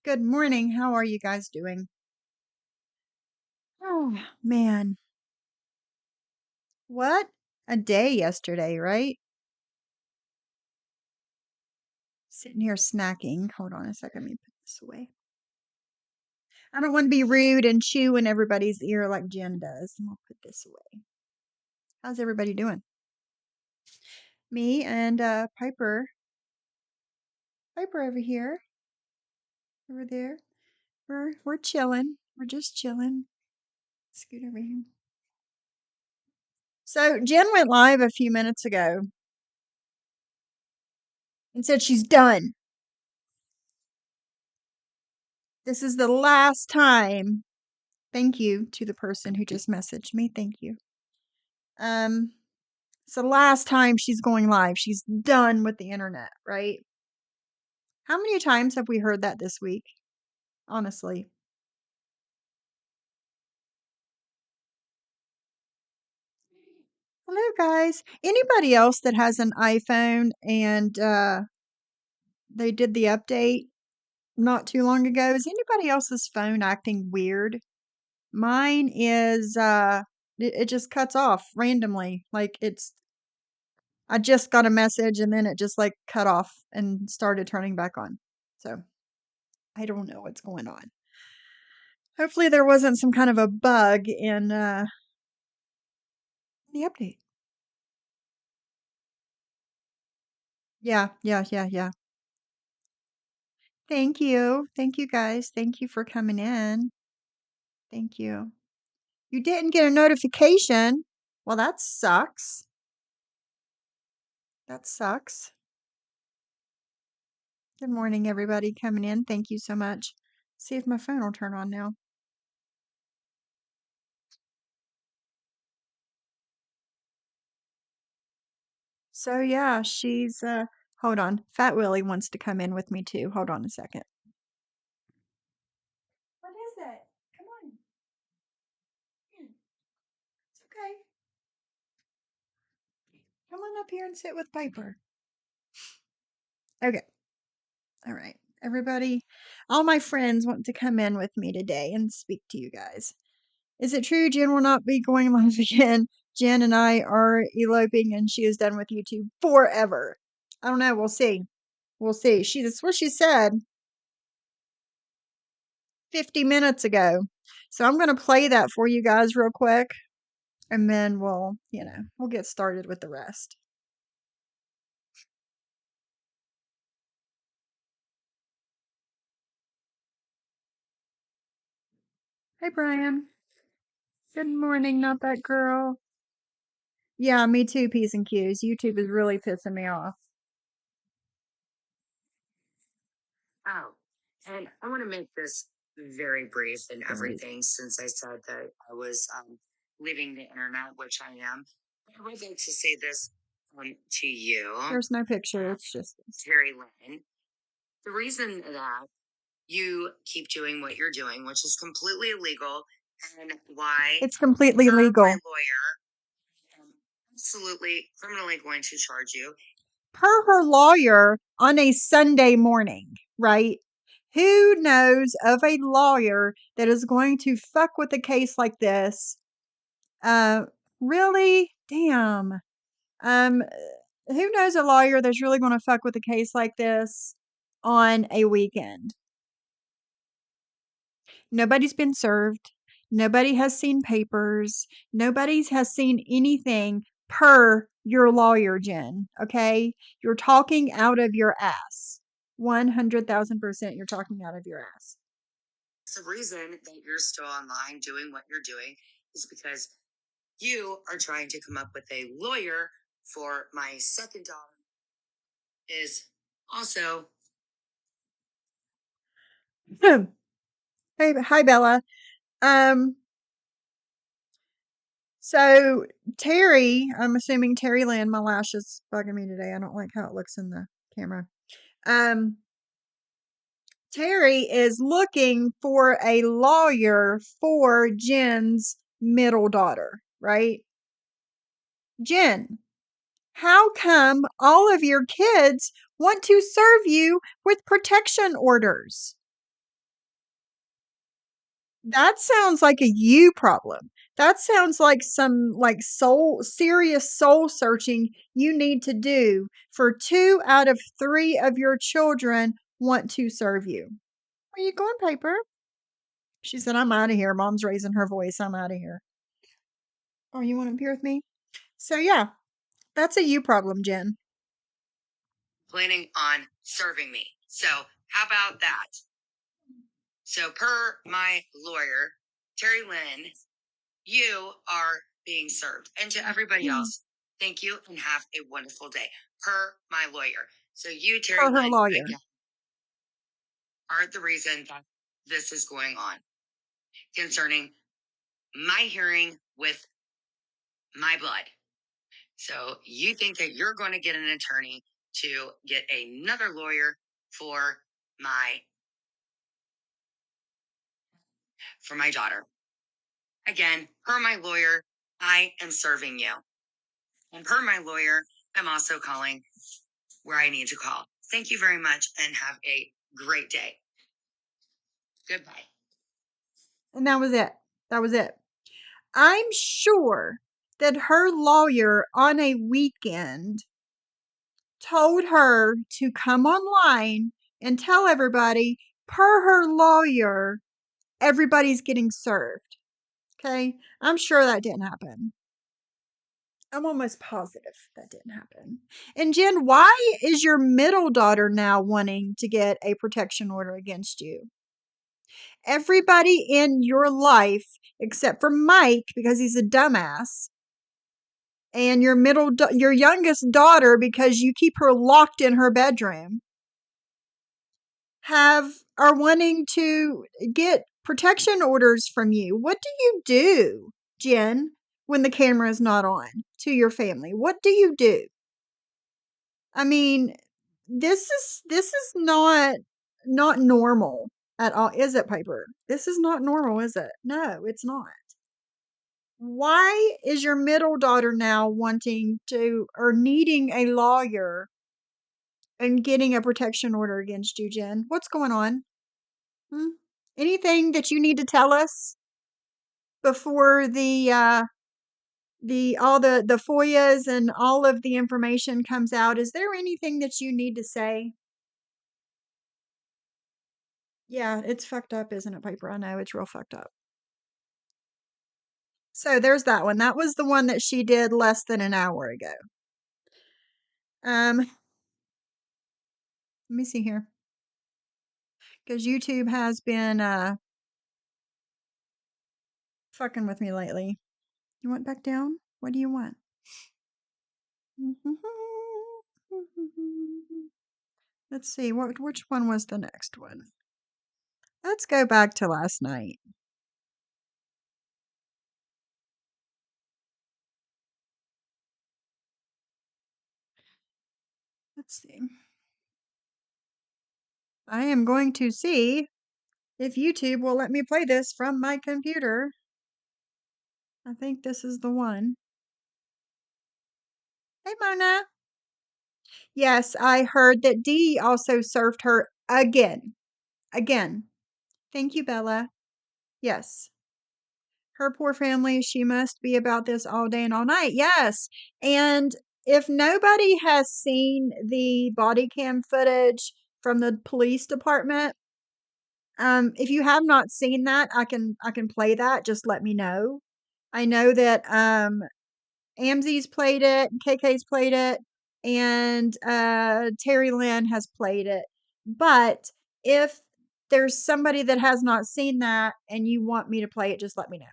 Good morning. How are you guys doing? Oh, man. What a day yesterday, right? Sitting here snacking. Hold on a second. Let me put this away. I don't want to be rude and chew in everybody's ear like Jen does. I'm going to put this away. How's everybody doing? Me and Piper. Piper over here. Over there. We're chilling. We're just chilling. Scoot over here. So Jen went live a few minutes ago and said she's done. This is the last time. Thank you to the person who just messaged me. Thank you. Um, it's the last time she's going live. She's done with the internet, right? How many times have we heard that this week? Honestly. Hello, guys. Anybody else that has an iPhone and they did the update not too long ago? Is anybody else's phone acting weird? Mine is it just cuts off randomly. Like I just got a message and then it just like cut off and started turning back on. So I don't know what's going on. Hopefully there wasn't some kind of a bug in the update. Yeah, yeah, yeah, yeah. Thank you. Thank you guys. Thank you for coming in. Thank you. You didn't get a notification. Well, that sucks. That sucks. Good morning, everybody coming in. Thank you so much. See if my phone will turn on now. So yeah, she's hold on. Fat Willie wants to come in with me too. Hold on a second. What is it? Come on. It's okay. Come on up here and sit with Piper. Okay. All right. Everybody, all my friends want to come in with me today and speak to you guys. Is it true Jen will not be going live again? Jen and I are eloping and she is done with YouTube forever. I don't know. We'll see. We'll see. That's what she said 50 minutes ago. So I'm going to play that for you guys real quick and then we'll get started with the rest. Hey, Brian. Good morning, not that girl. Yeah, me too, P's and Q's. YouTube is really pissing me off. Oh, and I want to make this very brief and everything since I said that I was leaving the internet, which I am. I would like to say this to you, There's no picture. It's just this. Terry Lynn. The reason that you keep doing what you're doing, which is completely illegal, and why It's completely my legal. lawyer am absolutely criminally going to charge you. Per her lawyer on a Sunday morning, right? Who knows of a lawyer that is going to fuck with a case like this? Really? Damn. Um, who knows a lawyer that's really going to fuck with a case like this on a weekend? Nobody's been served. Nobody has seen papers. Nobody has seen anything per your lawyer, Jen. Okay? You're talking out of your ass. 100,000% you're talking out of your ass. The reason that you're still online doing what you're doing is because you are trying to come up with a lawyer for my second daughter is also Hey, hi, Bella. Um, so Terry, I'm assuming Terry Lynn, my lash is bugging me today. I don't like how it looks in the camera. Um, Terry is looking for a lawyer for Jen's middle daughter, right? Jen, how come all of your kids want to serve you with protection orders? That sounds like a you problem. That sounds like some like serious soul searching you need to do for 2 out of 3 of your children want to serve you. Where you going, Piper? She said, I'm out of here. Mom's raising her voice. I'm out of here. Oh, you want to appear with me? So yeah, that's a you problem, Jen. Planning on serving me. So, how about that? So, per my lawyer, Terry Lynn, you are being served. And to everybody else, thank you and have a wonderful day. Per my lawyer. So, you, Terry For her Lynn, lawyer. again, are the reason that this is going on concerning my hearing with my blood. So, you think that you're going to get an attorney to get another lawyer for my daughter. Again, per my lawyer, I am serving you. And per my lawyer, I'm also calling where I need to call. Thank you very much and have a great day. Goodbye. And that was it. That was it. I'm sure that her lawyer on a weekend told her to come online and tell everybody, per her lawyer, everybody's getting served. Okay? I'm sure that didn't happen. I'm almost positive that didn't happen. And Jen, why is your middle daughter now wanting to get a protection order against you? Everybody in your life, except for Mike, because he's a dumbass, and your youngest daughter, because you keep her locked in her bedroom, are wanting to get protection orders from you. What do you do, Jen, when the camera is not on to your family? What do you do? I mean, this is not normal at all, is it, Piper? This is not normal, is it? No, it's not. Why is your middle daughter now wanting to or needing a lawyer and getting a protection order against you, Jen? What's going on? Hmm? Anything that you need to tell us before the all the FOIAs and all of the information comes out? Is there anything that you need to say? Yeah, it's fucked up, isn't it, Piper? I know it's real fucked up. So there's that one. That was the one that she did less than an hour ago. Let me see here. Because YouTube has been fucking with me lately. You want back down? What do you want? Let's see. Which one was the next one? Let's go back to last night. Let's see. I am going to see if YouTube will let me play this from my computer. I think this is the one. Hey, Mona. Yes, I heard that Dee also served her again. Again. Thank you, Bella. Yes. Her poor family, she must be about this all day and all night. Yes. And if nobody has seen the body cam footage from the police department, if you have not seen that, I can play that. Just let me know. I know that Amzi's played it, KK's played it, and Terry Lynn has played it. But if there's somebody that has not seen that and you want me to play it, just let me know.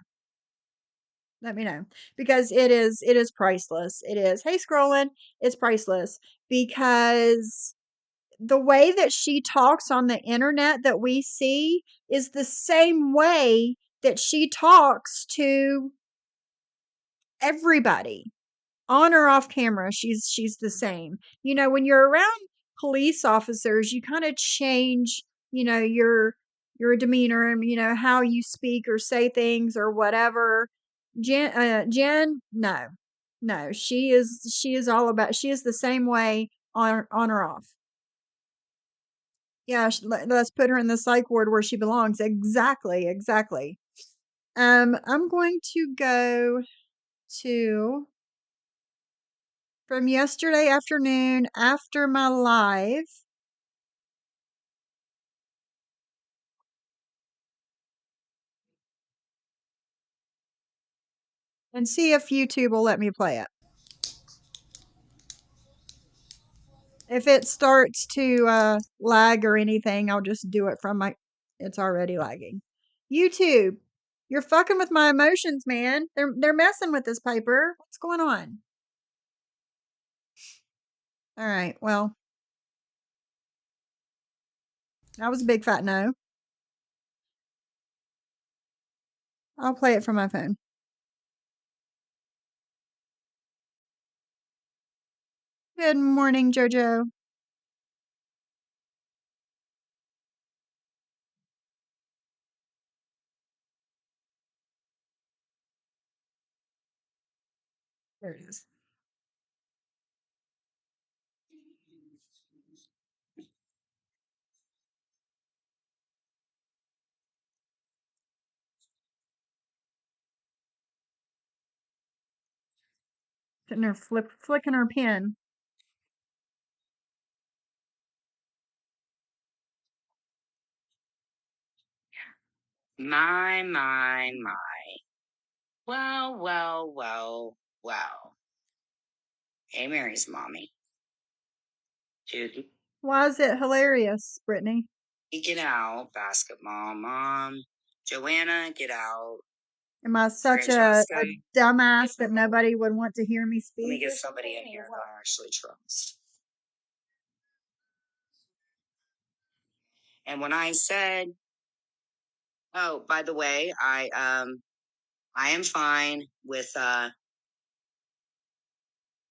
Let me know, because it is priceless. It is. Hey, scrolling, it's priceless because the way that she talks on the internet that we see is the same way that she talks to everybody on or off camera. She's the same. When you're around police officers, you kind of change, your demeanor and how you speak or say things or whatever. Jen, no, no, she is all about. She is the same way on or off. Yeah, let's put her in the psych ward where she belongs. Exactly, exactly. I'm going to go to from yesterday afternoon after my live. And see if YouTube will let me play it. If it starts to lag or anything, I'll just do it from my. It's already lagging. YouTube, you're fucking with my emotions, man. They're messing with this paper. What's going on? All right. Well, that was a big fat no. I'll play it from my phone. Good morning, JoJo. There it is. Sitting there flicking her pen. My. Well. Hey, Mary's mommy. Dude, Why is it hilarious, Brittany? get out, basketball mom. Joanna, get out. Am I such a Francesca, dumbass that nobody would want to hear me let me speak? get somebody in here that I actually trust. And when I said, oh, by the way, I am fine with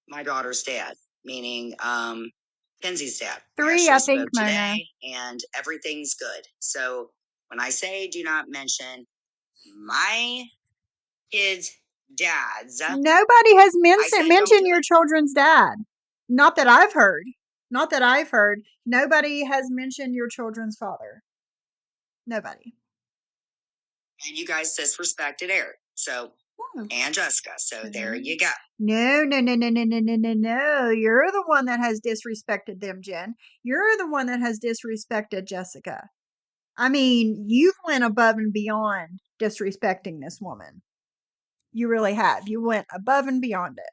my daughter's dad, meaning Kenzie's dad. We 3, actually I think, spoke Mona. today, and everything's good. So when I say do not mention my kids' dads, Nobody has I said don't mentioned do your it. children's dad. Not that I've heard. Not that I've heard. Nobody has mentioned your children's father. Nobody. And you guys disrespected Eric. So No. and Jessica. So there you go. No. You're the one that has disrespected them, Jen. You're the one that has disrespected Jessica. I mean, you've went above and beyond disrespecting this woman. You really have. You went above and beyond it.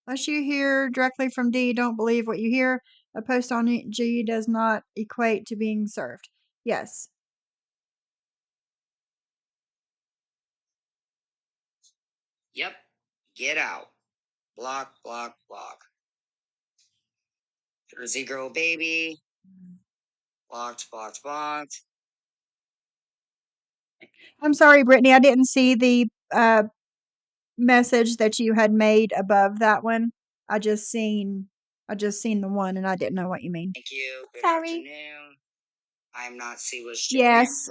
Unless you hear directly from D, don't believe what you hear. A post on G does not equate to being served. Yes. Yep. Get out. Block. Jersey girl baby. Blocked. I'm sorry, Brittany. I didn't see the message that you had made above that one. I just seen the one, and I didn't know what you mean. Thank you. Good Sorry. afternoon. I'm not Siwa's Yes.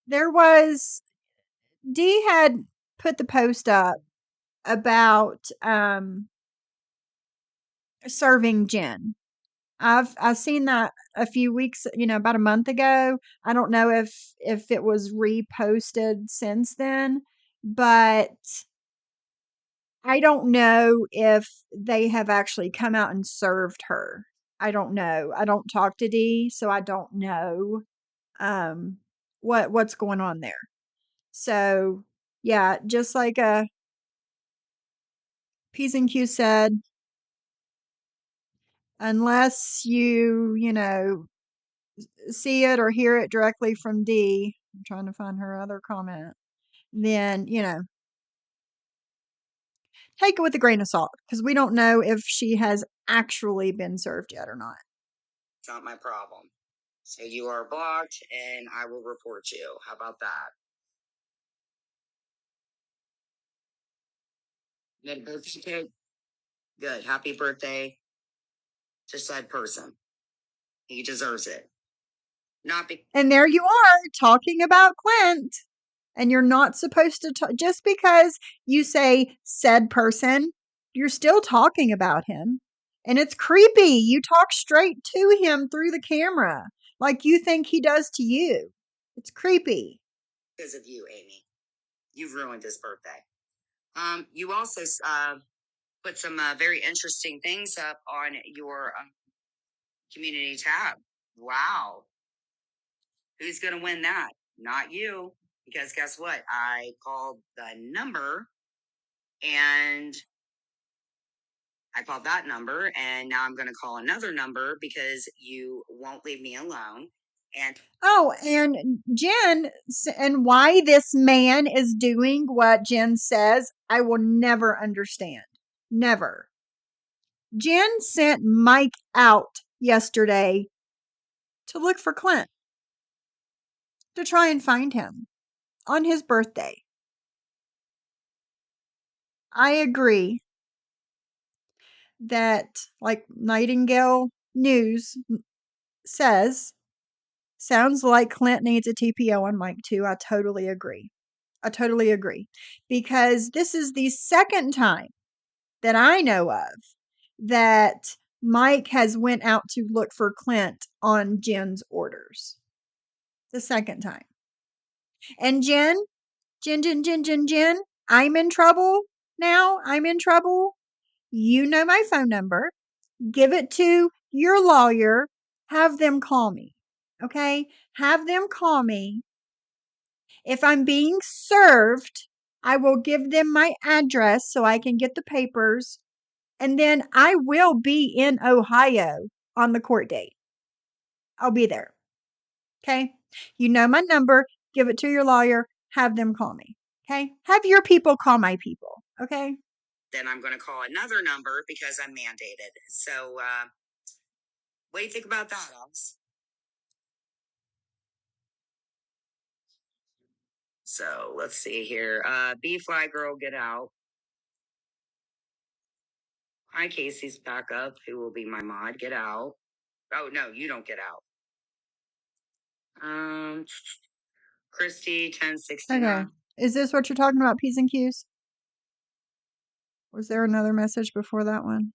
There was D had put the post up about serving Jen. I've seen that a few weeks, about a month ago. I don't know if it was reposted since then, but I don't know if they have actually come out and served her. I don't know. I don't talk to D, so I don't know um what's going on there. So, yeah, just like P's and Q said, unless you see it or hear it directly from D, I'm trying to find her other comment, then, take it with a grain of salt because we don't know if she has actually been served yet or not. It's not my problem. So you are blocked and I will report you. How about that? Good birthday cake? Good. Happy birthday to said person. He deserves it. Not be And there you are talking about Clint. And you're not supposed to just because you say said person, you're still talking about him. And it's creepy. You talk straight to him through the camera like you think he does to you. It's creepy. Because of you, Amy. You've ruined his birthday. You also put some very interesting things up on your community tab. Wow. Who's going to win that? Not you. Because guess what? I called the number and I called that number, and now I'm going to call another number because you won't leave me alone. And oh, and Jen, and why this man is doing what Jen says, I will never understand. Never. Jen sent Mike out yesterday to look for Clint, to try and find him on his birthday. I agree that, like Nightingale News says, sounds like Clint needs a TPO on Mike too. I totally agree. I totally agree. Because this is the second time that I know of that Mike has went out to look for Clint on Jen's orders. The second time. And Jen, I'm in trouble now. I'm in trouble. You know my phone number. Give it to your lawyer. Have them call me. Okay? Have them call me. If I'm being served, I will give them my address so I can get the papers. And then I will be in Ohio on the court date. I'll be there. Okay? You know my number. Give it to your lawyer. Have them call me. Okay? Have your people call my people. Okay? then I'm going to call another number because I'm mandated. So, what do you think about that, Alice? So let's see here. B Fly Girl, get out. Hi, Casey's back up. Who will be my mod? Get out. Oh no, you don't get out. Christy 1069. Okay. Is this what you're talking about, P's and Q's? Was there another message before that one?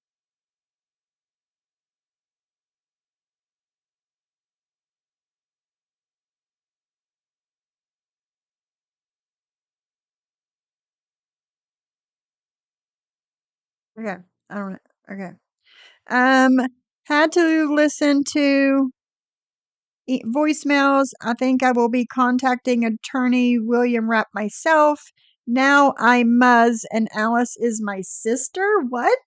Okay. I don't know. Okay. Um, had to listen to voicemails. I think I will be contacting attorney William Rapp myself. Now I'm Muzz and Alice is my sister. What?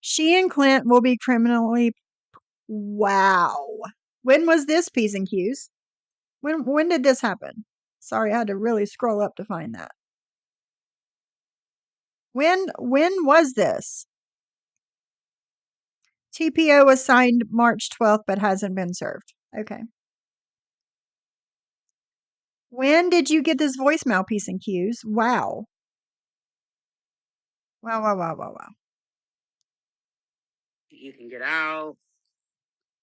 She and Clint will be criminally. Wow. When was this, P's and Q's? When did this happen? Sorry, I had to really scroll up to find that. When was this? TPO was signed March 12th but hasn't been served. Okay. When did you get this voicemail, P's and Q's? Wow. Wow, wow, wow, wow, wow. You can get out.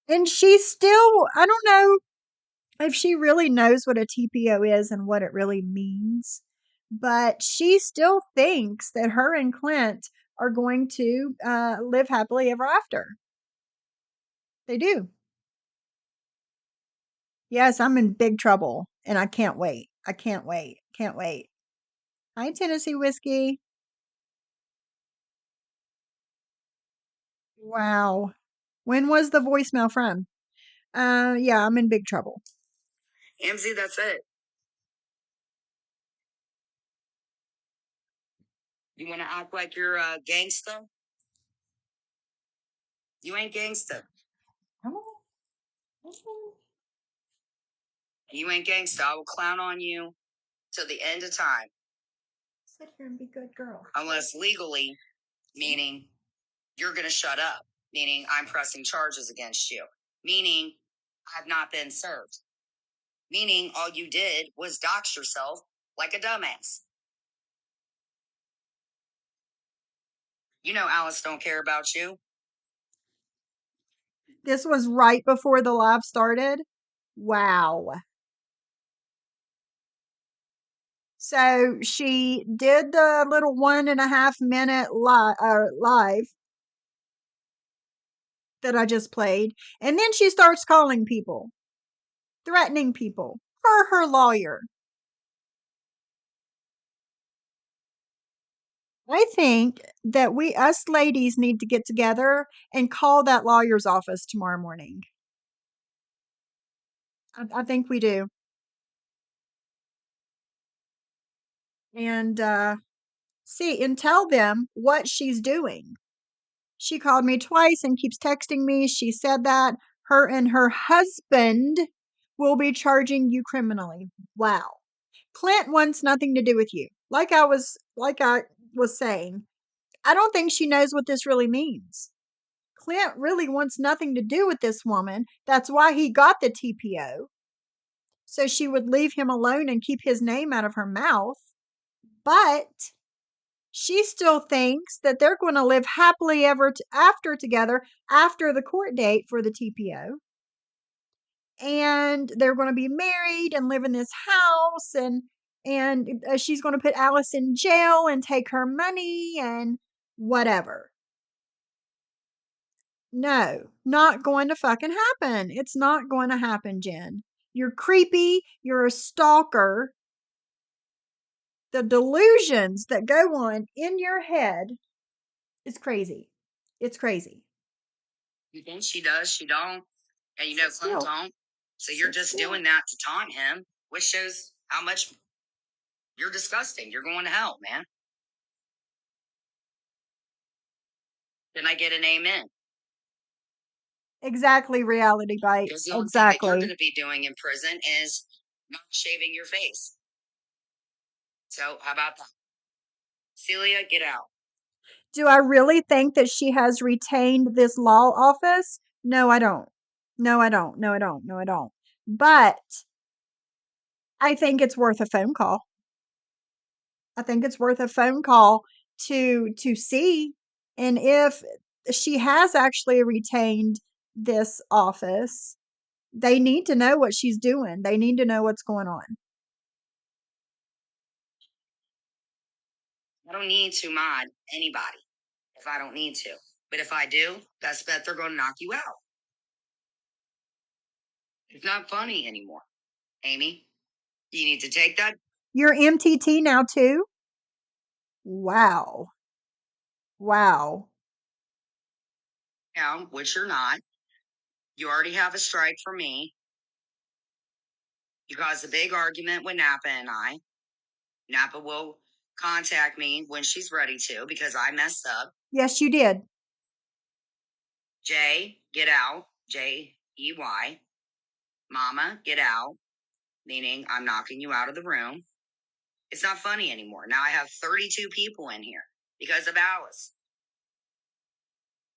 And she still, I don't know if she really knows what a TPO is and what it really means, but she still thinks that her and Clint are going to live happily ever after. They do. Yes, I'm in big trouble and I can't wait. I can't wait. Can't wait. Hi, Tennessee Whiskey. Wow. When was the voicemail from? Yeah, I'm in big trouble. Amzy, that's it. You want to act like you're a gangster? You ain't gangster. You ain't gangster. I will clown on you till the end of time. Sit here and be good girl. Unless legally, meaning you're going to shut up, meaning I'm pressing charges against you, meaning I've not been served, meaning all you did was dox yourself like a dumbass. You know Alice don't care about you. This was right before the live started. Wow. So she did the little 1.5 minute live that I just played, and then she starts calling people. threatening people. Her lawyer. I think that us ladies need to get together and call that lawyer's office tomorrow morning. I think we do. And see and tell them what she's doing. She called me twice and keeps texting me. She said that her and her husband will be charging you criminally. Wow. Clint wants nothing to do with you. Like I was saying, I don't think she knows what this really means. Clint really wants nothing to do with this woman. That's why he got the TPO. So she would leave him alone and keep his name out of her mouth. But she still thinks that they're going to live happily ever after together after the court date for the TPO. And they're going to be married and live in this house, and she's going to put Alice in jail and take her money and whatever. No, not going to fucking happen. It's not going to happen, Jen. You're creepy. You're a stalker. The delusions that go on in your head is crazy. It's crazy. You think she does, she don't. And you know Clint don't. So you're just doing that to taunt him, which shows how much you're disgusting. You're going to hell, man. Then I get an amen. Exactly, reality bite. Because the only thing that you're going to be doing in prison is not shaving your face. So how about that? Celia, get out. Do I really think that she has retained this law office? No, I don't. No, I don't. No, I don't. No, I don't. But I think it's worth a phone call. I think it's worth a phone call to see, and if she has actually retained this office, they need to know what she's doing. They need to know what's going on. I don't need to mod anybody if I don't need to. But if I do, that's bet they're going to knock you out. It's not funny anymore. Amy, you need to take that. You're MTT now too? Wow. Wow. Down, which you're not. You already have a strike for me. You caused a big argument with Napa and I. Napa will contact me when she's ready to because I messed up. Yes, you did. Jay, get out. Jey. Mama, get out. Meaning I'm knocking you out of the room. It's not funny anymore. Now I have 32 people in here because of Alice.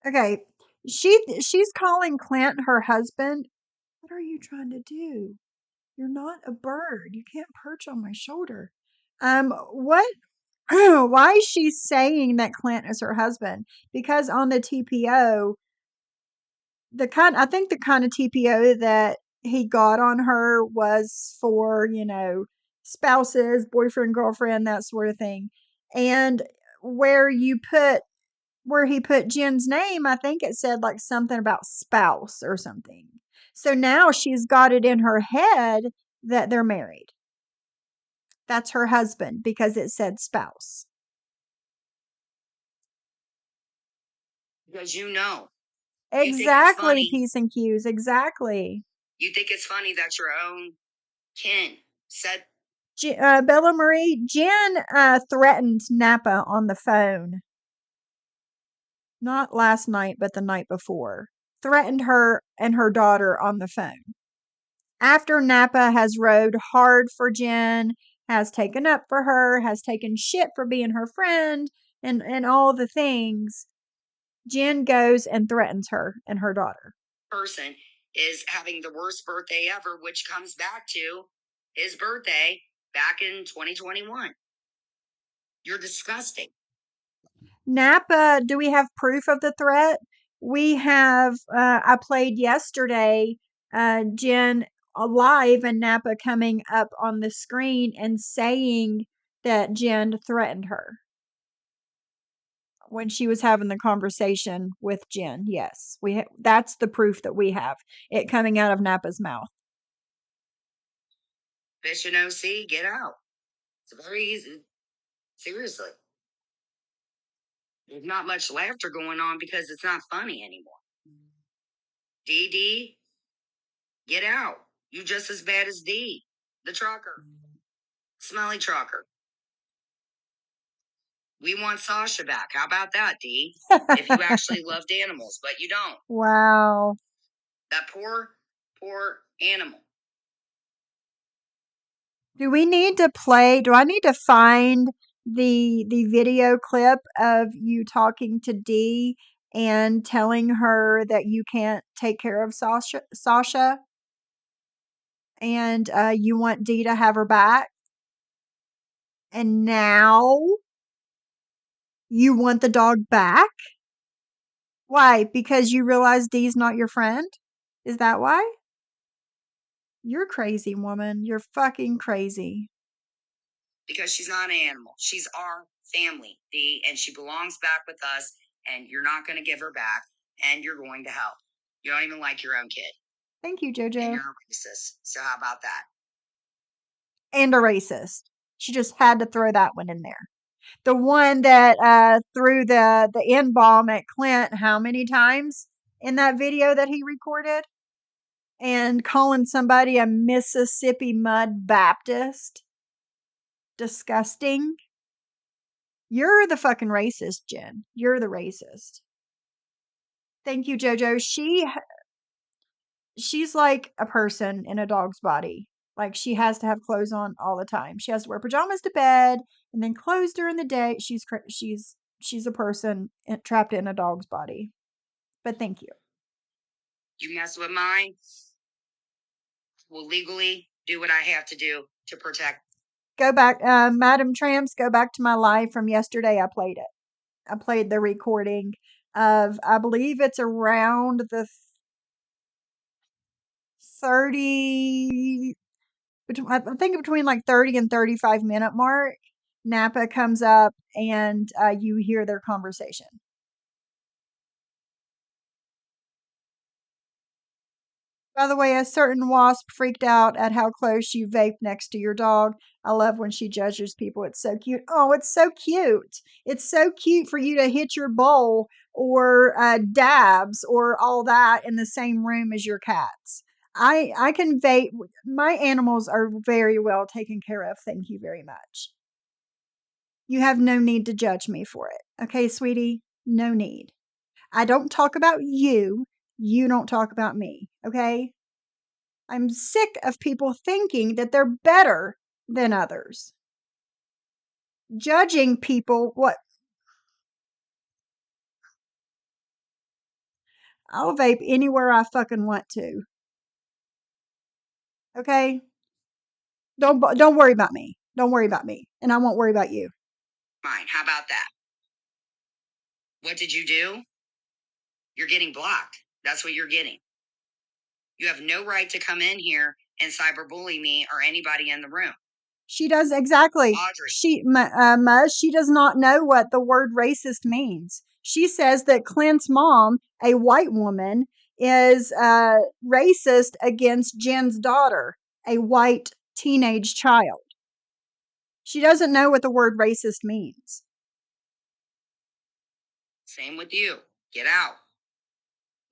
Okay. She's calling Clint her husband. What are you trying to do? You're not a bird. You can't perch on my shoulder. What why is she saying that Clint is her husband? Because on the TPO, I think the kind of TPO that he got on her was for, spouses, boyfriend, girlfriend, that sort of thing. And where you put where he put Jen's name, I think it said like something about spouse or something. So now she's got it in her head that they're married. That's her husband because it said spouse. Because you know. Exactly, P's and Q's. Exactly. You think it's funny that your own kin said. Bella Marie, Jen threatened Napa on the phone. Not last night, but the night before. Threatened her and her daughter on the phone. After Napa has rode hard for Jen, has taken up for her, has taken shit for being her friend, and all the things, Jen goes and threatens her and her daughter. Person is having the worst birthday ever, which comes back to his birthday back in 2021. You're disgusting. Napa, do we have proof of the threat? We have, I played yesterday, Jen live and Napa coming up on the screen and saying that Jen threatened her when she was having the conversation with Jen. Yes, that's the proof that we have, it coming out of Napa's mouth. Bitch and OC, get out. It's very easy. Seriously. There's not much laughter going on because it's not funny anymore. DD, get out. You just as bad as D, the trucker. Smelly trucker. We want Sasha back. How about that, D? If you actually loved animals, but you don't. Wow. That poor, poor animal. Do I need to find the video clip of you talking to Dee and telling her that you can't take care of Sasha and you want Dee to have her back? And now you want the dog back? Why? Because you realize Dee's not your friend? Is that why? You're crazy, woman. You're fucking crazy. Because she's not an animal. She's our family, D, and she belongs back with us, and you're not going to give her back, and you're going to hell. You don't even like your own kid. Thank you, JoJo. And you're a racist. So how about that? And a racist. She just had to throw that one in there. The one that threw the N-bomb at Clint how many times in that video that he recorded? And calling somebody a Mississippi Mud Baptist. Disgusting. You're the fucking racist, Jen. You're the racist. Thank you, JoJo. She's like a person in a dog's body. Like she has to have clothes on all the time. She has to wear pajamas to bed and then clothes during the day. She's a person trapped in a dog's body. But thank you. You mess with mine, will legally do what I have to do to protect. Go back, Madam Tramps. Go back to my live from yesterday. I played it. I played the recording of. I believe it's around the 30. I think between like 30 and 35-minute mark, Napa comes up and you hear their conversation. By the way, a certain wasp freaked out at how close you vape next to your dog. I love when she judges people. It's so cute. Oh, it's so cute. It's so cute for you to hit your bowl or dabs or all that in the same room as your cats. I can vape. My animals are very well taken care of. Thank you very much. You have no need to judge me for it. Okay, sweetie? No need. I don't talk about you. You don't talk about me. Okay? I'm sick of people thinking that they're better than others. Judging people, what? I'll vape anywhere I fucking want to. Okay? Don't worry about me. Don't worry about me. And I won't worry about you. Fine. How about that? What did you do? You're getting blocked. That's what you're getting. You have no right to come in here and cyberbully me or anybody in the room. She does exactly. Audrey. Muzz, she does not know what the word racist means. She says that Clint's mom, a white woman, is racist against Jen's daughter, a white teenage child. She doesn't know what the word racist means. Same with you. Get out.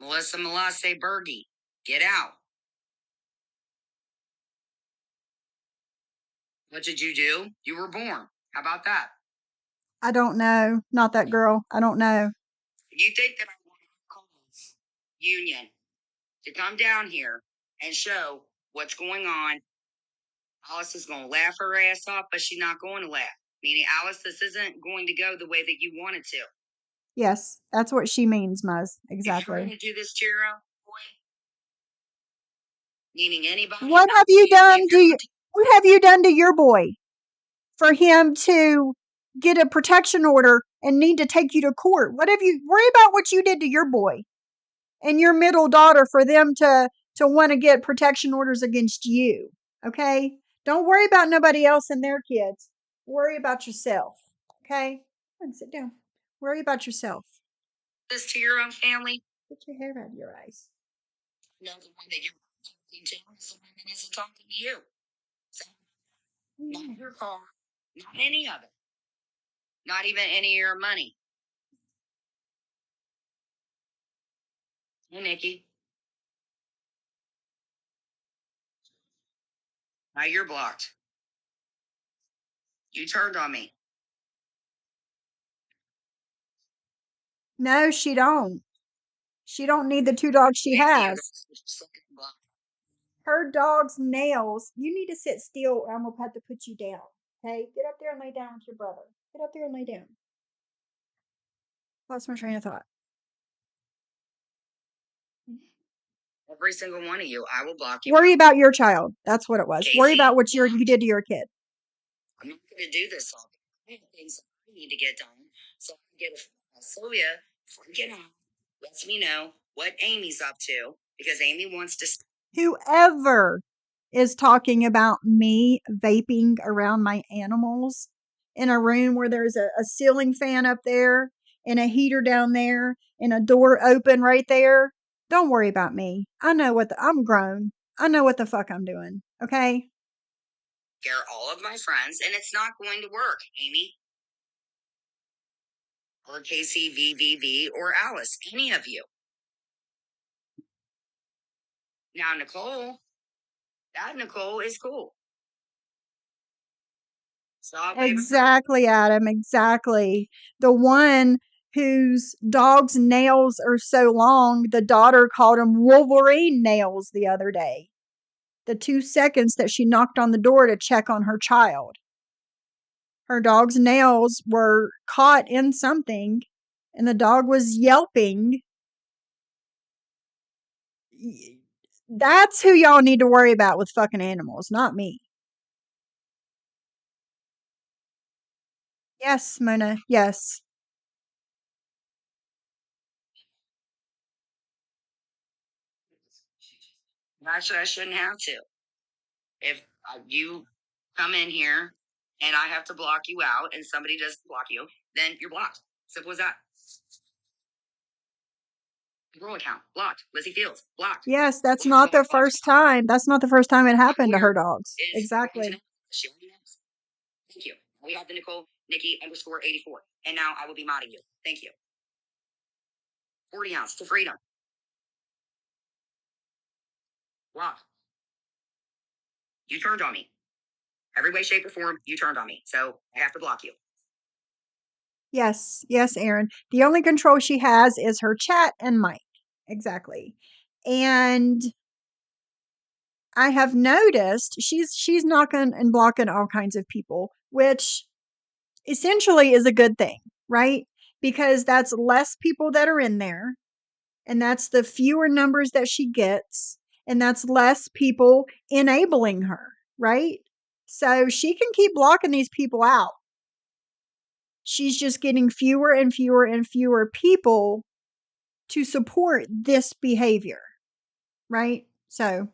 Melissa Melasse Bergie, get out. What did you do? You were born. How about that? I don't know. Not that girl. I don't know. You think that I want to call union to come down here and show what's going on? Alice is going to laugh her ass off, but she's not going to laugh. Meaning, Alice, this isn't going to go the way that you want it to. Yes, that's what she means, Muzz. If you're Exactly. going to do this to your own boy, meaning anybody, What have you done to what have you done to your boy for him to get a protection order and need to take you to court? What have you worry about what you did to your boy and your middle daughter for them to want to get protection orders against you? Okay? Don't worry about nobody else and their kids. Worry about yourself. Okay? Come on, sit down. Worry about yourself. this to your own family? Get your hair out of your eyes. No, the one that you're talking to is the one that isn't talking to you. So Not your car, not any of it, not even any of your money. Hey, Nikki, now you're blocked. You turned on me. No, she don't. She don't need the 2 dogs she Nikki, you has. guys are blocked. Her dog's nails. You need to sit still or I'm going to have to put you down. Okay? Get up there and lay down with your brother. Get up there and lay down. Lost my train of thought. Every single one of you, I will block you. Worry about your child. That's what it was. Casey? Worry about what you did to your kid. I'm not going to do this all. I have things I need to get done. So I can get Sylvia freaking out. Lets me know what Amy's up to because Amy wants to. Whoever is talking about me vaping around my animals in a room where there's a ceiling fan up there and a heater down there and a door open right there, don't worry about me. I know I'm grown. I know what the fuck I'm doing. Okay? Scare all of my friends, and it's not going to work, Amy. Or Casey, VVV, or Alice, any of you. Now, Nicole, that Nicole is cool. Exactly, Adam. Exactly. The one whose dog's nails are so long, the daughter called him Wolverine nails the other day. The 2 seconds that she knocked on the door to check on her child. Her dog's nails were caught in something and the dog was yelping. That's who y'all need to worry about with fucking animals, not me. Yes, Mona. Yes. Actually, I shouldn't have to. If you come in here and I have to block you out and somebody doesn't block you, then you're blocked. Simple as that. Girl account, blocked. Lizzie Fields, blocked. Yes, that's not the first time. That's not the first time it happened to her dogs. Exactly. She already knows. Thank you. We have the Nicole, Nikki _84. And now I will be modding you. Thank you. 40 ounce to freedom. Block. You turned on me. Every way, shape, or form, you turned on me. So I have to block you. Yes, yes, Aaron. The only control she has is her chat and mic. Exactly. And I have noticed she's knocking and blocking all kinds of people, which essentially is a good thing, right? Because that's less people that are in there, and that's the fewer numbers that she gets, and that's less people enabling her, right? So she can keep blocking these people out. She's just getting fewer and fewer and fewer people to support this behavior, right? So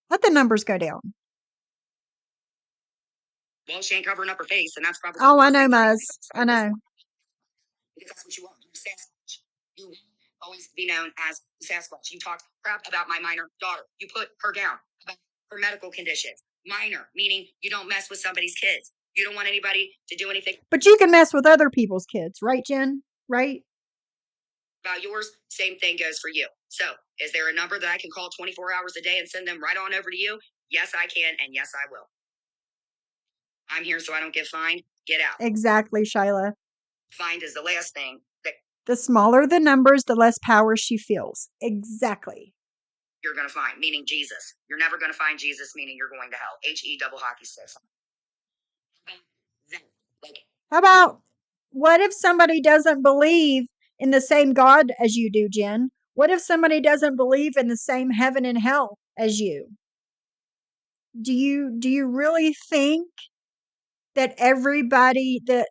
let the numbers go down. Well, she ain't covering up her face, and that's probably. Oh, I know, Muzz. I know. Because that's what you want. You're Sasquatch. You always be known as Sasquatch. You talk crap about my minor daughter. You put her down about her medical conditions. Minor, meaning you don't mess with somebody's kids. You don't want anybody to do anything. But you can mess with other people's kids, right, Jen? Right? About yours, same thing goes for you. So, is there a number that I can call 24 hours a day and send them right on over to you? Yes, I can, and yes, I will. I'm here so I don't get fined. Get out. Exactly, Shyla. Fined is the last thing that. The smaller the numbers, the less power she feels. Exactly. You're going to find, meaning Jesus. You're never going to find Jesus, meaning you're going to hell. HE double hockey sticks. How about what if somebody doesn't believe in the same God as you do, Jen? What if somebody doesn't believe in the same heaven and hell as you? Do you really think that everybody that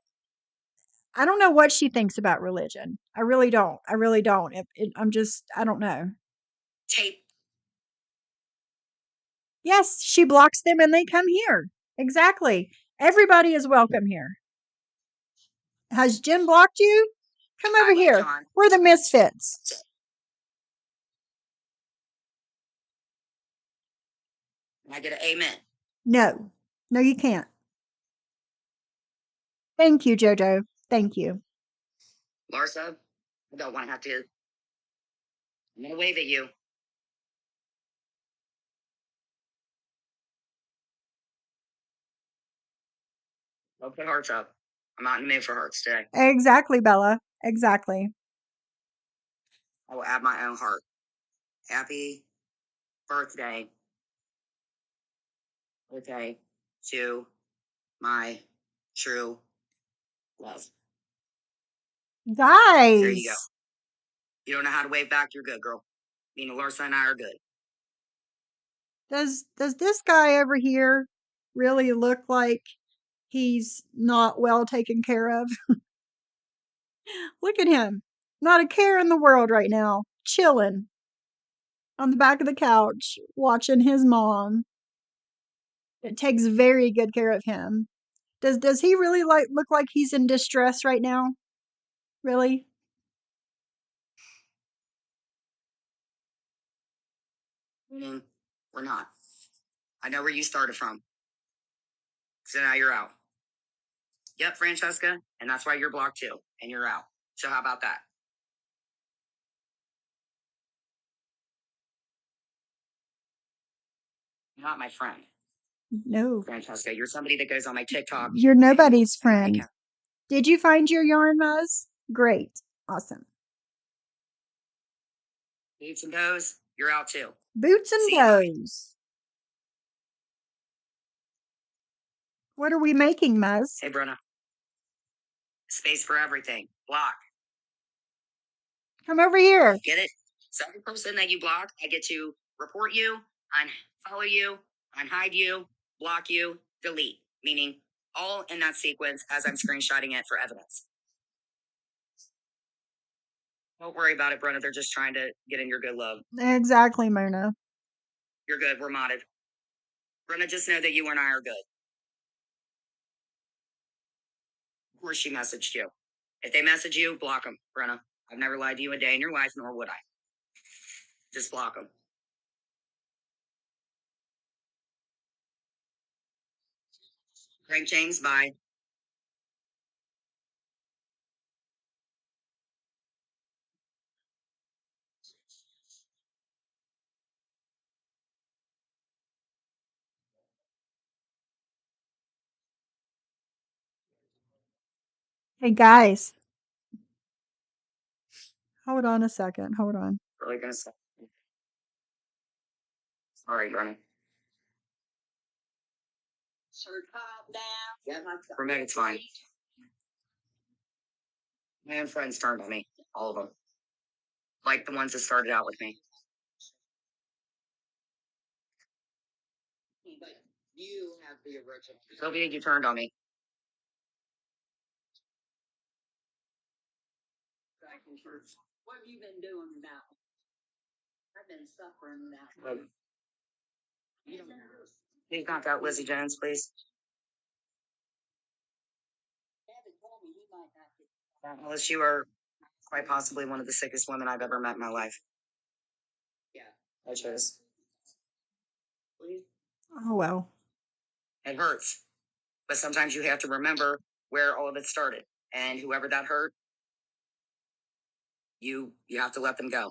I don't know what she thinks about religion. I really don't. I really don't. I don't know. Tape. Yes, she blocks them and they come here. Exactly. Everybody is welcome here. Has Jen blocked you? Come over here. We're the misfits. Can I get an amen? No. No, you can't. Thank you, Jojo. Thank you. Larsa, I don't want to have to. I'm gonna wave at you. Don't put hearts up. I'm not in the mood for hearts today. Exactly, Bella. Exactly. I will add my own heart. Happy birthday. Birthday to my true love. There you go. Guys, You don't know how to wave back, you're good, girl. Me and Larsa and I are good. does this guy over here really look like he's not well taken care of? Look at him. Not a care in the world right now. Chilling on the back of the couch, watching his mom. It takes very good care of him. Does he really look like he's in distress right now? Really? We're not. I know where you started from. So now you're out. Yep, Francesca, and that's why you're blocked too, and you're out. So how about that? You're not my friend, No. Francesca. You're somebody that goes on my TikTok. You're nobody's and my friend. account. Did you find your yarn, Muzz? Great. Awesome. Boots and toes, you're out too. Boots and See you, bye. toes. What are we making, Muzz? Hey, Brenna. Space for everything. Block. Come over here. Get it? So every person that you block, I get to report you, unfollow you, unhide you, block you, delete. Meaning all in that sequence as I'm screenshotting it for evidence. Don't worry about it, Brenna. They're just trying to get in your good love. Exactly, Mona. You're good. We're modded. Brenna, just know that you and I are good. Of course, she messaged you. If they message you, block them, Brenna. I've never lied to you a day in your life, nor would I. Just block them. Frank James, bye. Hey, guys. Hold on a second. Hold on. Really gonna say. Sorry, Brenna. Yeah, for Meg, it's fine. My own friends turned on me. All of them. Like the ones that started out with me. But you have the original. Sylvia, you turned on me. What have you been doing now? I've been suffering now. Please knock out Lizzie Jones, please. Unless you are quite possibly one of the sickest women I've ever met in my life. Yeah, I chose. Oh, well. It hurts. But sometimes you have to remember where all of it started. And whoever that hurt, you have to let them go.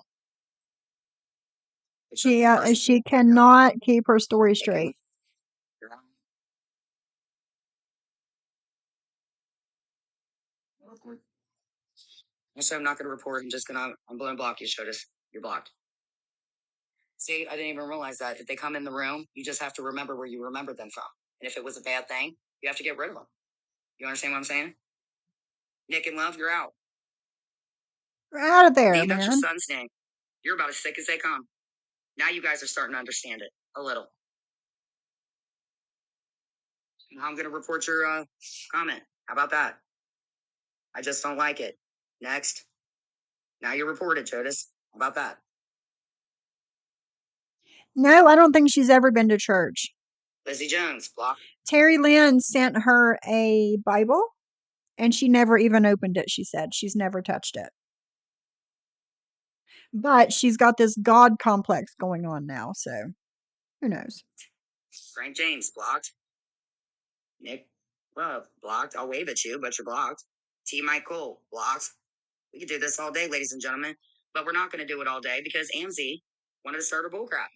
She cannot keep her story straight. So I'm not going to report. I'm going to block you, Shotus. You're blocked. See, I didn't even realize that. If they come in the room, you just have to remember where you remember them from. And if it was a bad thing, you have to get rid of them. You understand what I'm saying? Nick and Love, you're out. We're out of there, Lee, that's your man. son's name. You're about as sick as they come. Now you guys are starting to understand it a little. Now I'm going to report your comment. How about that? I just don't like it. Next. Now you're reported, Jodas. How about that? No, I don't think she's ever been to church. Lizzie Jones, block. Terry Lynn sent her a Bible, and she never even opened it, she said. She's never touched it. But she's got this God complex going on now, so who knows? Frank James, blocked. Nick, Well, blocked. I'll wave at you, but you're blocked. T. Mike Cole, blocked. We could do this all day, ladies and gentlemen, but we're not going to do it all day because Amzi wanted to start a bullcrap.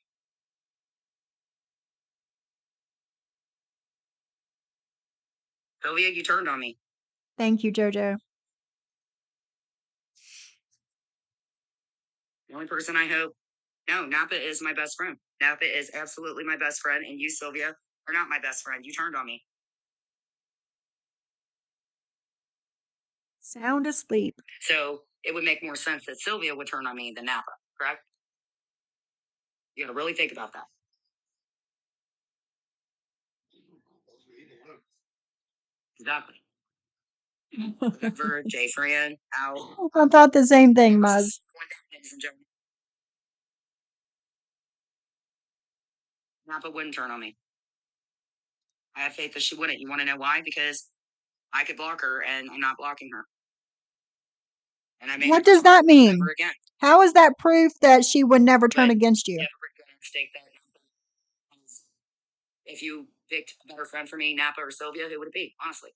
Sylvia, you turned on me. Thank you, JoJo. The only person I hope. No, Napa is my best friend. Napa is absolutely my best friend, and you, Sylvia, are not my best friend. You turned on me. Sound asleep. So it would make more sense that Sylvia would turn on me than Napa, correct? You got to really think about that. Exactly. Denver, Jay Fran, Al. I thought the same thing, Muzz. Ladies and gentlemen, Napa wouldn't turn on me. I have faith that she wouldn't. You want to know why? Because I could block her, and I'm not blocking her. And I made What does that mean? never again. How is that proof that she would never turn But against you? you have a mistake that if you picked a better friend for me, Napa or Sylvia, who would it be? Honestly,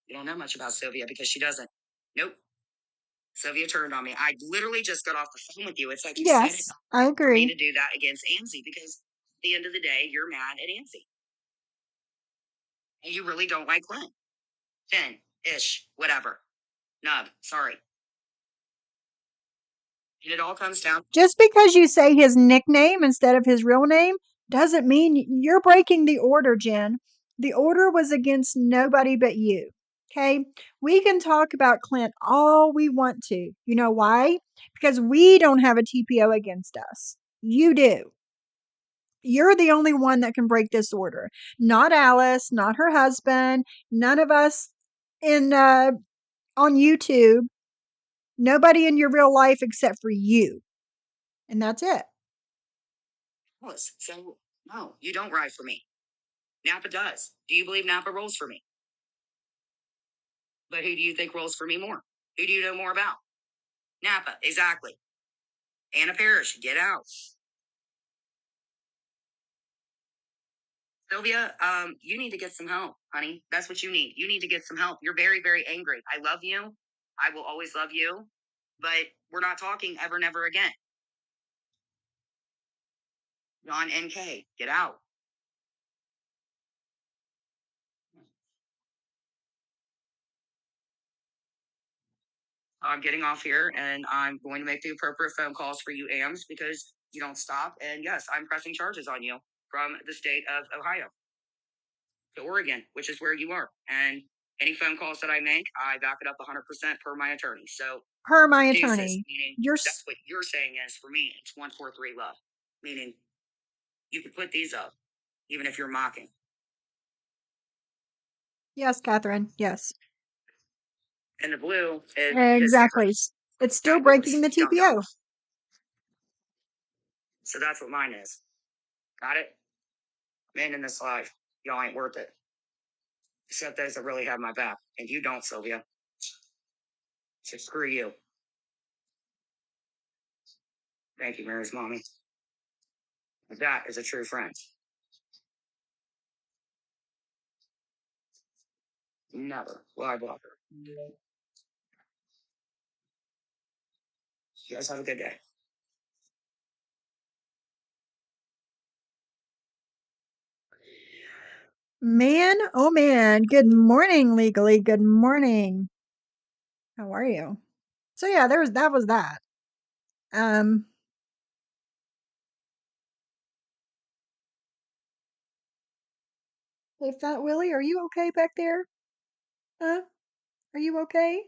you don't know much about Sylvia because she doesn't. Nope. Sylvia turned on me. I literally just got off the phone with you. It's like you said it Yes, I for me agree. to do that against Amzi because at the end of the day, you're mad at Amzi. And you really don't like Glenn. Finn, Ish, whatever. Nub, sorry. And it all comes down. Just because you say his nickname instead of his real name doesn't mean you're breaking the order, Jen. The order was against nobody but you. Okay? We can talk about Clint all we want to. You know why? Because we don't have a TPO against us. You do. You're the only one that can break this order. Not Alice, not her husband, none of us in on YouTube. Nobody in your real life except for you. And that's it. So, no, you don't ride for me. Napa does. Do you believe Napa rolls for me? But who do you think rolls for me more? Who do you know more about? Napa, exactly. Anna Parrish, get out. Sylvia, you need to get some help, honey. That's what you need. You need to get some help. You're very, very angry. I love you. I will always love you. But we're not talking ever, never again. John NK, get out. I'm getting off here and I'm going to make the appropriate phone calls for you, AMs, because you don't stop. And yes, I'm pressing charges on you from the state of Ohio to Oregon, which is where you are. And any phone calls that I make, I back it up 100% per my attorney. So, Per my deuces, attorney. meaning that's what you're saying is for me, it's 143 love, meaning you could put these up even if you're mocking. Yes, Catherine. Yes. And the blue is Exactly. It's still breaking the TPO. So that's what mine is. Got it? Man, in this life, y'all ain't worth it. Except those that really have my back. And you don't, Sylvia. So screw you. Thank you, Mary's mommy. That is a true friend. Never will I block her. You guys have a good day. Man, oh man. Good morning, legally. Good morning. How are you? So yeah, that was that. Um Hey Fat Willie, are you okay back there? Huh? Are you okay?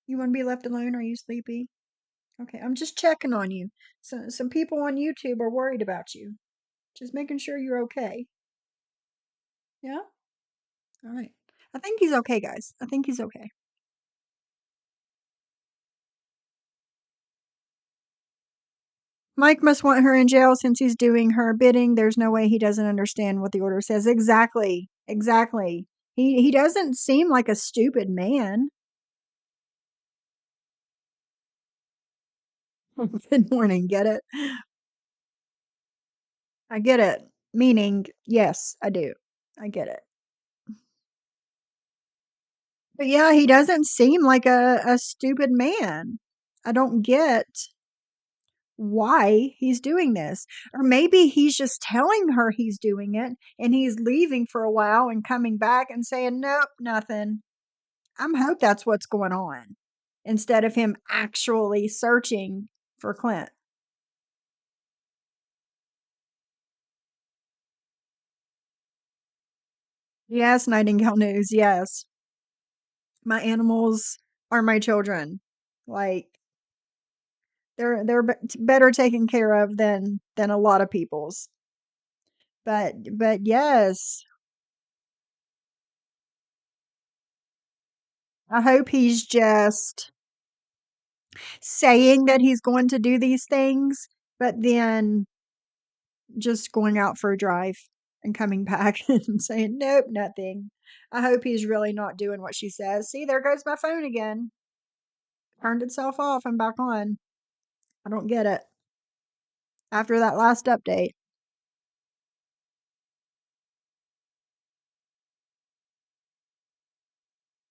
You want to be left alone? Are you sleepy? Okay, I'm just checking on you. So some people on YouTube are worried about you. Just making sure you're okay. Yeah? All right. I think he's okay, guys. I think he's okay. Mike must want her in jail since he's doing her bidding. There's no way he doesn't understand what the order says. Exactly. Exactly. He doesn't seem like a stupid man. Good morning. Get it? I get it. Meaning, yes, I do. I get it. But yeah, he doesn't seem like a stupid man. I don't get why he's doing this. Or maybe he's just telling her he's doing it and he's leaving for a while and coming back and saying, "Nope, nothing." I'm hope that's what's going on instead of him actually searching for Clint. Yes, Nightingale News. Yes. My animals are my children. Like better taken care of than a lot of people's. But yes, I hope he's just saying that he's going to do these things, but then just going out for a drive and coming back and saying, "Nope, nothing." I hope he's really not doing what she says. See, there goes my phone again. Turned itself off and back on. I don't get it. After that last update.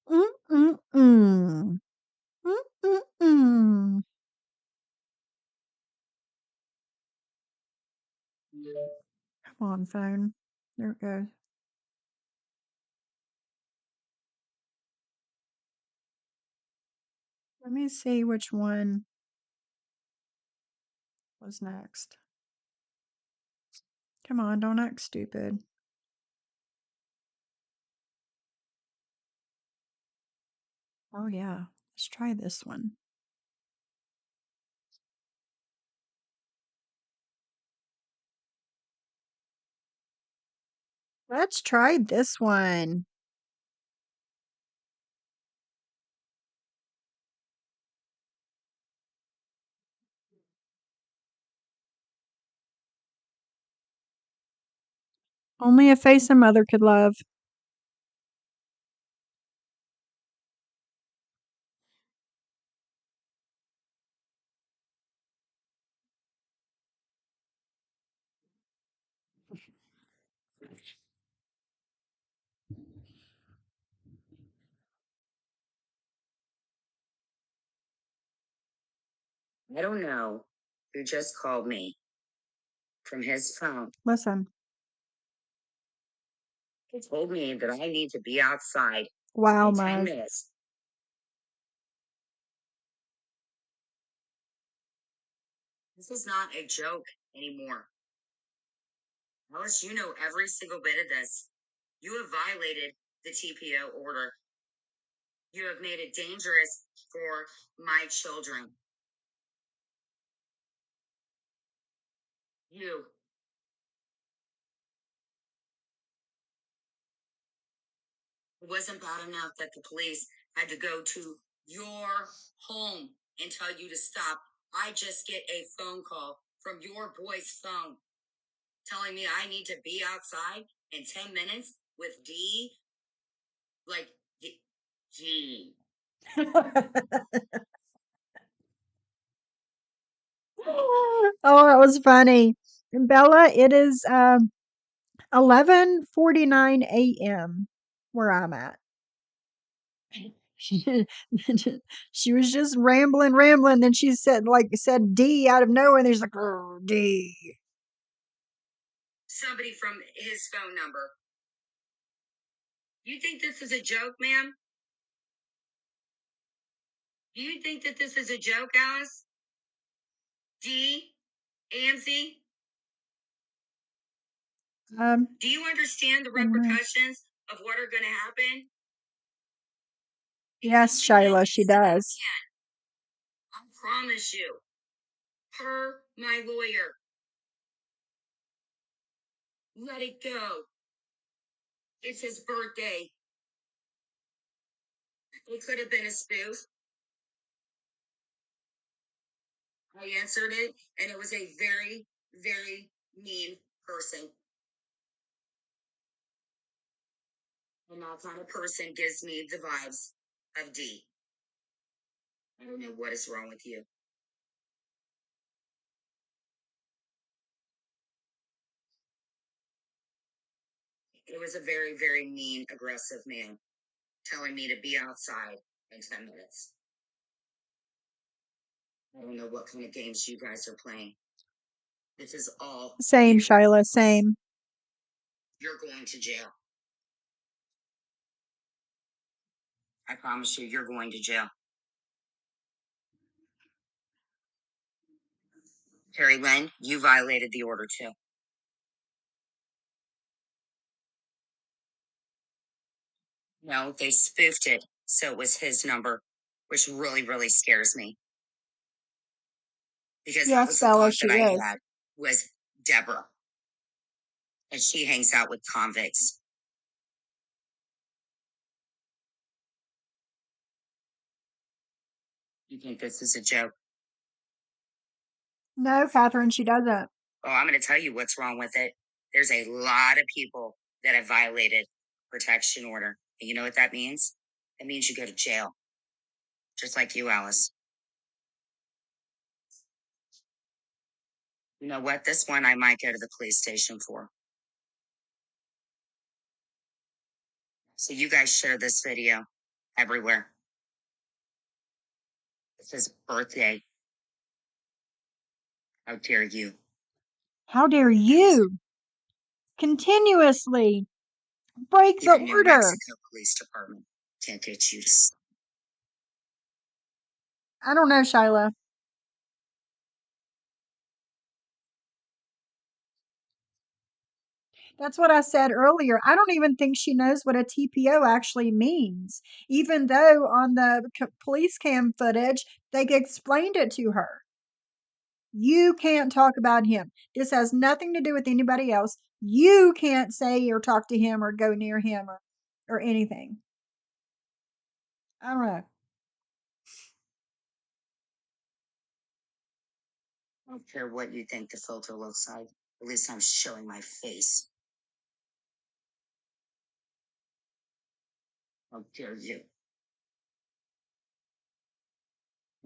Mm-mm-mm. Mm-mm-mm. Come on, phone. There it goes. Let me see which one was next. Come on, don't act stupid. Oh, yeah. Let's try this one. Let's try this one. Only a face a mother could love. I don't know who just called me from his phone. Listen. He told me that I need to be outside Wow, in 10 Mug. minutes. This is not a joke anymore. Alice, you know every single bit of this. You have violated the TPO order. You have made it dangerous for my children. You. It wasn't bad enough that the police had to go to your home and tell you to stop. I just get a phone call from your boy's phone telling me I need to be outside in 10 minutes with D. Like, D. Oh, that was funny. Bella, it is 11:49 a.m. where I'm at. She was just rambling. Then she said D out of nowhere, and there's like, "Oh, D." Somebody from his phone number. You think this is a joke, ma'am? Do you think that this is a joke, Alice? D? AMC? Do you understand the I don't know. repercussions of what are going to happen? Yes, Shyla, she does. I promise you, per my lawyer, let it go. It's his birthday. It could have been a spoof. I answered it, and it was a very, very mean person. And that kind of person gives me the vibes of D. I don't know what is wrong with you. It was a very, very mean, aggressive man telling me to be outside in 10 minutes. I don't know what kind of games you guys are playing. This is all Same, you. Shyla, same. You're going to jail. I promise you, you're going to jail. Terry Lynn, you violated the order too. No, they spoofed it, so it was his number, which really, really scares me. Because that Yes, was the Bella, thought that she I is. had was Deborah. And she hangs out with convicts. You think this is a joke? No, Catherine, she doesn't. Oh, I'm going to tell you what's wrong with it. There's a lot of people that have violated protection order. And you know what that means? It means you go to jail. Just like you, Alice. You know what? This one I might go to the police station for. So you guys share this video everywhere. It's his birthday. How dare you? How dare you continuously break the Even New order? Mexico Police Department can't get you to. I don't know, Shyla. That's what I said earlier. I don't even think she knows what a TPO actually means, even though on the police cam footage, they explained it to her. You can't talk about him. This has nothing to do with anybody else. You can't say or talk to him or go near him or anything. I don't know. I don't care what you think the filter looks like. At least I'm showing my face. How dare you?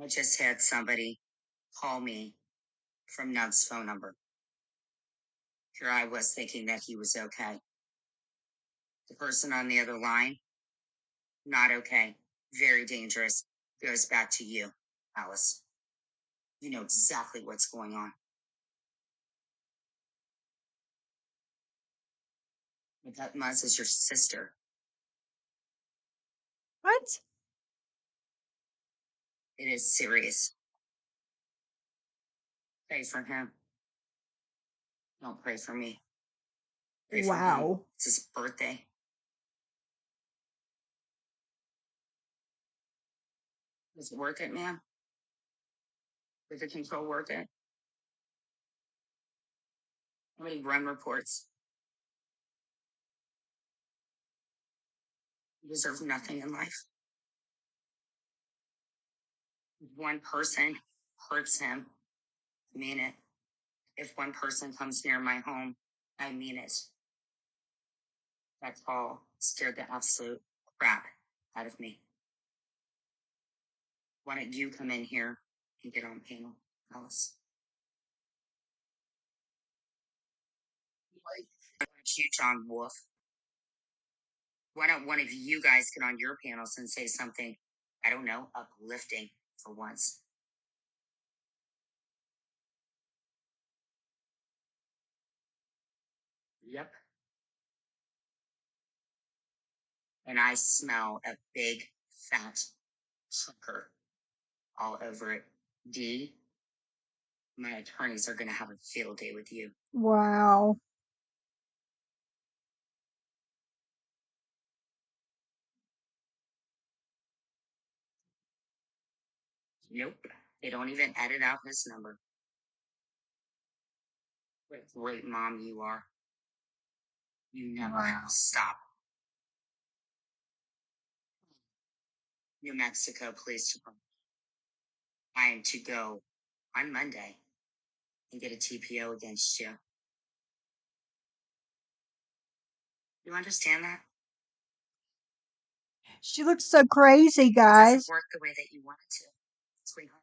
I just had somebody call me from Nub's phone number. Here I was thinking that he was okay. The person on the other line, not okay. Very dangerous. Goes back to you, Alice. You know exactly what's going on. But that Muzz is your sister. What? It is serious. Pray for him. Don't pray for me. Pray for him. Wow. It's his birthday. Does it work it, ma'am? Does the control work it? How many run reports? He deserves nothing in life. If one person hurts him, I mean it. If one person comes near my home, I mean it. That call scared the absolute crap out of me. Why don't you come in here and get on panel, Alice? Why don't you, John Wolf? Why don't one of you guys get on your panels and say something, I don't know, uplifting for once? Yep. And I smell a big, fat trucker all over it. D, my attorneys are going to have a field day with you. Wow. Nope. They don't even edit out his number. What a great mom you are. You never have to stop. New Mexico Police Department. I am to go on Monday and get a TPO against you. You understand that? She looks so crazy, It doesn't guys. work the way that you want it to, sweetheart.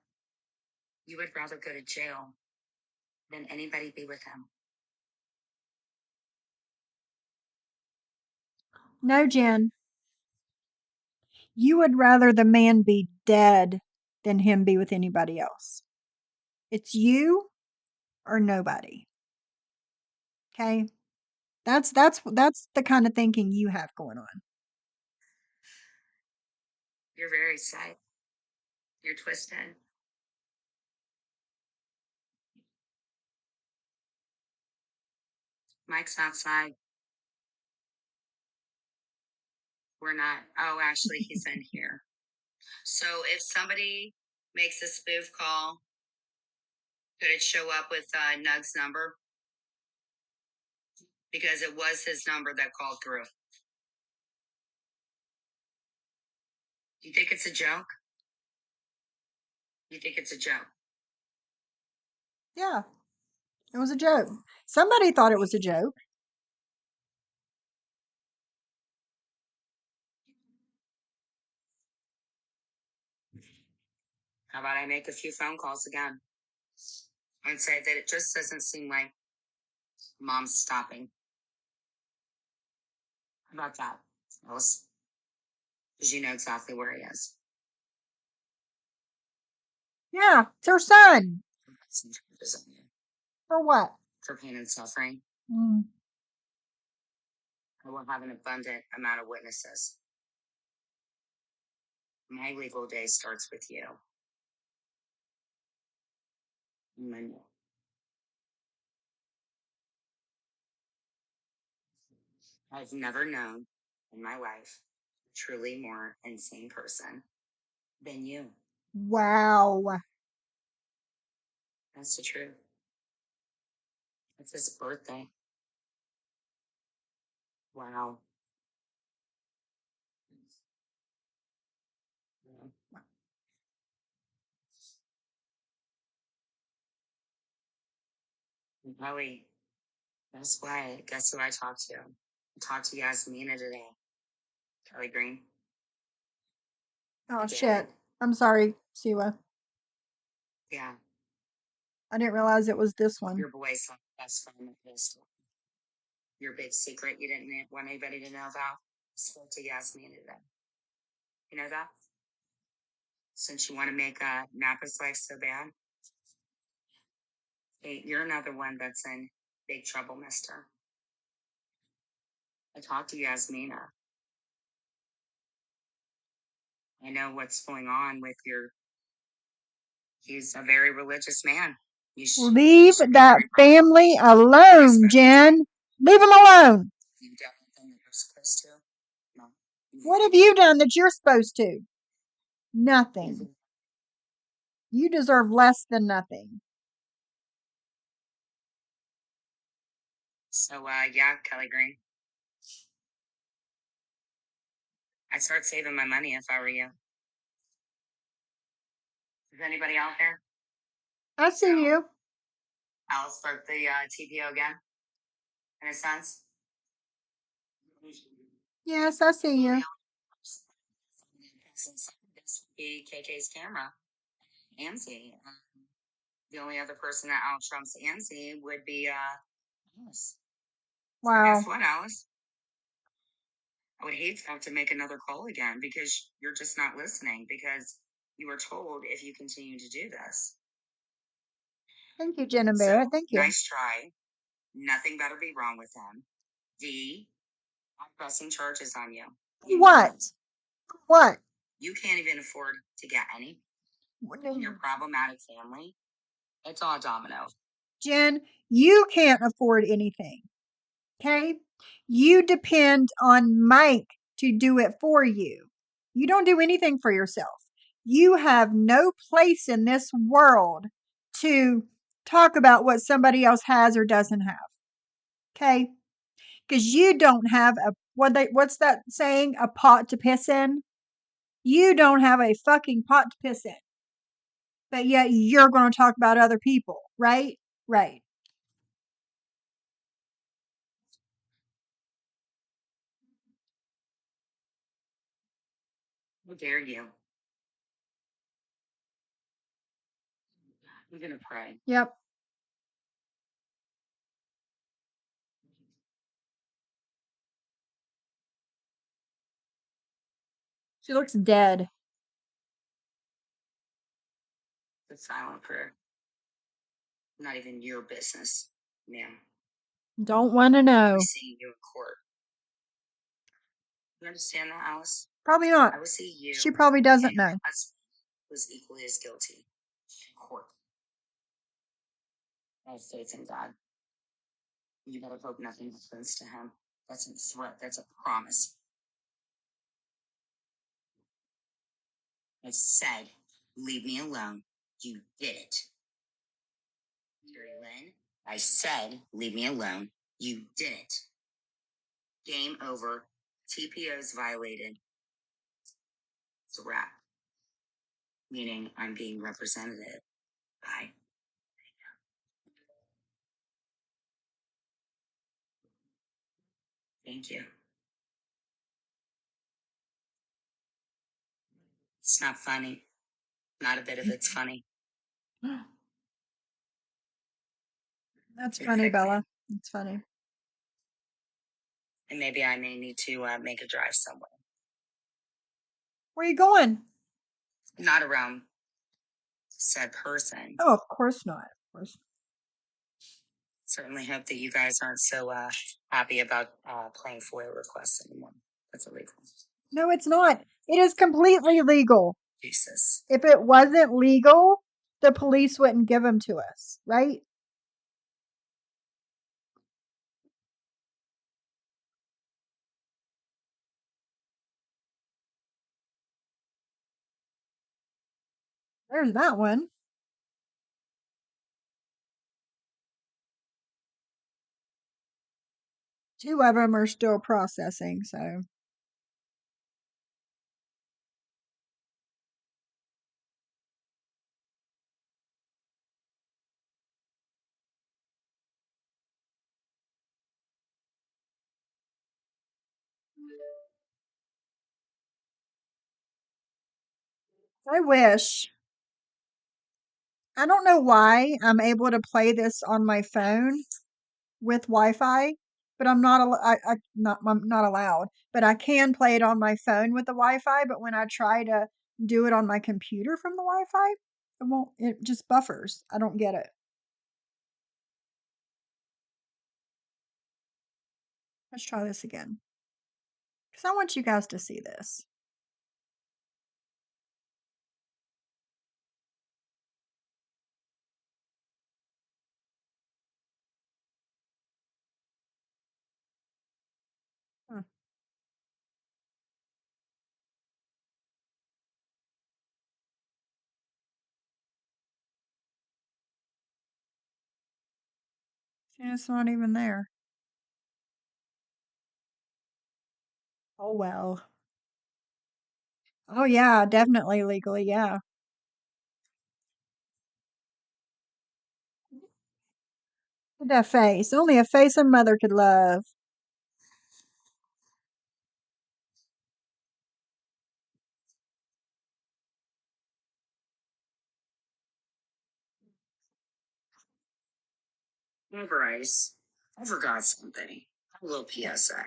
You would rather go to jail than anybody be with him. No, Jen. You would rather the man be dead than him be with anybody else. It's you or nobody. Okay? That's the kind of thinking you have going on. You're very sad. You're twisted. Mike's outside. We're not. Oh, actually, he's in here. So if somebody makes a spoof call, could it show up with Nug's number? Because it was his number that called through. You think it's a joke? You think it's a joke? Yeah. It was a joke. Somebody thought it was a joke. How about I make a few phone calls again and say that it just doesn't seem like mom's stopping? How about that, Alice? Because you know exactly where he is. Yeah, it's her son. Some charges on you For what? for pain and suffering. Mm. I will have an abundant amount of witnesses. My legal day starts with you. Monday. I've never known in my life a truly more insane person than you. Wow. That's the truth. It's his birthday. Wow. Kelly, that's why. Guess who I talked to? I talked to Yasmina today. Kelly Green. Oh, Did. shit. I'm sorry, Siwa. Yeah. I didn't realize it was this one. Your boy's best friend is your big secret you didn't want anybody to know about. I spoke to Yasmina today. You know that? Since you want to make Napa's life so bad, hey, you're another one that's in big trouble, mister. I talked to Yasmina. I know what's going on with your. He's a very religious man. Leave that family alone, Jen. Leave them alone. You done anything that you're supposed to? No. What have you done that you're supposed to? Nothing. You deserve less than nothing. So, yeah, Kelly Green. I'd start saving my money if I were you. Is anybody out there? I see you. I'll start the TPO again. In a sense. Yes, I see you. This would be KK's camera. AMC. The only other person that out trumps AMC would be Alice. So Wow. guess what, Alice? I would hate to have to make another call again because you're just not listening because you were told if you continue to do this. Thank you, Jen and So Barrett. Thank you. nice try. Nothing better be wrong with him. D, I'm pressing charges on you. What? What? You can't even afford to get any. In your problematic family, it's all domino. Jen, you can't afford anything. Okay? You depend on Mike to do it for you. You don't do anything for yourself. You have no place in this world to talk about what somebody else has or doesn't have. Okay? Because you don't have what's that saying? A pot to piss in? You don't have a fucking pot to piss in. But yet you're going to talk about other people, right? Right. How dare you? We're gonna pray. Yep. She looks dead. The silent prayer. Not even your business, ma'am. Don't want to I'll know. be seeing you in court. You understand that, Alice? Probably not. I will see you. She probably doesn't and your know. husband was equally as guilty in court. I have faith in God. You better hope nothing happens to him. That's a threat. That's a promise. I said, leave me alone. You did it. Carrie Lynn, I said, leave me alone. You did it. Game over. TPO's violated. It's a wrap. Meaning I'm being represented by. Thank you. It's not funny. Not a bit of it's funny. That's funny, Bella. It's funny. And maybe I may need to make a drive somewhere. Where are you going? Not around said person. Oh, of course not. Of course. Certainly hope that you guys aren't so happy about playing FOIA requests anymore. That's illegal. No, it's not. It is completely legal. Jesus. If it wasn't legal, the police wouldn't give them to us, right? There's that one. Two of them are still processing, so. I wish. I don't know why I'm able to play this on my phone with Wi-Fi, but I'm not allowed. But I can play it on my phone with the Wi-Fi. But when I try to do it on my computer from the Wi-Fi, it won't. It just buffers. I don't get it. Let's try this again because I want you guys to see this. Hmm. See, it's not even there. Oh well. Oh yeah, definitely legally. Yeah. Look at that face. Only a face a mother could love. Bryce, I forgot something. A little PSA.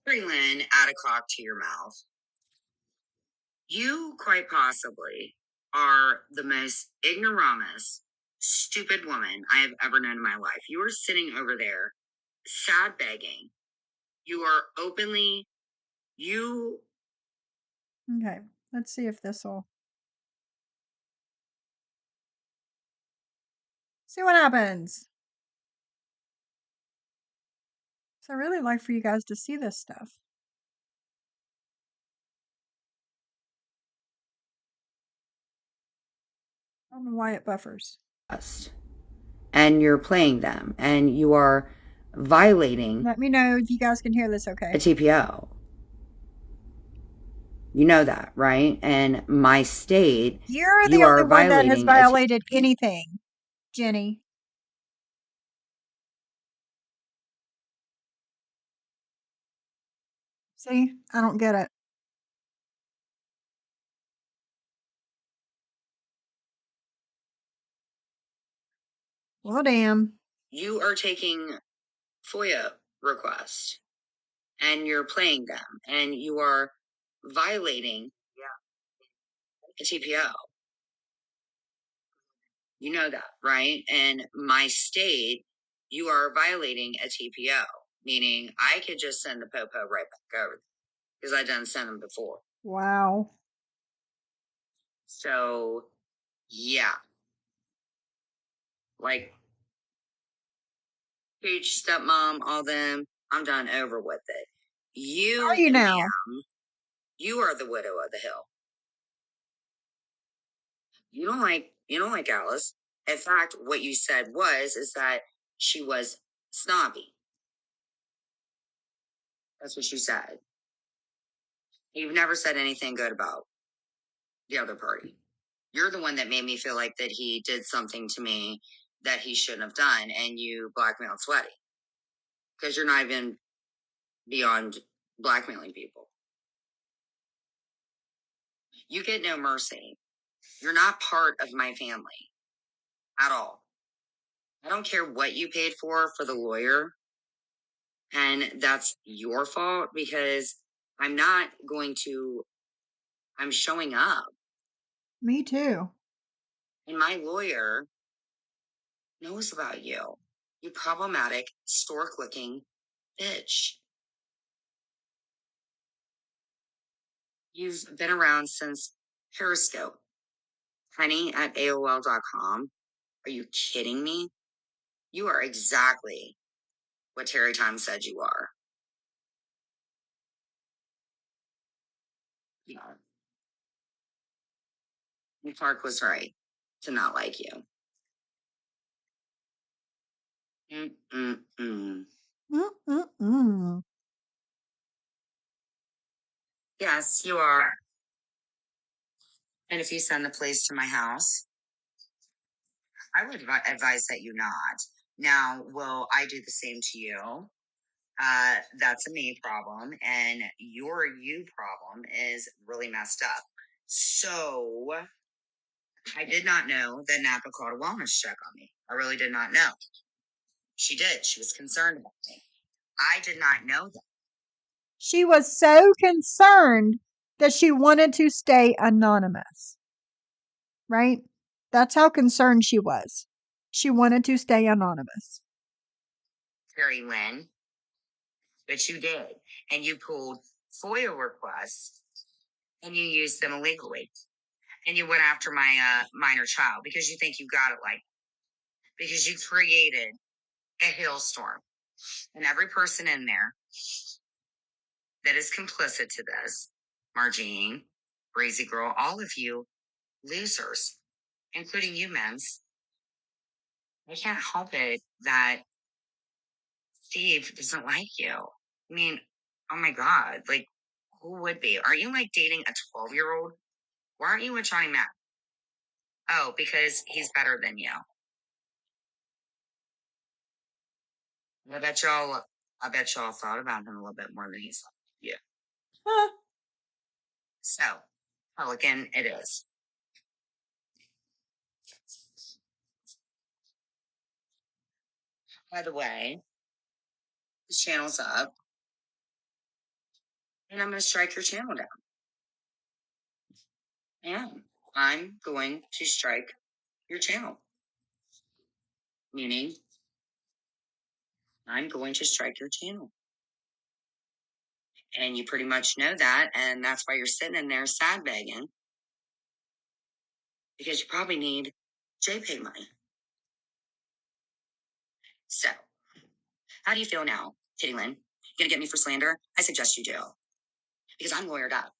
Lynn, add a cock to your mouth. You quite possibly are the most ignoramus, stupid woman I have ever known in my life. You are sitting over there, sad begging. You are openly, you. Okay, let's see if this will. See what happens. So I really like for you guys to see this stuff. I don't know why it buffers. And you're playing them, and you are violating Let me know if you guys can hear this okay. a TPO. You know that, right? And my state, You're you the only are one that has violating violated anything, Jenny. See, I don't get it. Well, damn. You are taking FOIA request and you're playing them and you are violating a TPO. You know that, right? In my state, you are violating a TPO, meaning I could just send the popo right back over because I done sent them before. Wow. So, yeah, like Peach, stepmom, all them, I'm done over with it. Are You, you now? ma'am, you are the widow of the hill. You don't like Alice. In fact, what you said is that she was snobby. That's what you said. You've never said anything good about the other party. You're the one that made me feel like that he did something to me that he shouldn't have done, and you blackmailed Sweaty because you're not even beyond blackmailing people. You get no mercy. You're not part of my family at all. I don't care what you paid for the lawyer, and that's your fault because I'm not going to, I'm showing up. Me too. And my lawyer knows about you. You problematic, stork looking bitch. You've been around since Periscope. Honey at AOL.com. Are you kidding me? You are exactly what Terry Time said you are. Yeah. And Clark was right to not like you. Mm-mm-mm. Mm-mm-mm. Yes, you are. And if you send the police to my house, I would advise that you not. Now, will I do the same to you? That's a me problem, and your you problem is really messed up. So, I did not know that Napa called a wellness check on me. I really did not know. She did. She was concerned about me. I did not know that. She was so concerned that she wanted to stay anonymous, right? That's how concerned she was. She wanted to stay anonymous. Terry Lynn, but you did. And you pulled FOIA requests and you used them illegally. And you went after my minor child because you think you got it like, because you created a hailstorm. And every person in there that is complicit to this, Margine, Crazy Girl, all of you losers, including you, Mems, I can't help it that Steve doesn't like you. I mean, oh my God, like, who would be? Are you like dating a 12-year-old? Why aren't you with Johnny Mac? Oh, because he's better than you. I bet y'all, I bet y'all thought about him a little bit more than he's like you. Huh. So, Pelican, it is. By the way, this channel's up, and I'm going to strike your channel down. And I'm going to strike your channel, meaning I'm going to strike your channel. And you pretty much know that. And that's why you're sitting in there sad begging because you probably need JPay money. So, how do you feel now, Kitty Lynn? Gonna get me for slander? I suggest you do because I'm lawyered up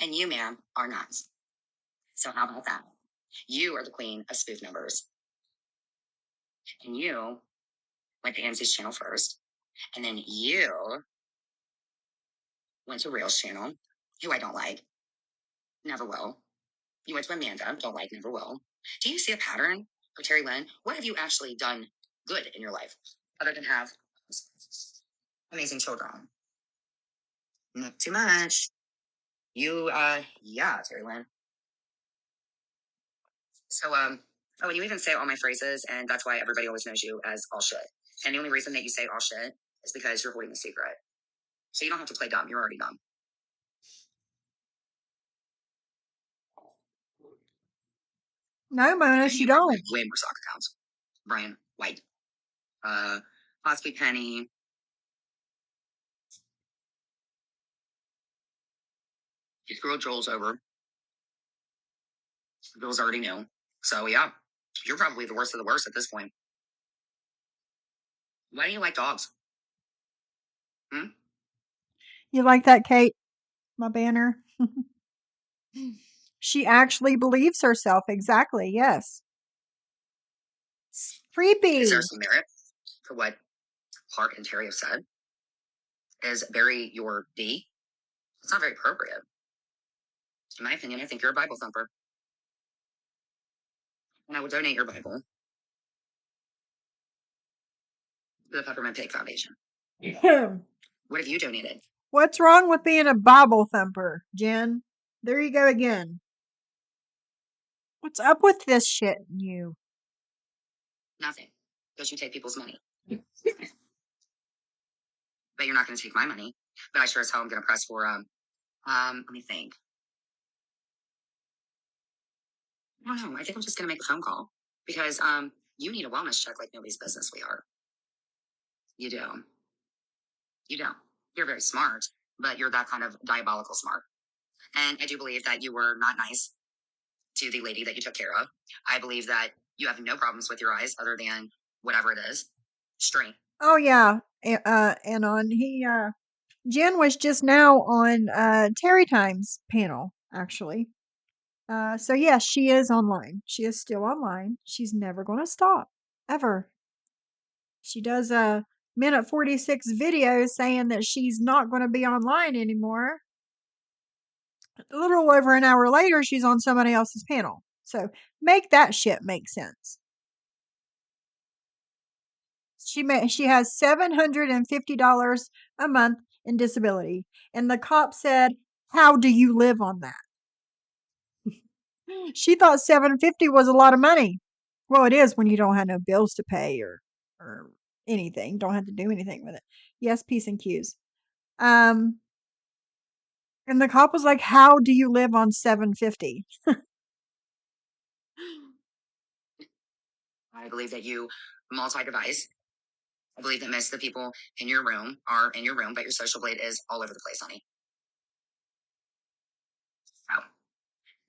and you, ma'am, are not. So, how about that? You are the queen of spoof numbers. And you went to AMC's channel first. And then you went to Rail's channel, who I don't like, never will. You went to Amanda, don't like, never will. Do you see a pattern for Terry Lynn? What have you actually done good in your life other than have amazing children? Not too much. You, yeah, Terry Lynn. So, oh, and you even say all my phrases, and that's why everybody always knows you as all shit. And the only reason that you say all shit is because you're holding a secret. So you don't have to play dumb. You're already dumb. No, Mona, you don't. Way more soccer accounts. Brian White, possibly Penny. You screwed Joel's over. Joel's already knew. So yeah, you're probably the worst of the worst at this point. Why do you like dogs? Hmm? You like that, Kate? My banner? She actually believes herself. Exactly, yes. Creepy. Is there some merit to what Clark and Terry have said? Is bury your D? It's not very appropriate. In my opinion, I think you're a Bible thumper. And I would donate your Bible to the Peppermint Pig Foundation. What have you donated? What's wrong with being a Bible thumper, Jen? There you go again. What's up with this shit, you? Nothing. Because you take people's money. But you're not going to take my money. But I sure as hell am going to press for, let me think. I don't know. I think I'm just going to make a phone call. Because, you need a wellness check like nobody's business we are. You do. You don't. You're very smart, but you're that kind of diabolical smart. And I do believe that you were not nice to the lady that you took care of. I believe that you have no problems with your eyes other than whatever it is. Straight. Oh yeah, and on Jen was just now on Terry Time's panel actually. So yes, she is online. She is still online. She's never going to stop ever. She does a minute 46 video saying that she's not going to be online anymore. A little over an hour later, she's on somebody else's panel. So make that shit make sense. She has $750 a month in disability, and the cop said, "How do you live on that?" She thought 750 was a lot of money. Well, it is when you don't have no bills to pay or anything. Don't have to do anything with it. Yes, P's and Q's. And the cop was like, "How do you live on 750?" I believe that you multi-device. I believe that most of the people in your room are in your room, but your social blade is all over the place, honey. Oh.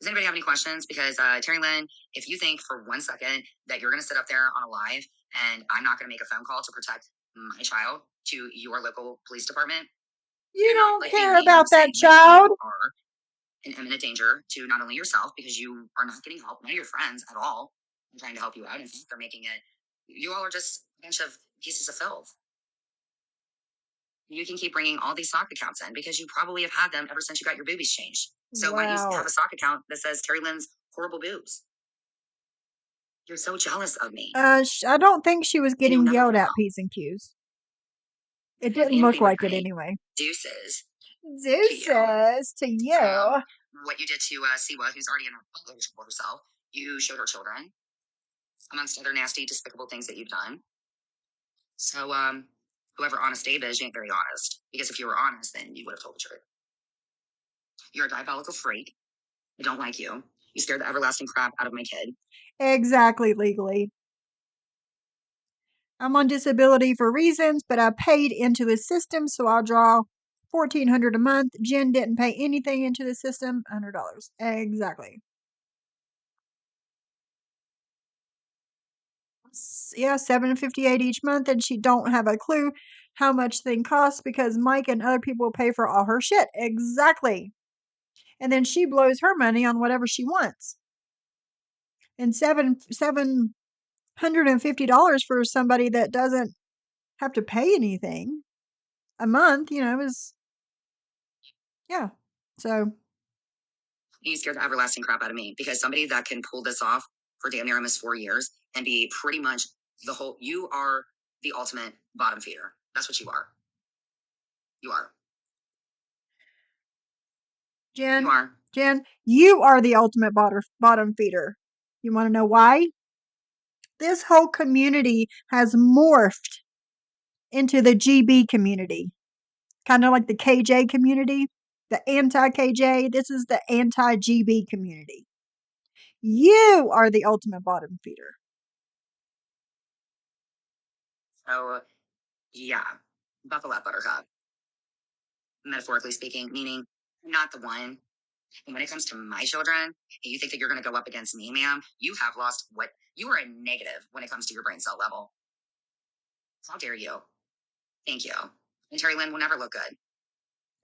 Does anybody have any questions? Because Terry Lynn, if you think for 1 second that you're going to sit up there on a live and I'm not going to make a phone call to protect my child to your local police department, You don't care about that child. You are in imminent danger to not only yourself because you are not getting help, none of your friends at all are trying to help you out. In fact, they're making it. You all are just a bunch of pieces of filth. You can keep bringing all these sock accounts in because you probably have had them ever since you got your boobies changed. So why don't you have a sock account that says Terry Lynn's horrible boobs? You're so jealous of me. I don't think she was getting yelled at, P's and Q's. It didn't look like it anyway. Deuces. Deuces to you. What you did to Siwa, who's already in a public school herself, you showed her children, amongst other nasty, despicable things that you've done. So, whoever Honest Abe is, you ain't very honest. Because if you were honest, then you would have told the truth. You're a diabolical freak. I don't like you. You scared the everlasting crap out of my kid. Exactly, legally. I'm on disability for reasons, but I paid into the system, so I'll draw $1,400 a month. Jen didn't pay anything into the system, $100. Exactly. Yeah, $758 each month, and she don't have a clue how much thing costs because Mike and other people pay for all her shit. Exactly. And then she blows her money on whatever she wants. And $750 for somebody that doesn't have to pay anything a month, is yeah. So You scared the everlasting crap out of me because somebody that can pull this off for damn near almost 4 years and be pretty much you are the ultimate bottom feeder. That's what you are. You are. Jen, you are the ultimate bottom feeder. You want to know why? This whole community has morphed into the GB community, kind of like the KJ community, the anti KJ. This is the anti GB community. You are the ultimate bottom feeder. So, yeah, buckle up, Buttercup. Metaphorically speaking, meaning I'm not the one. And when it comes to my children, and you think that you're going to go up against me, ma'am, you have lost what you are a negative when it comes to your brain cell level. How dare you? Thank you. And Terry Lynn will never look good.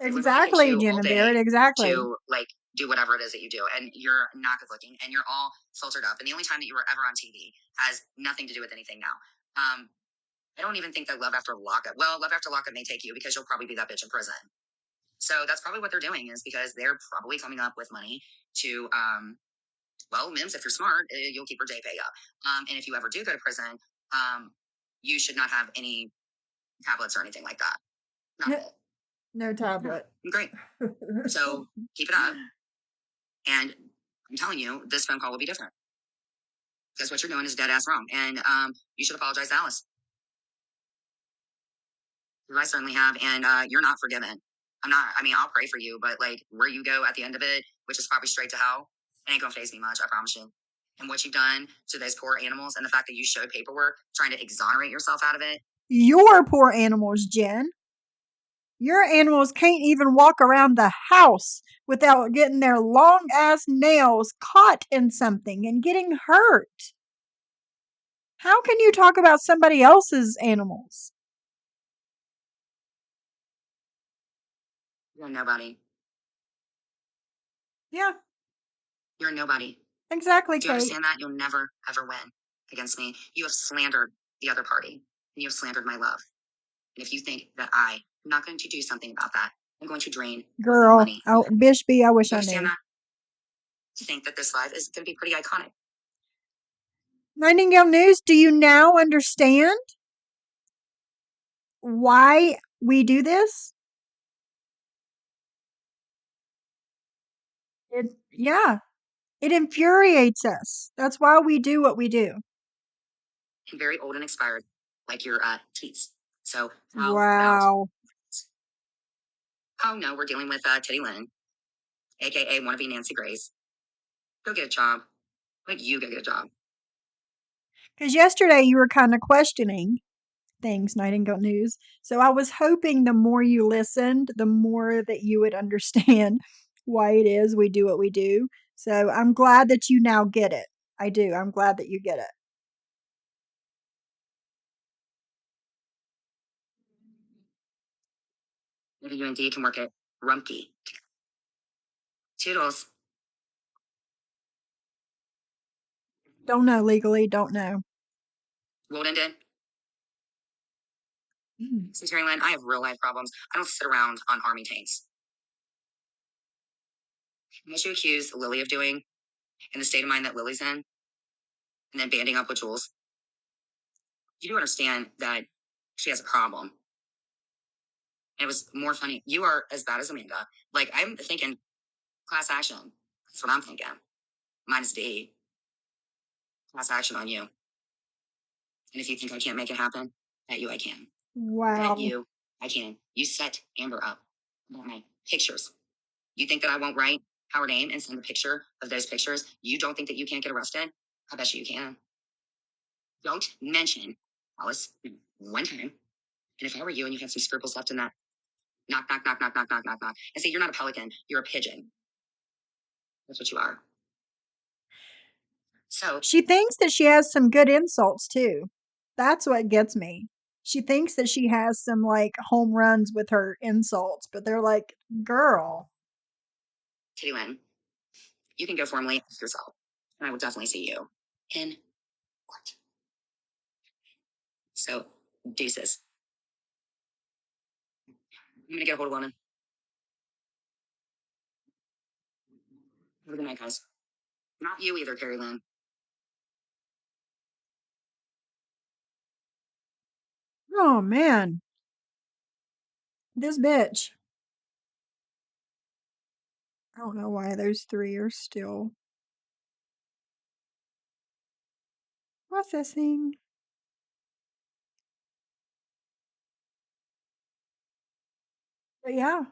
They literally get Exactly, you all Jenna day Barrett. Exactly. to like do whatever it is that you do, and you're not good looking, and you're all filtered up. And the only time that you were ever on TV has nothing to do with anything now. I don't even think that Love After Lockup. Well, Love After Lockup may take you because you'll probably be that bitch in prison. So that's probably what they're doing is because they're probably coming up with money to well, Mims, if you're smart, you'll keep her day pay up. And if you ever do go to prison, um, you should not have any tablets or anything like that. Not it. No tablet. Great. So keep it up. And I'm telling you, this phone call will be different because what you're doing is dead ass wrong. And you should apologize to Alice. I certainly have. And you're not forgiven. I'm not, I mean, I'll pray for you, but like where you go at the end of it, which is probably straight to hell, it ain't gonna phase me much, I promise you. And what you've done to those poor animals and the fact that you showed paperwork trying to exonerate yourself out of it. Your poor animals, Jen. Your animals can't even walk around the house without getting their long ass nails caught in something and getting hurt. How can you talk about somebody else's animals? You're nobody. Yeah, You're nobody. exactly, Do you Kate. understand that? You'll never, ever win against me. You have slandered the other party and you have slandered my love. And if you think that I'm not going to do something about that, I'm going to drain Girl, money. oh, Bishby, I wish You I understand knew. that? I think that this live is going to be pretty iconic. Nightingale News, do you now understand why we do this? Yeah, it infuriates us. That's why we do what we do. And very old and expired, like your teats. So how about? Wow. Oh no, we're dealing with Titty Lynn, aka wannabe Nancy Grace. Go get a job. Like you go get a job. Because yesterday you were kind of questioning things, Nightingale News. So I was hoping the more you listened, the more that you would understand why it is we do what we do. So I'm glad that you now get it. I do. I'm glad that you get it. Maybe you indeed can work at Rumpke. Toodles. Don't know legally, don't know. Rolled ended. Mm. See, Terry Lynn, I have real life problems. I don't sit around on army tanks. What you accuse Lily of doing in the state of mind that Lily's in, and then banding up with Jules, you do understand that she has a problem. And it was more funny. You are as bad as Amanda. Like, I'm thinking class action. That's what I'm thinking. Minus D. Class action on you. And if you think I can't make it happen, bet you I can. Bet Wow. you I can. You set Amber up about my pictures. You think that I won't write our name and send a picture of those pictures? You don't think that you can't get arrested? I bet you can. Don't mention Alice one time. And if I were you and you had some scruples left in that, knock, knock, knock, knock, knock, knock, knock, knock. And say, you're not a pelican, you're a pigeon. That's what you are. So, She thinks that she has some good insults too. That's what gets me. She thinks that she has some like home runs with her insults, but they're like, girl. Kitty Lynn, you can go formally ask yourself. And I will definitely see you in court. So, deuces. I'm going to get a hold of woman. Have a good night, guys. Not you either, Carrie Lynn. Oh man. This bitch. I don't know why those three are still processing. But yeah.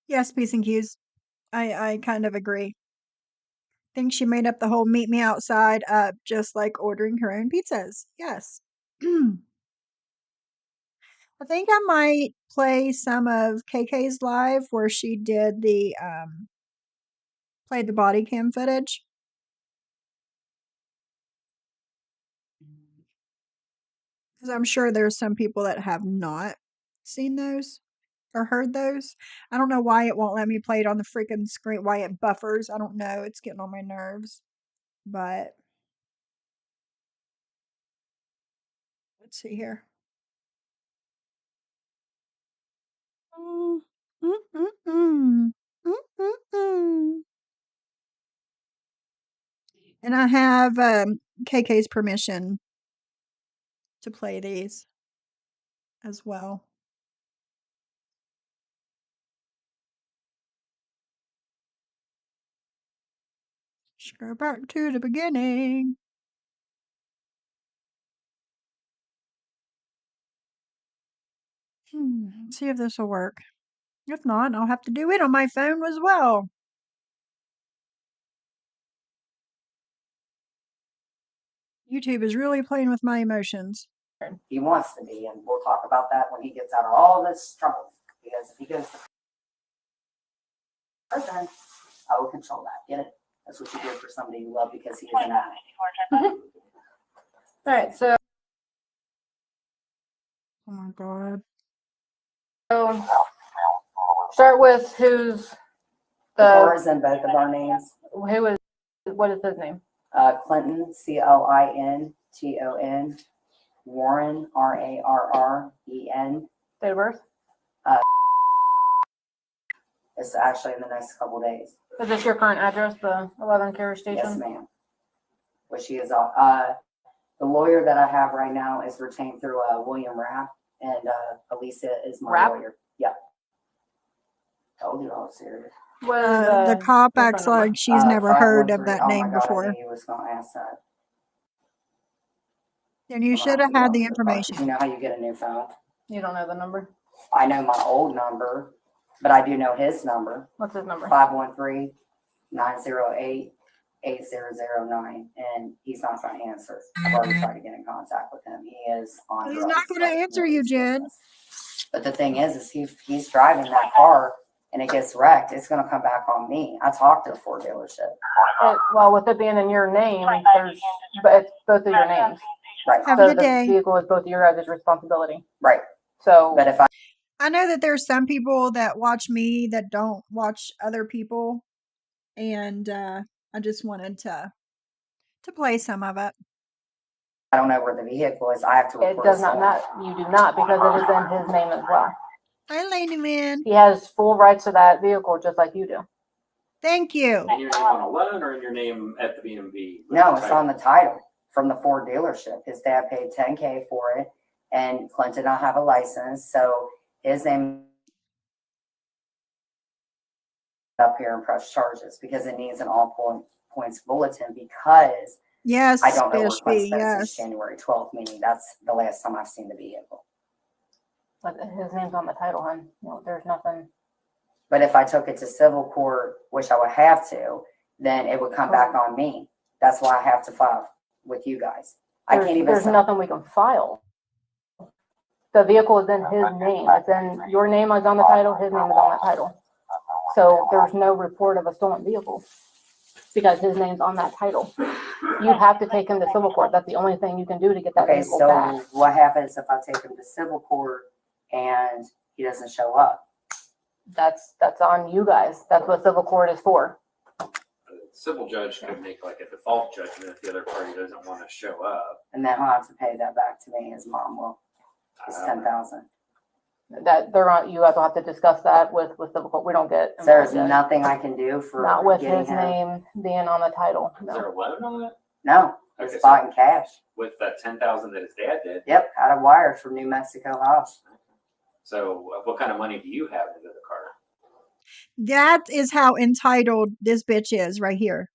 Yes, P's and Q's. I kind of agree. Think she made up the whole meet me outside up just like ordering her own pizzas. Yes. I think I might play some of KK's live where she did the played the body cam footage. Because I'm sure there's some people that have not seen those or heard those. I don't know why it won't let me play it on the freaking screen, why it buffers. I don't know. It's getting on my nerves. But let's see here. Mm, mm, mm, mm. Mm, mm, mm. And I have KK's permission to play these as well. Let's go back to the beginning. See if this will work. If not, I'll have to do it on my phone as well. YouTube is really playing with my emotions. He wants to be, and we'll talk about that when he gets out of all this trouble. Because if he goes to prison, I will control that. Get it? That's what you do for somebody you love because he is an addict. All right, so Oh my god. start with who's The four the is in both of our names. who is what is his name? Clinton, Clinton, Warren, Rarren. Date of birth? It's actually in the next couple days. Is this your current address, the 11 Carriage Station? Yes, ma'am. Which he is. The lawyer that I have right now is retained through William Rapp, and Elisa is my Rapp? lawyer. Yeah. Told you I was serious. What is The cop your phone acts number? like she's never heard of 513. that Oh name my God, I before. knew you was going to ask that. Then you I'm gonna should have to go had the to car, 'cause information. you know how you get a new phone? You don't know the number? I know my old number, but I do know his number. What's his number? 513-908-8009, and he's not going to answer. I've already tried to get in contact with him. He is on He's drugs. not going to answer you, Jen. But the thing is he's driving that car and it gets wrecked. It's going to come back on me. I talked to the Ford dealership. Well, with it being in your name, but it's both of your names. Right. Have So a good the day. vehicle is both your guys' responsibility. Right. So, But if I know that there's some people that watch me that don't watch other people, and I just wanted to play some of it. I don't know where the vehicle is, I have to it report does not stolen. matter. You do not because it is in his name as well. Hi, Lady Man. He has full rights to that vehicle just like you do. Thank you. In your name on a loan or in your name at the BMV? No, it's on the title from the Ford dealership. His dad paid $10K for it, and Clinton don't have a license, so his name up here and press charges because it needs an points bulletin because Yes, I don't know where Clint's Bishby, been yes. since January 12th, meaning that's the last time I've seen the vehicle. But his name's on the title, hon. No, there's nothing. But if I took it to civil court, which I would have to, then it would come back on me. That's why I have to file with you guys. I can't even. There's nothing we can file. The vehicle is in his name. It's in your name is on the title. His name is on the title. So there's no report of a stolen vehicle because his name's on that title. You have to take him to civil court. That's the only thing you can do to get that Okay, vehicle so back. what happens if I take him to civil court and he doesn't show up? That's on you guys. That's what civil court is for. A civil judge could make like a default judgment if the other party doesn't want to show up. And then he'll have to pay that back to me. His mom will. It's $10,000. That they're on. You guys will have to discuss that with civil court. We don't get. So there's nothing I can do for Not with getting his him? name being on the title. Is No. there a loan on it? No, it's Okay, bought in cash. With that 10,000 that his dad did? Yep, had it wired from New Mexico house. So what kind of money do you have into the car? That is how entitled this bitch is right here.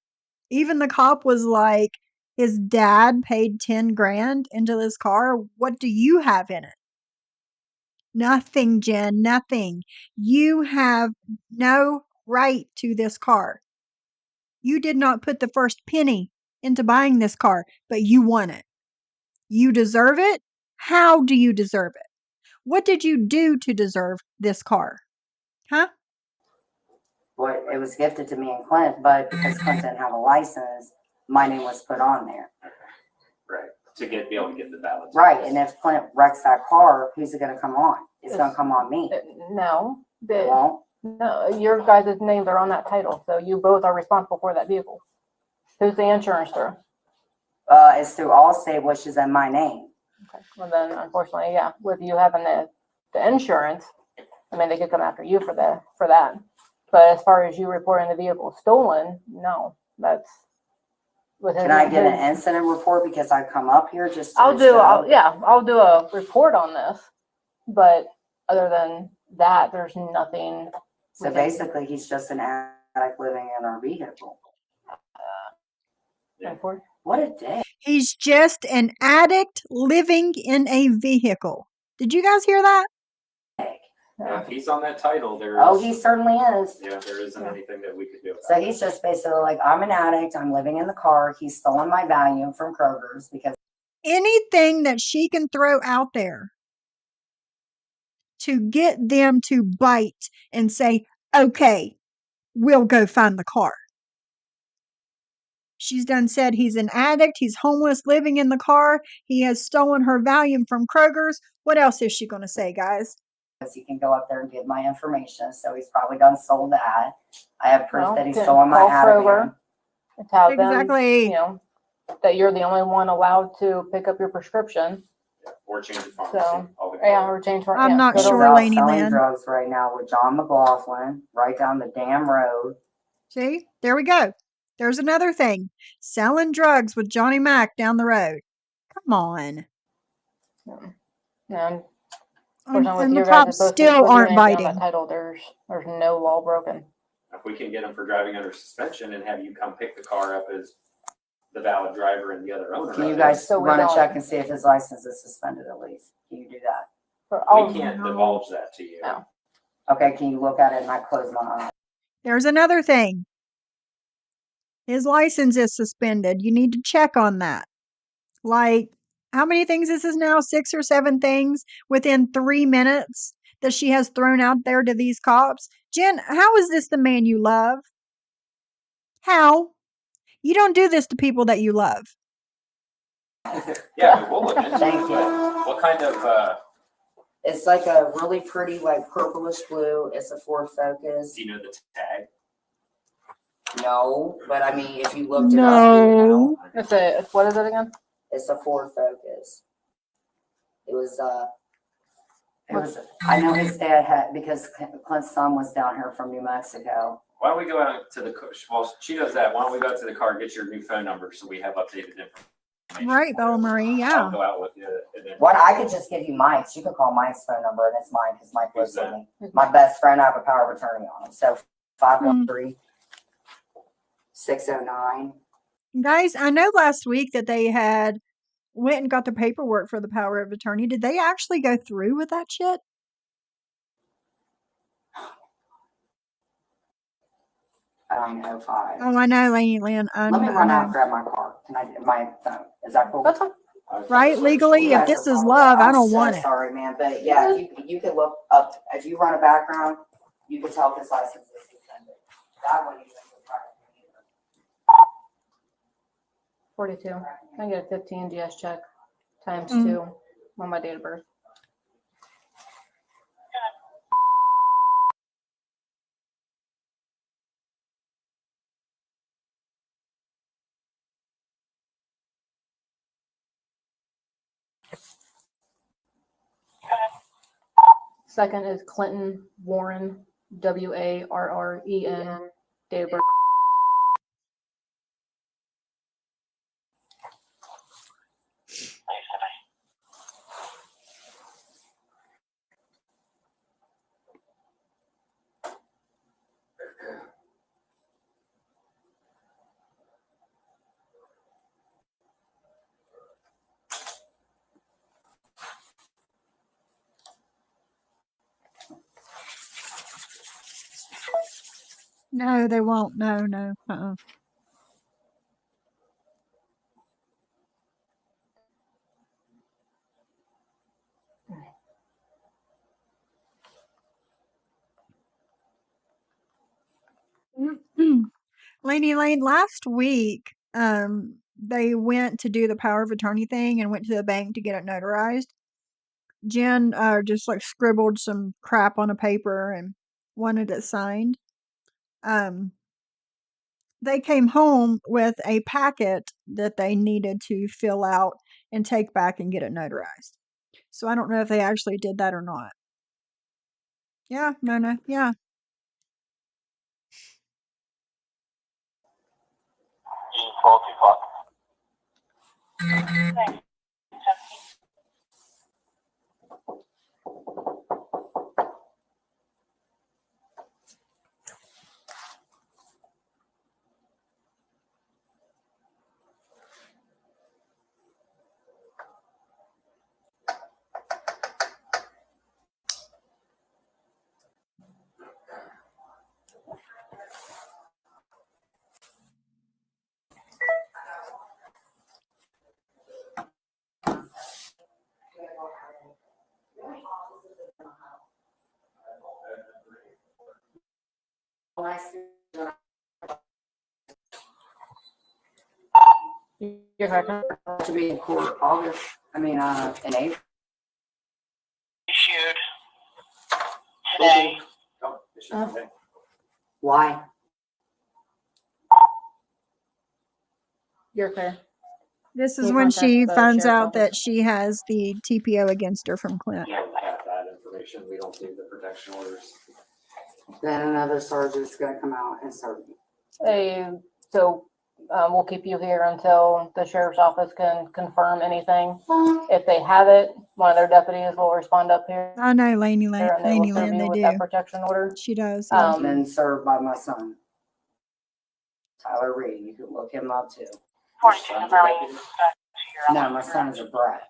Even the cop was like, his dad paid 10 grand into this car. What do you have in it? Nothing, Jen, nothing. You have no right to this car. You did not put the first penny into buying this car, but you want it. You deserve it. How do you deserve it? What did you do to deserve this car? Huh? Well, it was gifted to me and Clint, but because Clint didn't have a license, my name was put on there. Right. To be able to get the ballots. Right, and if Clint wrecks that car, who's it gonna come on? It's gonna come on me. No, It won't? no, your guys' names are on that title, so you both are responsible for that vehicle. Who's the insurance through? It's through Allstate, which is in my name. Okay. Well, then, unfortunately, yeah, with you having the insurance, I mean, they could come after you for that. But as far as you reporting the vehicle stolen, no, that's with his. Can I get an incident report because I come up here just to I'll do a report on this, but other than that, there's nothing. So basically, he's just an addict living in our vehicle. Yeah. What a day. He's just an addict living in a vehicle. Did you guys hear that? Yeah, if he's on that title, there is. Oh, he certainly is. Yeah, there isn't anything that we could do about So it. he's just basically like, I'm an addict. I'm living in the car. He's stolen my value from Kroger's because Anything that she can throw out there to get them to bite and say, okay, we'll go find the car. She's done said he's an addict. He's homeless, living in the car. He has stolen her Valium from Kroger's. What else is she going to say, guys? he can go up there and get my information. So he's probably done sold that. I have proof Well, that he's then stolen my call Ativan. Kroger. Tell them, Exactly. you know, that you're the only one allowed to pick up your prescription. Or change the pharmacy. So, altogether. yeah, or change for. I'm yeah, not go to- He's sure, out Laney selling Lynn. drugs right now with John McLaughlin right down the damn road. See, there we go. There's another thing. Selling drugs with Johnny Mac down the road. Come on. And And, with and the your guys' cops posted still with your aren't names on that biting. title, there's no law broken. If we can get him for driving under suspension and have you come pick the car up as the valid driver and the other owner. Can you of guys So we run a don't- check and see if his license is suspended at least? Can you do that? For We can't divulge that to you. No. Okay, can you look at it and I close my eyes? There's another thing. His license is suspended. You need to check on that. Like, how many things is this now? 6 or 7 things within 3 minutes that she has thrown out there to these cops. Jen, how is this the man you love? How? You don't do this to people that you love. Yeah, but we'll look into Thank it. you. But what kind of, It's like a really pretty, like purplish blue. It's a Ford Focus. do you know the tag? No, but I mean, if you looked it up, you would know. what is it again? It's a Ford Focus. It was. I know his dad had because Clint's son was down here from New Mexico. Why don't we go out to the, well, she knows that. Why don't we go out to the car, get your new phone number so we have updated information. Right, Bella Marie, yeah. I'll go out with you. And then What I could just give you Mike's. You could call Mike's phone number and it's mine because Mike lives Who's with me. My best friend, I have a power of attorney on him. So 513-609. Guys, I know last week that they had went and got the paperwork for the power of attorney. Did they actually go through with that shit? I don't know 5. Oh, I know, Laney Lynn. Let me run out and grab my car. Can I get my phone? Is that cool? That's fine. Right, legally, You if guys this are is probably- love, I I'm don't so want it. Sorry, man, but yeah, you can look up if you run a background, you can tell if his license is suspended. That one you can try to 42. I can get a 15 GS check times Mm. 2 on my date of birth. Second is Clinton Warren, WARREN, date of birth. No, they won't. No, no. Laney Lane, last week, they went to do the power of attorney thing and went to the bank to get it notarized. Jen just like scribbled some crap on a paper and wanted it signed. They came home with a packet that they needed to fill out and take back and get it notarized. So I don't know if they actually did that or not. Yeah, Mona, yeah. You're correct. To be in court August, in April. Issued today. Oh, it should be. Why? You're clear. This is You when contact she the finds sheriff's out that office. she has the TPO against her from Clint. We don't have that information. We don't do the protection orders. Then another sergeant's gonna come out and serve me. We'll keep you here until the sheriff's office can confirm anything. If they have it, one of their deputies will respond up here I know Laney and they will Lane, serve you they with do. that protection order. She does. Yeah. Been served by my son, Tyler Reed. You can look him up too. 42 confirming back to your No, my son is a brat.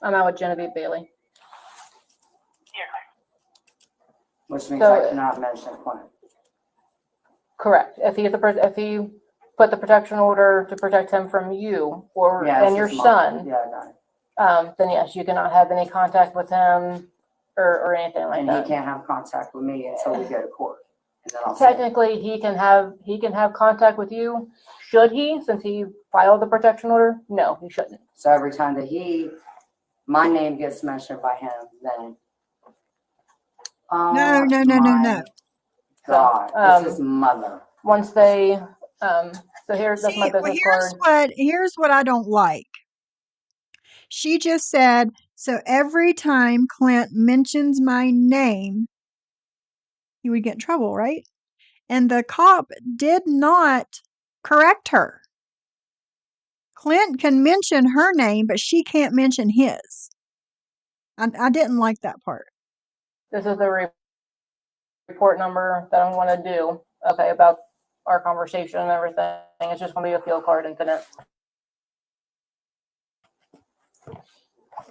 I'm out with Genevieve Bailey. You're Which means So- I cannot mention Clint. Correct. If he put the protection order to protect him from you Yeah, and it's your his mom. son, Yeah, I got it. then yes, you cannot have any contact with him or anything like And that. he can't have contact with me until we go to court. And then I'll say, Technically, he can have contact with you. Should he, since he filed the protection order? No, he shouldn't. so every time that my name gets mentioned by him, then. No, no, no, no, no. God, it's his mother. Once they, so that's my See, well, business card. here's what I don't like. She just said, so every time Clint mentions my name, he would get in trouble, right? And the cop did not correct her. Clint can mention her name, but she can't mention his. I didn't like that part. This is the report number that I'm going to do, okay, about our conversation and everything. It's just going to be a field card incident.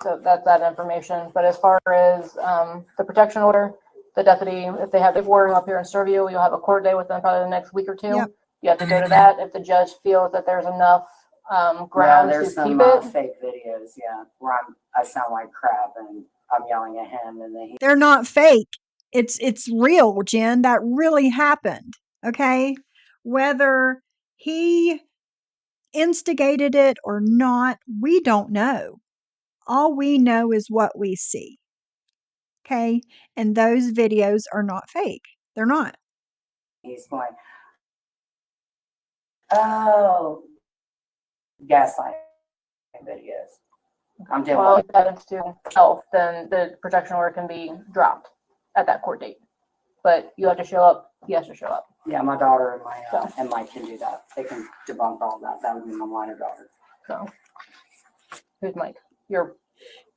So that's that information. But as far as the protection order, the deputy, if they have paperwork up here in serve you, you'll have a court day with them probably the next week or two. Yep. You have to go to that. If the judge feels that there's enough Yeah, grounds there's to keep some it, fake videos, yeah, where I sound like crap and I'm yelling at him and then They're not fake. It's real, Jen. That really happened. Okay? Whether he instigated it or not, we don't know. All we know is what we see. Okay? And those videos are not fake. They're not. he's going, oh, gaslighting videos. I'm doing well, if evidence to health, then the protection order can be dropped at that court date. But you have to show up. He has to show up. Yeah, my daughter and So. and Mike can do that. They can debunk all that. That would be my minor daughter. So, who's Mike? Your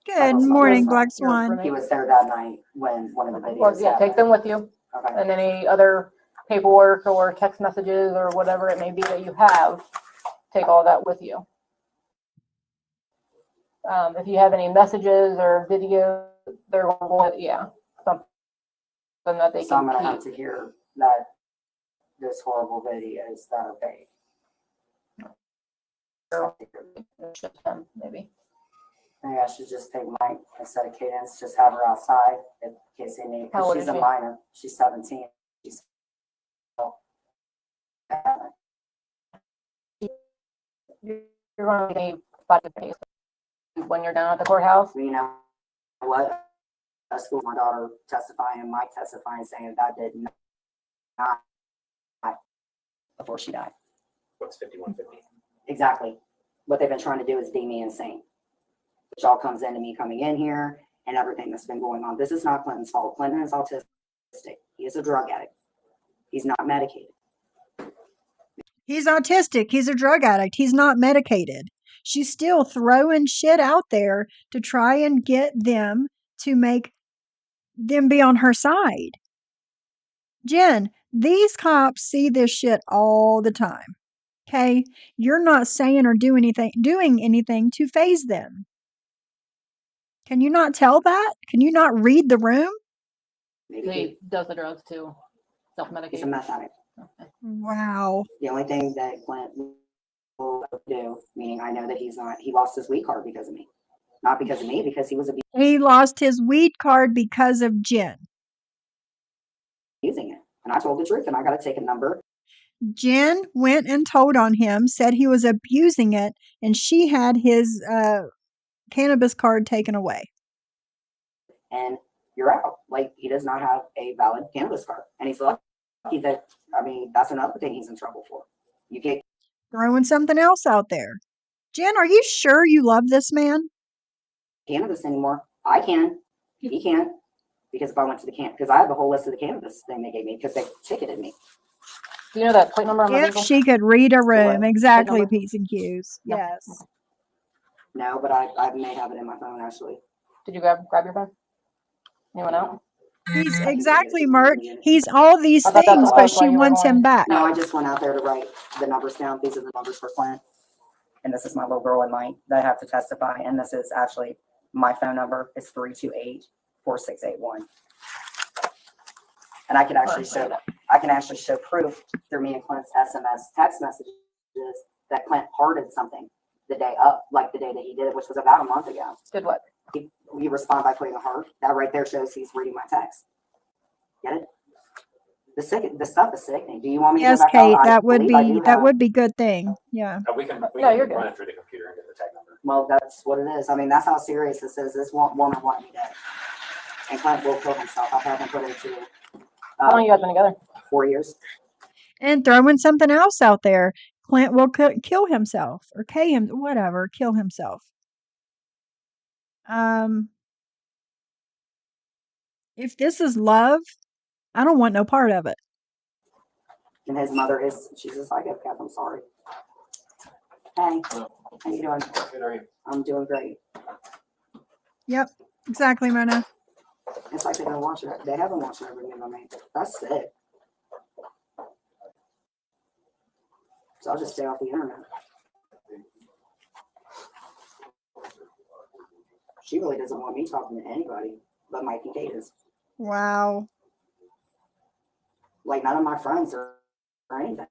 Good was my morning, best Black friend. Swan. He was there that night when one of the videos well, yeah, take happened. them with you, Okay. and any other paperwork or text messages or whatever it may be that you have, take all that with you. If you have any messages or videos, they're going, yeah, something that they So I'm can gonna have keep. to hear that this horrible videos that are fake. It's just him, maybe. Maybe I should just take Mike instead of Cadence, just have her outside in case they need, How old because she's is a she? minor. She's 17. She's You're going to need 5 days when you're down at the courthouse. you know what? At school, my daughter testifying and Mike testifying saying that did not before she died. What's 5150? Exactly. What they've been trying to do is deem me insane, which all comes into me coming in here and everything that's been going on. This is not Clinton's fault. Clinton is autistic. He is a drug addict. He's not medicated. He's autistic. He's a drug addict. He's not medicated. She's still throwing shit out there to try and get them to make them be on her side. Jen, these cops see this shit all the time. Okay? You're not saying or doing anything to phase them. Can you not tell that? Can you not read the room? Maybe He does the drugs too. he's Self-medicate. a meth addict. Okay. Wow. The only thing that Clint will do, meaning I know that he's not, he lost his weed card because of me. Not because of me, because he was He lost his weed card because of Jen. abusing it. And I told the truth, and I got to take a number. Jen went and told on him, said he was abusing it, and she had his cannabis card taken away. And you're out. Like, he does not have a valid cannabis card. And he's lucky that, I mean, that's another thing he's in trouble for. You can't Throwing something else out there. Jen, are you sure you love this man? cannabis anymore. I can. He can't. Because if I went to the because I have the whole list of the cannabis thing they gave me because they ticketed me. Do you know that plate number on the If vehicle? she could read a room, what? exactly, number? P's and Q's. No. Yes. No, but I may have it in my phone actually. Did you grab your phone? Anyone out? He's exactly, Mert. He's all these I thought that's things, what but was while she you were wants him going. back. No, I just went out there to write the numbers down. These are the numbers for Clint. And this is my little girl and mine that have to testify. And this is actually my phone number. It's 328-4681. And I can actually show proof through me and Clint's SMS text messages that Clint hearted something the day that he did it, which was about a month ago. Did what? He respond by putting a heart. That right there shows he's reading my text. Get it? The stuff is sickening. Do you want me to Yes, go back Kate, out? that would be good thing. Yeah. We can No, you're good. run it through the computer and get the tag number. Well, that's what it is. I mean, that's how serious this is. This woman wanted me dead. And Clint will kill himself. I've had him put into How long you guys been together? 4 years. And throwing something else out there. Clint will kill himself or kill himself. If this is love, I don't want no part of it. And his mother she's a psychopath. I'm sorry. Hey, how you doing? Good, are you? I'm doing great. Yep, exactly, Mona. It's like they haven't watched everything I made. That's sick. So I'll just stay off the internet. She really doesn't want me talking to anybody but Mike and Cadence. Wow. Like none of my friends or anything.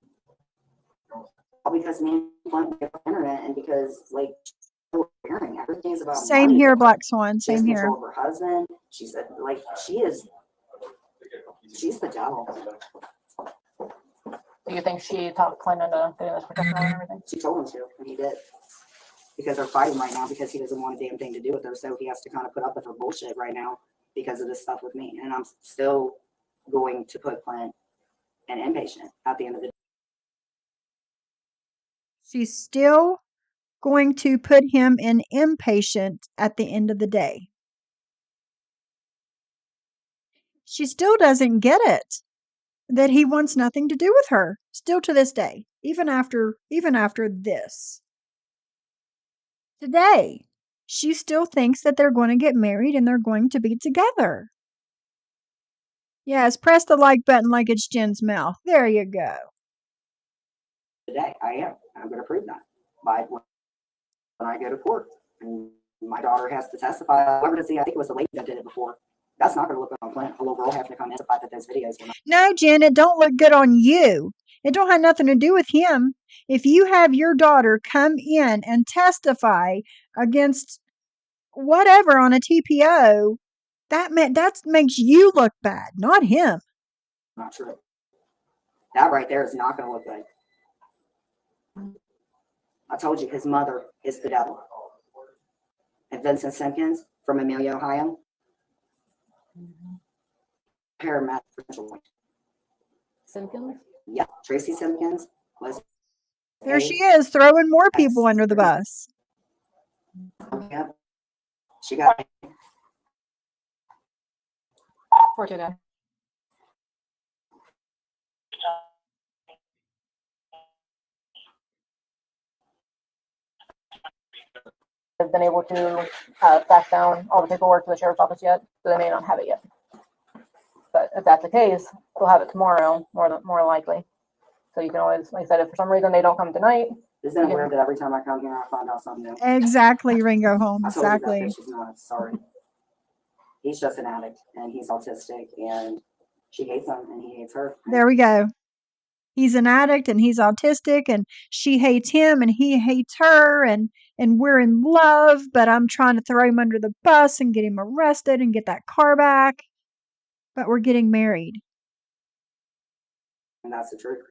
All because me and Clint get off the internet and because like everything is about Same money. here, Black Swan. She has Same here. control of her husband. She said like she's the devil. Do you think she talked Clint into getting this protection and everything? She told him to, and he did. Because they're fighting right now because he doesn't want a damn thing to do with her, so he has to kind of put up with her bullshit right now because of this stuff with me. And I'm still going to put Clint an inpatient at the end of the day. She's still going to put him in inpatient at the end of the day. She still doesn't get it that he wants nothing to do with her still to this day, even after this. Today, she still thinks that they're going to get married and they're going to be together. Yes, press the like button like it's Jen's mouth. There you go. Today, I'm going to prove that by when I go to court. And my daughter has to testify. However, I think it was the lady that did it before. That's not going to look good on Clint. A little girl having to come in to fight that those videos were not. No, Jen, it don't look good on you. It don't have nothing to do with him. If you have your daughter come in and testify against whatever on a TPO, that makes you look bad, not him. Not true. That right there is not going to look good. I told you his mother is the devil. And Vincent Simpkins from Amelia, Ohio. Paramedic. Simpkins? Yeah, Tracy Simpkins was. There she is, throwing more people under the bus. Yeah, she got. Poor guy. Have been able to fax down all the paperwork to the sheriff's office yet, so they may not have it yet. But if that's the case, we'll have it tomorrow, more likely. So you can always, like I said, if for some reason they don't come tonight. Isn't it weird that every time I come here, I find out something new? Exactly, Ringo Home. I told you that Exactly. bitch is not sorry. He's just an addict, and he's autistic, and she hates him, and he hates her. There we go. He's an addict and he's autistic and she hates him and he hates her and we're in love, but I'm trying to throw him under the bus and get him arrested and get that car back. But we're getting married. And that's the truth.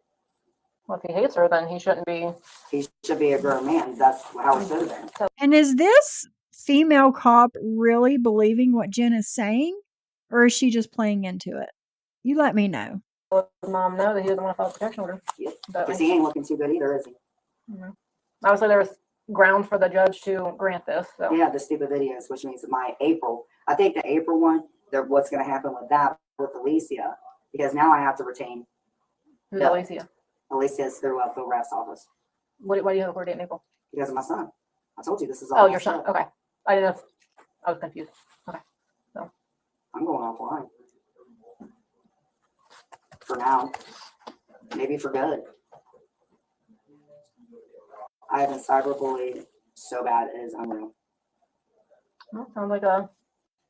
Well, if he hates her, then he shouldn't be. He should be a grown man. That's how it should have been. And is this female cop really believing what Jen is saying? Or is she just playing into it? You let me know. Let his mom know that he doesn't want to file a protection order. Yeah. But Because he ain't looking too good either, is he? obviously, there was ground for the judge to grant this. So Yeah, the stupid videos, which means my April. I think the April one, what's going to happen with that with Alicia, because now I have to retain. who's Yeah. Alicia? Alicia's through the ref's office Why do you have a court date in April? because of my son. I told you this is all. Oh, my your son. stuff. Okay, I didn't know. I was confused. I'm going offline for now. Maybe for good. I have been cyberbullied so bad it is unreal. Well, sounds like a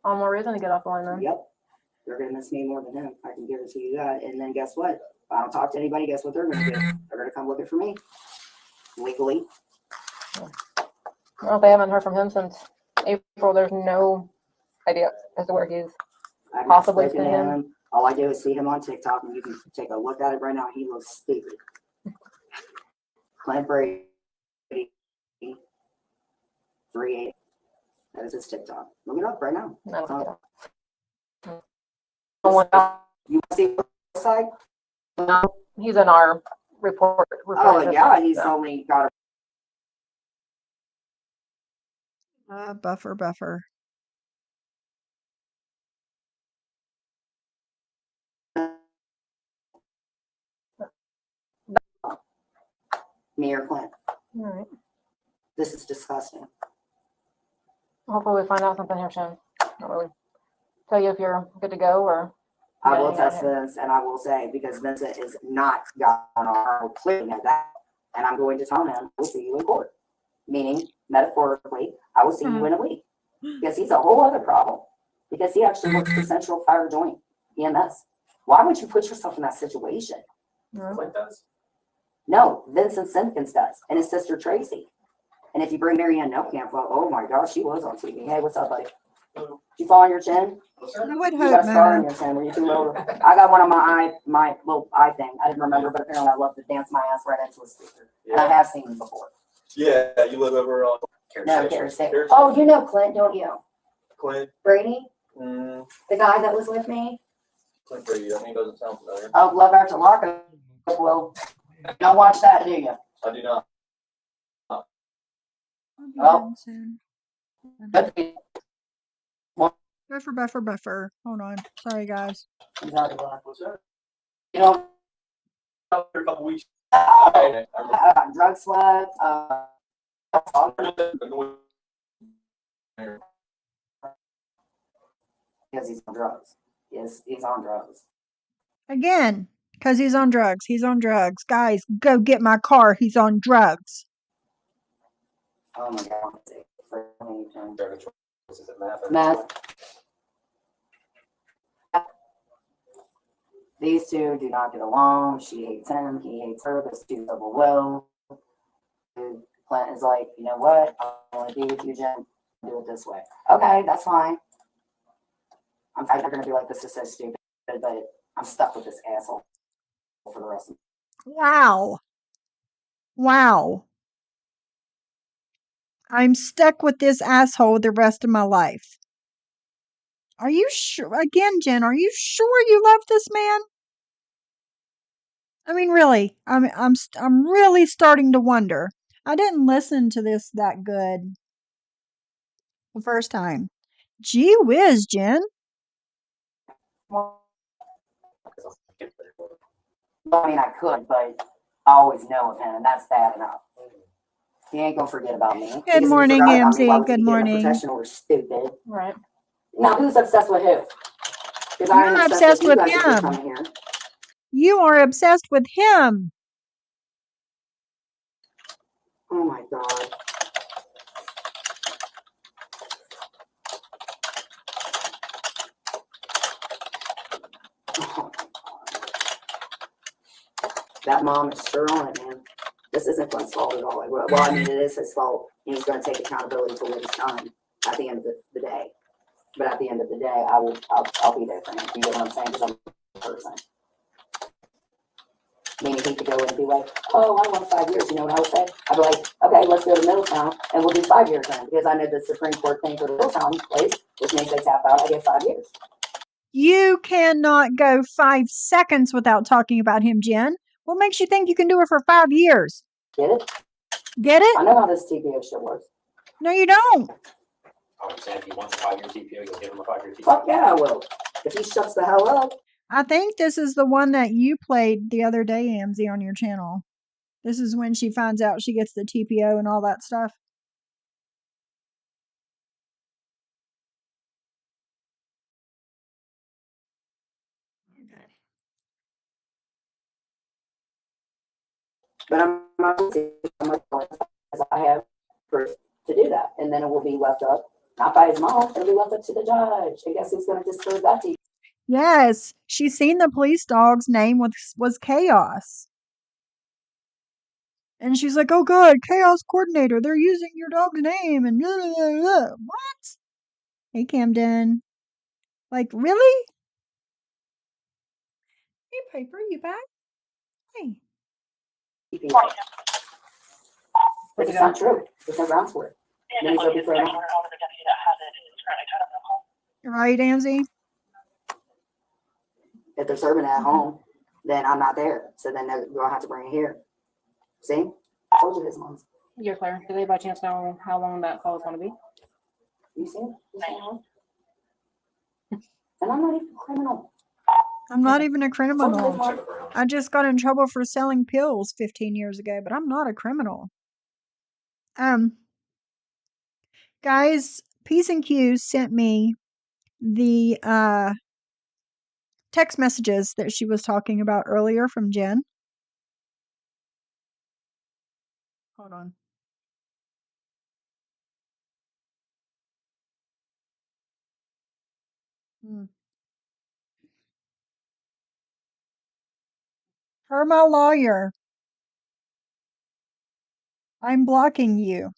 all more reason to get off the line then. Yep. They're gonna miss me more than him. I can guarantee you that. And then guess what? If I don't talk to anybody, guess what they're gonna do? They're gonna come looking for me. Legally. Well, if they haven't heard from him since April, there's no idea as to where he's. I've not Possibly spoken to to him. him. All I do is see him on TikTok and you can take a look at it right now. He looks stupid. Clint Brady 3-8. That is his TikTok. Look it up right now. I don't Uh, know. You see the side? No, he's in our report. Oh yeah, system, he's so. only got Buffer. me or Clint. All right. This is disgusting. Hopefully, we find out something here soon. I'll really tell you if you're good to go or. I will Yeah, test yeah. this and I will say because Vincent is not got on our clearly at that. And I'm going to tell him we'll see you in court. Meaning, metaphorically, I will see you in a week. Because he's a whole other problem. Because he actually works for Central Fire Joint, EMS. Why would you put yourself in that situation? Clint does. No, Vincent Simpkins does, and his sister Tracy. And if you bring Marianne Nelkamp, well, oh my gosh, she was on TV. Hey, what's up, buddy? Did you fall on your chin? I would You hope, got a scar on Mona. your chin. Were you too low? I got one on my little eye thing. I didn't remember, but apparently I love to dance my ass right into a speaker. And I have seen him before. Yeah, you live over on No, Gary State. Oh, you know Clint, don't you? Clint. Brady, Mm, the guy that was with me. Clint Brady. I mean, doesn't sound familiar. Oh, Love After Lockup. Well, don't watch that, do you? I do not. Oh. Soon. But Buffer. Hold on. Sorry, guys. What's that? you know, After a couple weeks. drug slut. Because he's on drugs. Yes, he's on drugs. Again, because he's on drugs. He's on drugs. Guys, go get my car. He's on drugs. Oh my God. Math. Math. These two do not get along. She hates him. He hates her. There's two double will. Clint is like, you know what? I want to be with you, Jen. Do it this way. Okay, that's fine. I'm never going to be like, this is so stupid, but I'm stuck with this asshole for the rest of Wow. Wow. I'm stuck with this asshole the rest of my life. Are you sure? Again, Jen, are you sure you love this man? I mean, really, I'm really starting to wonder. I didn't listen to this that good the first time. Gee whiz, Jen. Well, I mean, I could, but I always know of him, and that's bad enough. He ain't gonna forget about me. Good Because if he morning, forgot about me, why AMZ. would Good he be getting a morning. professional or stupid? Right. Now, who's obsessed with who? Because I am You're obsessed obsessed with you with guys if you're him. coming here. You are obsessed with him. Oh my god. Oh, that mom is sure on it, man. This isn't Clint's fault at all. Well, I mean, it is his fault. And he's going to take accountability for what he's done at the end of the day. But at the end of the day, I'll be there for him. You know what I'm saying? Because I'm a person. Meaning he could go in and be like, oh, I want 5 years. You know what I would say? I'd be like, okay, let's go to Middletown and we'll do 5 years then. Because I know the Supreme Court thing for the Middletown place, which means they tap out, I get 5 years. You cannot go 5 seconds without talking about him, Jen. What makes you think you can do it for 5 years? Get it? Get it? I know how this TPO shit works. No, you don't. I would say if he wants a 5-year TPO, you'll give him a 5-year TPO. Fuck yeah, I will. If he shuts the hell up. I think this is the one that you played the other day, Amzy, on your channel. This is when she finds out she gets the TPO and all that stuff. But I'm not going to see how much as I have for to do that. And then it will be left up, not by his mom, it'll be left up to the judge. I guess who's going to disturb that TPO? Yes, she's seen the police dog's name was Chaos. And she's like, oh god, Chaos Coordinator, they're using your dog's name and blah, blah, blah, blah. What? Hey, Camden. Like, really? Hey, Piper, you back? Hey. But it's not true. There's no grounds for it. And Then it's he's like, open it's for like, it. we're on the deputy that has it, it's currently tied up in the home. Right, Amzy? If they're serving it at home, then I'm not there. So then you'll have to bring it here. See? I told you this, Mom. You're clear. Do they by chance know how long that call is going to be? You see it? You see it? And I'm not even a criminal. I'm not even a I told you this, criminal. Mom. I just got in trouble for selling pills 15 years ago, but I'm not a criminal. Guys, P's and Q's sent me the text messages that she was talking about earlier from Jen. Hold on. Per my lawyer, I'm blocking you.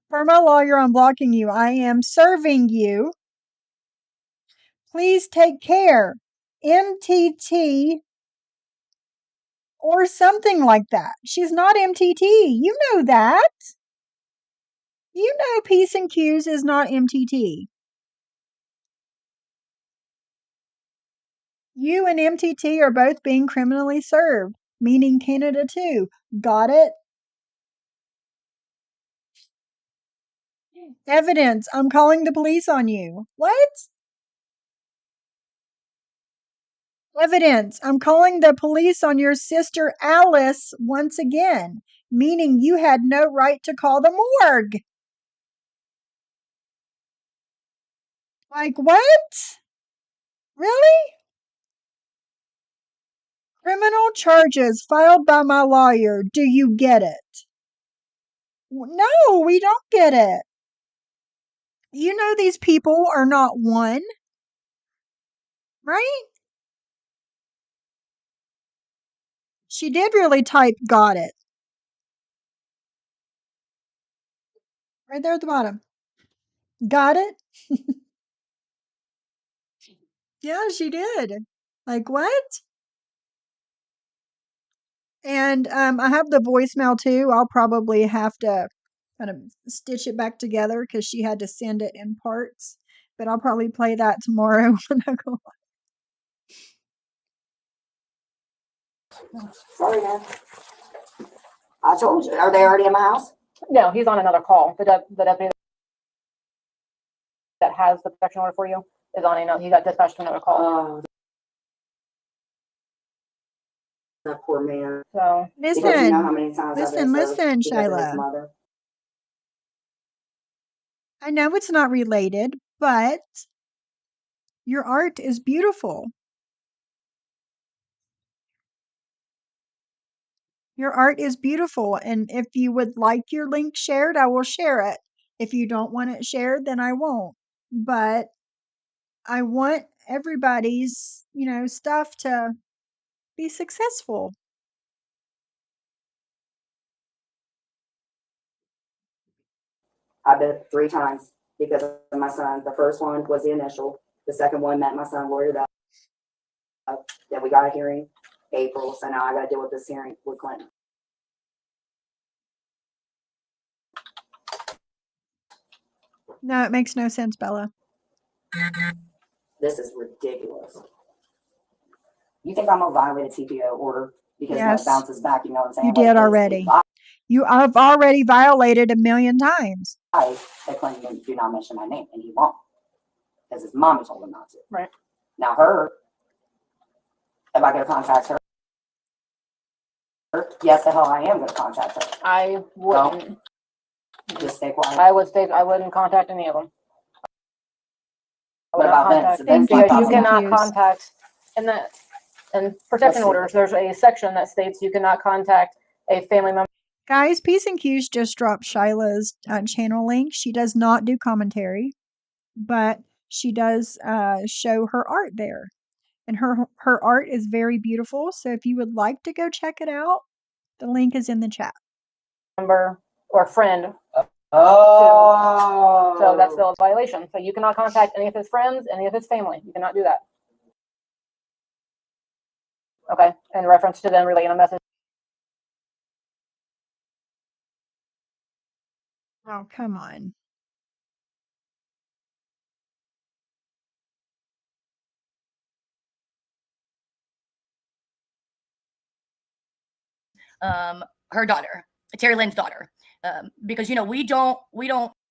Per my lawyer, I'm blocking you. I am serving you. Please take care. MTT or something like that. She's not MTT. You know that. You know P's and Q's is not MTT. You and MTT are both being criminally served, meaning Canada too. Got it? Evidence. I'm calling the police on you. What? Evidence. I'm calling the police on your sister Alice once again, meaning you had no right to call the morgue. Like what? Really? Criminal charges filed by my lawyer. Do you get it? No, we don't get it. You know these people are not one. Right? She did really type got it. Right there at the bottom. Got it? Yeah, she did. Like, what? And I have the voicemail too. I'll probably have to kind of stitch it back together because she had to send it in parts. But I'll probably play that tomorrow when I go. Sorry, man. I told you. Are they already in my house? No, he's on another call. The deputy that has the protection order for you is on he got dispatched to another call. Oh, that poor man. So Because you know Listen, how many times I've been served listen, because of his Shyla. mother. I know it's not related, but your art is beautiful. Your art is beautiful. And if you would like your link shared, I will share it. If you don't want it shared, then I won't. But I want everybody's, stuff to be successful. I bet 3 times because of my son. The first one was the initial. The second one met my son lawyered up. Then we got a hearing April. So now I got to deal with this hearing with Clinton. No, it makes no sense, Bella. This is ridiculous. You think I'm gonna violate a TPO order because Yes, that bounces back? You know what I'm saying? you did already. You have already violated 1,000,000 times. That Clinton do not mention my name, and he won't because his mommy told him not to. Right. Now her, am I gonna contact her? Yes, the hell I am gonna contact her. I wouldn't. Just stay quiet. I wouldn't contact any of them. What about Vince? Vince Thank you, Because you Peas and cannot Q's. contact in protection orders. There's a section that states you cannot contact a family member. Guys, Peace and Q's just dropped Shyla's channel link. She does not do commentary, but she does show her art there. And her art is very beautiful. So if you would like to go check it out, the link is in the chat. Member or friend. Oh. So that's still a violation. So you cannot contact any of his friends, any of his family. You cannot do that. Okay. In reference to them relaying a message. Oh, come on. Her daughter, Terry Lynn's daughter, because we don't.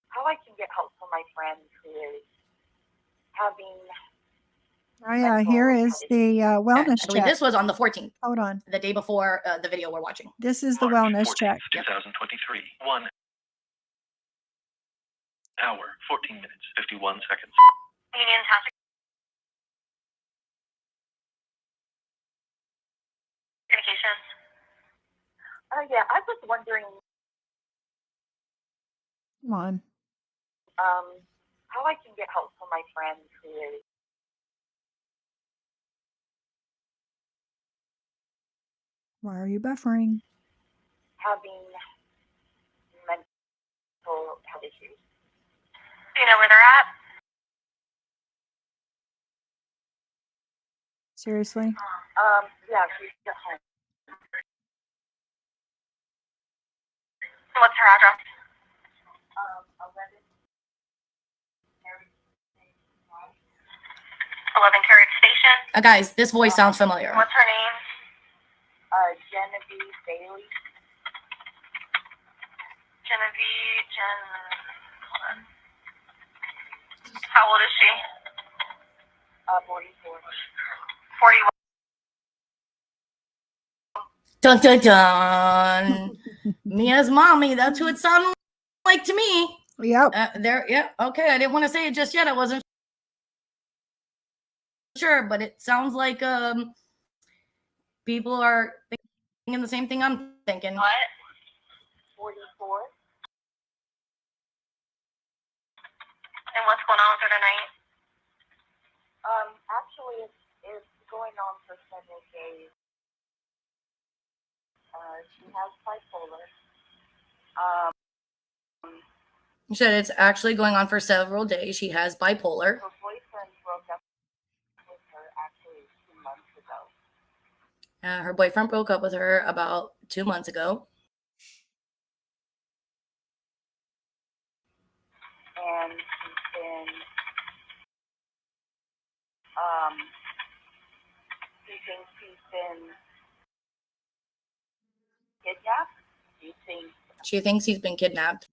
How I can get help from my friend who is having. Oh yeah, here is the wellness I believe check. this was on the 14th, Hold on. the day before the video we're watching. This is the wellness check. 2023. 1 hour, 14 minutes, 51 seconds. Fantastic communications. Yeah, I was wondering Come on. how I can get help from my friend who is Why are you buffering? having mental health issues. Do you know where they're at? Seriously? Yeah, she's at home. What's her address? 11 Carriage Station. Guys, this voice sounds familiar. What's her name? Genevieve Bailey. Hold on. How old is she? 44. 41. Dun dun dun. Mia's mommy. That's who it sounded like to me. Yep. Yeah. Okay. I didn't want to say it just yet. I wasn't sure, but it sounds like people are thinking the same thing I'm thinking. What? 44. And what's going on with her tonight? Actually, it's going on for several days. She has bipolar. You said it's actually going on for several days. She has bipolar. Her boyfriend broke up with her actually 2 months ago. Her boyfriend broke up with her about 2 months ago. And she's been, he thinks she's been kidnapped. He thinks, She thinks he's been kidnapped.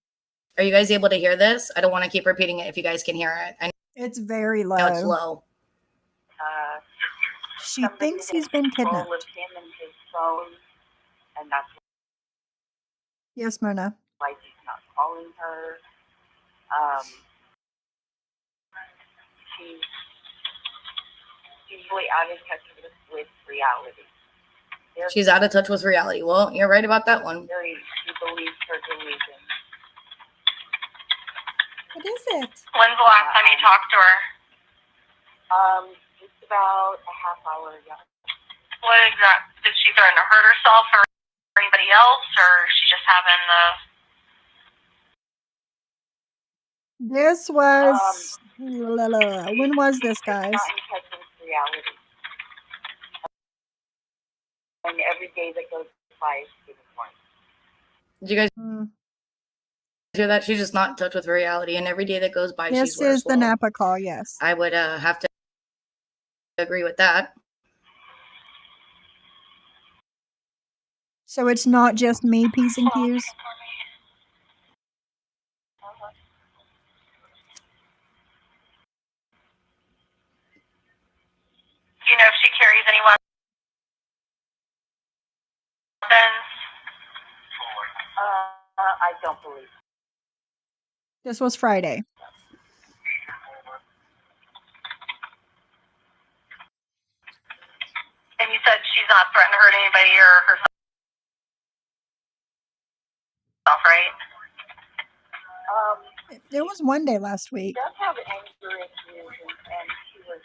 Are you guys able to hear this? I don't want to keep repeating it if you guys can hear it. I It's very know it's low. low. She somebody thinks he's has been control kidnapped. of him and his phone, and that's Yes, Mona. why he's not calling her. She's really out of touch with reality. She's out of touch with reality. Well, you're right about that one. She believes her delusions. What is it? When's the last time you talked to her? Just about a half hour ago. What exactly? Did she threaten to hurt herself or anybody else, or is she just having the? This was when was this, guys? Not in touch with reality. And every day that goes by is getting worse. Did you guys Mm. hear that? She's just not in touch with reality, and every day that goes by, she's This worse. is the Well, Napa call. Yes. I would have to agree with that. So it's not just me, P's and Q's. Do you know if she carries any weapons? I don't believe. This was Friday. And you said she's not threatened to hurt anybody or herself, right? There was one day last week. She does have anger issues, and she was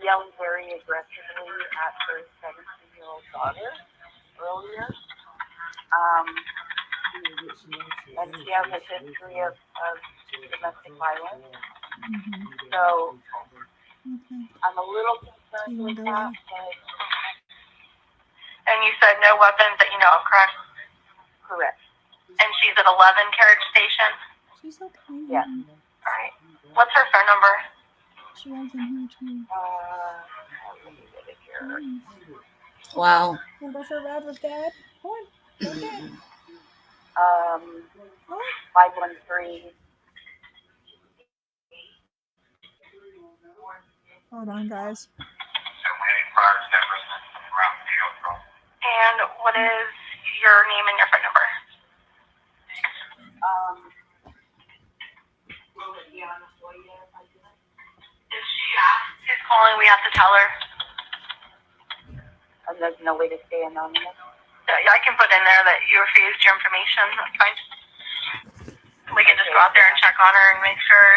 yelling very aggressively at her 17-year-old daughter earlier. And she has a history of domestic violence. Mm-hmm. So Okay. I'm a little concerned You with wanna go that. out? And you said no weapons that you know of, correct? Correct. And she's at 11 Carriage Station? She's okay. Yes. All right. What's her phone number? She was in here too. Let me get it here. Wow. Wanna go for a ride with Dad? Come on. Okay. 513. Hold on, guys. And what is your name and your phone number? If she asks who's calling, we have to tell her. And there's no way to stay anonymous? Yeah, I can put in there that you refused your information. That's fine. We can just go out there and check on her and make sure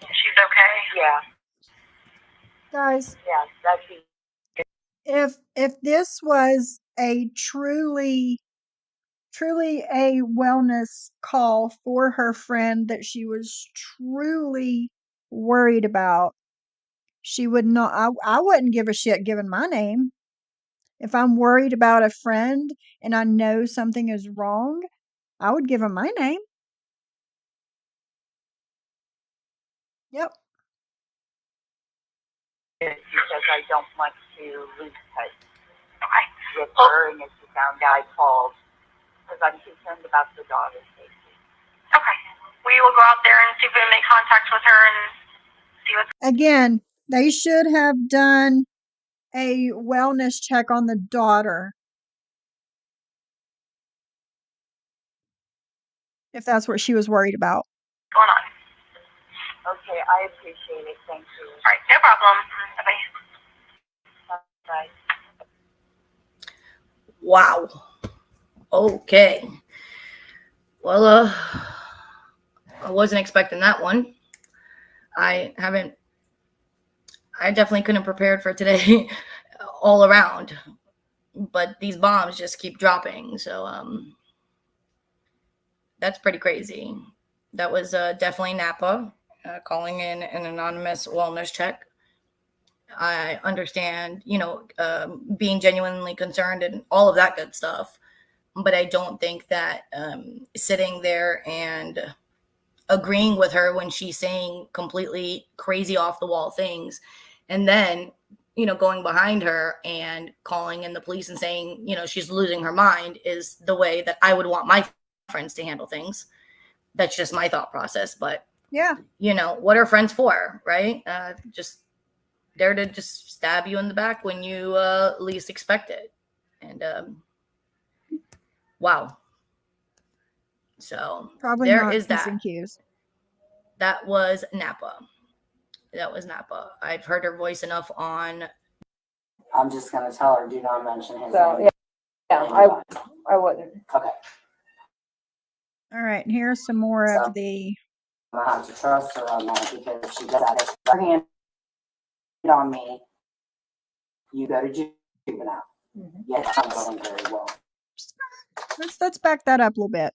she's okay. Yeah. Guys, Yeah, that'd be. if this was a truly a wellness call for her friend that she was truly worried about, she would not. I wouldn't give a shit given my name. If I'm worried about a friend and I know something is wrong, I would give him my name. Yep. Because I don't want to lose touch with her, and if she found out I called, because I'm concerned about the daughter's safety. Okay. We will go out there and see if we can make contact with her and see what's. Again, they should have done a wellness check on the daughter. If that's what she was worried about. Going on. Okay, I appreciate it. Thank you. All right, no problem. Bye. Bye. Wow. Okay. Well, I wasn't expecting that one. I I definitely couldn't have prepared for today all around. But these bombs just keep dropping. So that's pretty crazy. That was definitely Napa calling in an anonymous wellness check. I understand, being genuinely concerned and all of that good stuff. But I don't think that sitting there and agreeing with her when she's saying completely crazy off the wall things, and then, going behind her and calling in the police and saying, she's losing her mind is the way that I would want my friends to handle things. That's just my thought process. But, Yeah. What are friends for, right? Just there to just stab you in the back when you least expect it. And wow. So Probably there not is that. missing cues. That was Napa. I've heard her voice enough on. I'm just gonna tell her, do not mention his So, name. I wouldn't. Okay. All right, and here's some more So- of the. I'm gonna have to trust her on that because if she does that, if her hand on me, you go to juvenile. Mhm. Yes, I'm going very well. Let's back that up a little bit.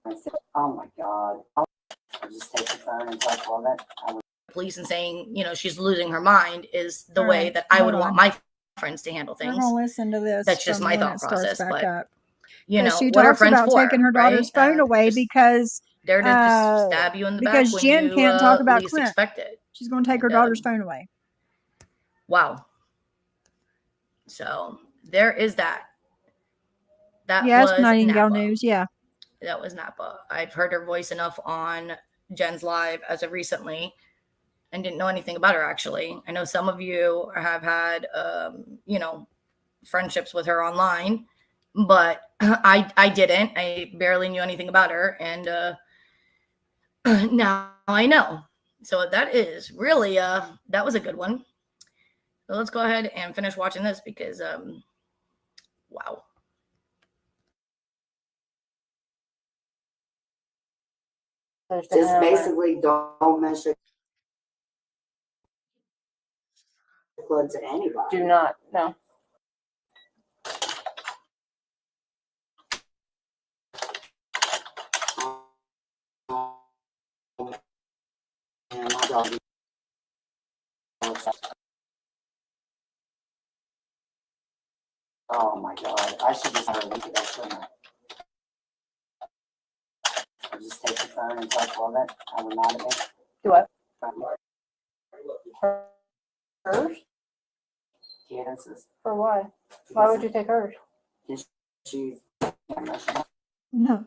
I said, oh my God. I'll just take the phone and touch on it. I would Police and saying, she's losing her mind is the All way right, that I would hold want on. my friends to handle We're things. gonna listen to this. That's just from my when thought it starts process. back But up. She what are talks friends about for? taking her daughter's right? phone away Just because there to just stab you in the back because when Jen you can't talk about least Clint. expect it. She's going to take her And, daughter's phone away. Wow. So there is that. That Yes, was Nightingale Napa. News. Yeah. That was Napa. I've heard her voice enough on Jen's live as of recently and didn't know anything about her, actually. I know some of you have had, friendships with her online, but I didn't. I barely knew anything about her. And now I know. So that is really, that was a good one. So let's go ahead and finish watching this because, wow. just basically don't mention blood to anybody. Do not, no. And my dog. Oh my God. I should just have a link to that, shouldn't I? I'll just take the phone and touch on it. I would not have Do what? been. Hers? Candace's. For why? Why would you take hers? She's. No.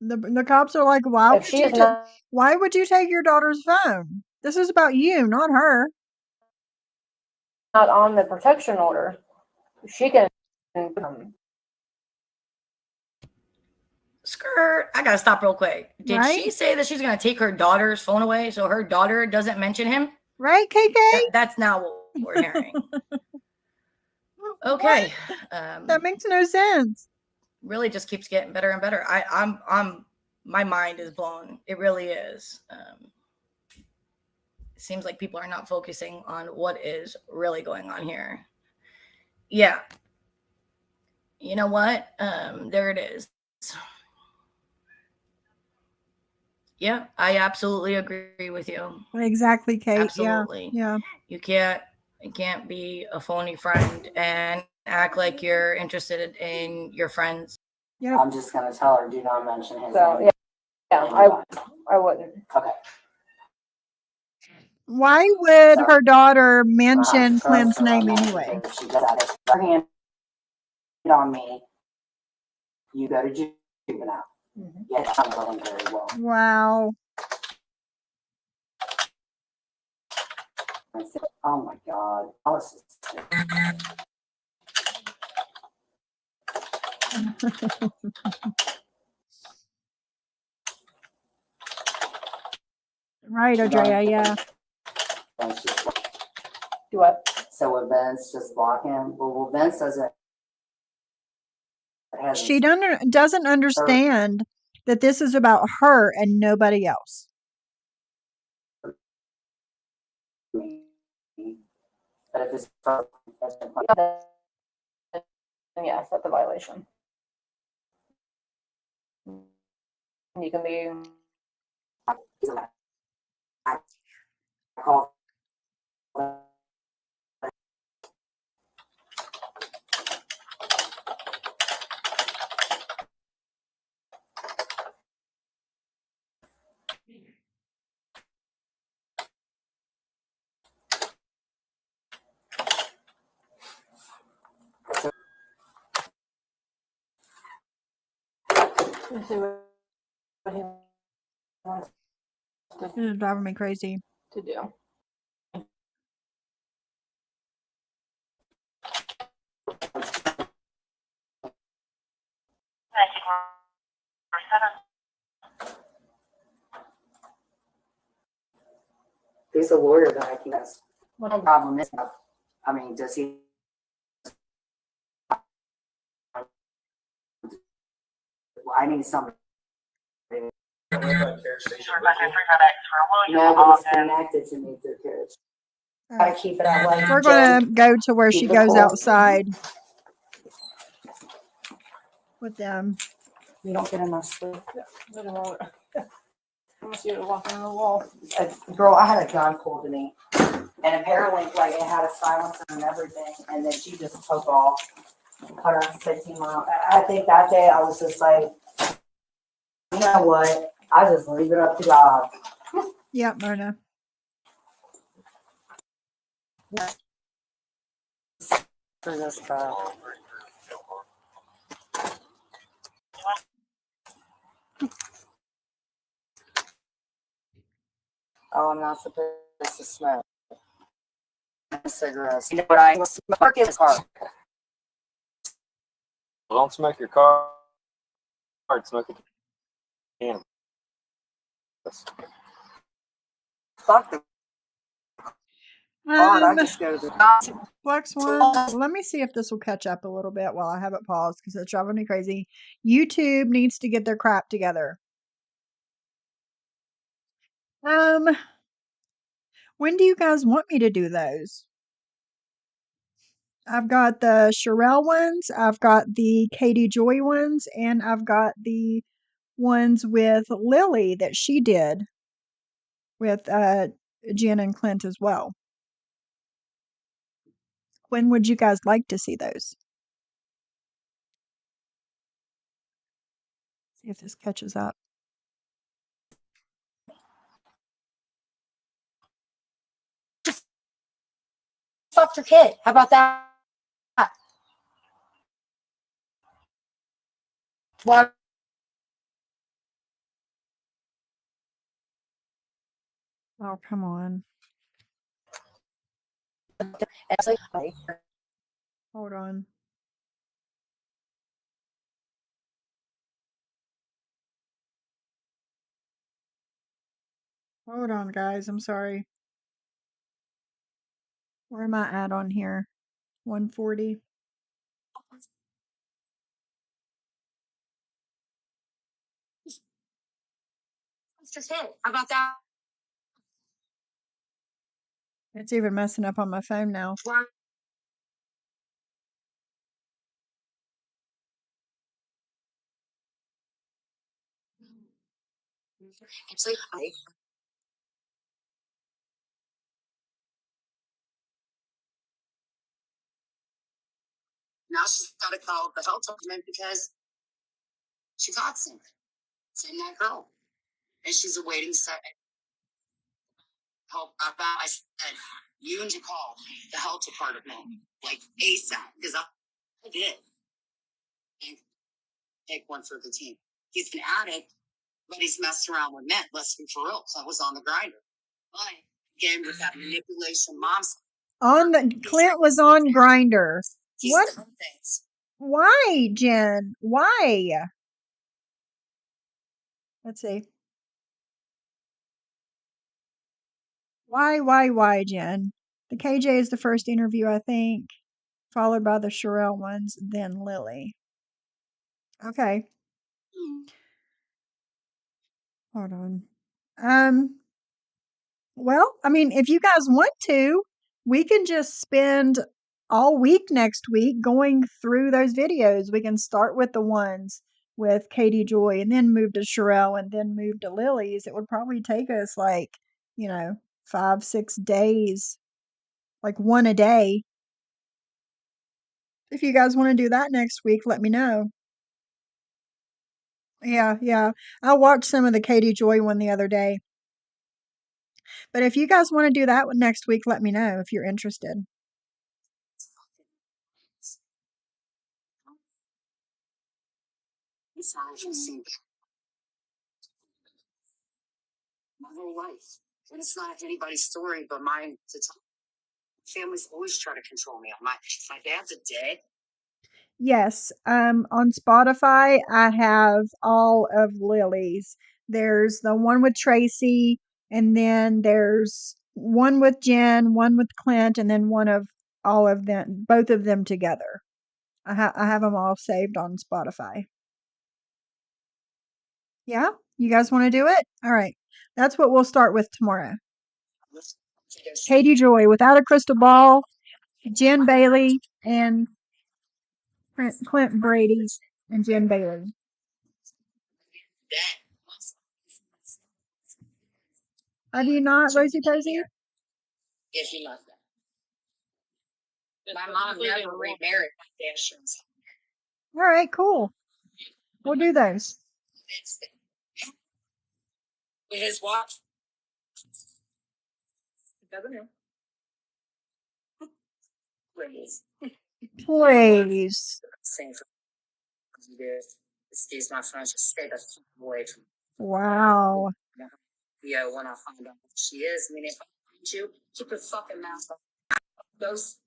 The cops are like, If she is not why would you take your daughter's phone? This is about you, not her. on the protection order, she can. Skirt. I gotta stop real quick. Did Right? she say that she's gonna take her daughter's phone away so her daughter doesn't mention him? Right, KK? That's not what we're hearing. Okay. That makes no sense. Really just keeps getting better and better. I'm my mind is blown. It really is. It seems like people are not focusing on what is really going on here. Yeah. You know what? There it is. Yeah, I absolutely agree with you. Exactly, Kate. Absolutely. Yeah. You can't be a phony friend and act like you're interested in your friends. Yeah. I'm just gonna tell her, do not mention his So, name. I wouldn't. Okay. Why would So- her daughter I mention have to trust Clint's her on name that anyway? because if she does that, if her hand on me, you go to juvenile. Mhm. Yes, I'm going very well. Wow. I said, oh my God. Alice is- Right, Andrea. Yeah. And she's Do what? So will Vince just block him? Well, Vince doesn't. She doesn't understand that this is about her and nobody else. But if it's yes, that's a violation. You can be. Let's see what he wants This is driving me crazy. to do. I think we're seven. He's a lawyer that I can ask. What The problem is, I mean, does he? I need somebody. We're about to 358 for William No, but it's Ogden. connected to me through carriage. All Gotta right. keep it that way. We're Jen. going to go to where she Keep it goes cool. outside with them. You don't get enough sleep. Unless you're walking on the wall. Girl, I had a gun pulled to me, and apparently, like, it had a silencer and everything, and then she just took off, 115 miles. I think that day I was just like, you know what? I just leave it up to God. Yep, Myrna. For this guy. Oh, I'm not supposed to smoke cigarettes. You know what I smoke in his car. Don't smoke your car. Smoke it. Can. Fuck the card. I just go to the Flex One, let me see if this will catch up a little bit while I have it paused because it's driving me crazy. YouTube needs to get their crap together. When do you guys want me to do those? I've got the Sherelle ones, I've got the Katie Joy ones, and I've got the ones with Lily that she did with Jen and Clint as well. When would you guys like to see those? See if this catches up. fucked your kid. How about that? Why? Oh, come on. Hold on. Hold on, guys. I'm sorry. Where am I at on here? 140. How about that? It's even messing up on my phone now. Now she's got to call the health department because she got something. Same that girl. And she's awaiting help. I said, you need to call the health department, like ASAP, because I did. And take one for the team. He's an addict, but he's messed around with men, less than for real. So I was on the grinder. But again, with that manipulation, mom's On the Clint was on Grinder. he's What? done things. Why, Jen? Why? Let's see. Why, Jen? The KJ is the first interview, I think, followed by the Sherelle ones, then Lily. Okay. Hold on. Well, I mean, if you guys want to, we can just spend all week next week going through those videos. We can start with the ones with Katie Joy and then move to Sherelle and then move to Lily's. It would probably take us like, 5, 6 days, like one a day. If you guys want to do that next week, let me know. Yeah, yeah. I watched some of the Katie Joy one the other day. But if you guys want to do that one next week, let me know if you're interested. It's not interesting. My whole life. And it's not anybody's story but mine to tell. Families always try to control me. My dad's a dick. Yes, on Spotify, I have all of Lily's. There's the one with Tracy, and then there's one with Jen, one with Clint, and then one of all of them, both of them together. I have them all saved on Spotify. Yeah, you guys want to do it? All right, that's what we'll start with tomorrow. Katie Joy, Without a Crystal Ball, Jen Bailey, and Clint Brady, and Jen Bailey. Have you not, Rosie Posey? If you love that. My mom never remarried my dad. All right, cool. We'll do those. With his watch. Doesn't know. Please. Please. Same for you. Excuse my French. Just stay the fuck away from me. Wow. Yeah, when I find out who she is, I mean, if I find you, keep your fucking mouth up. Those.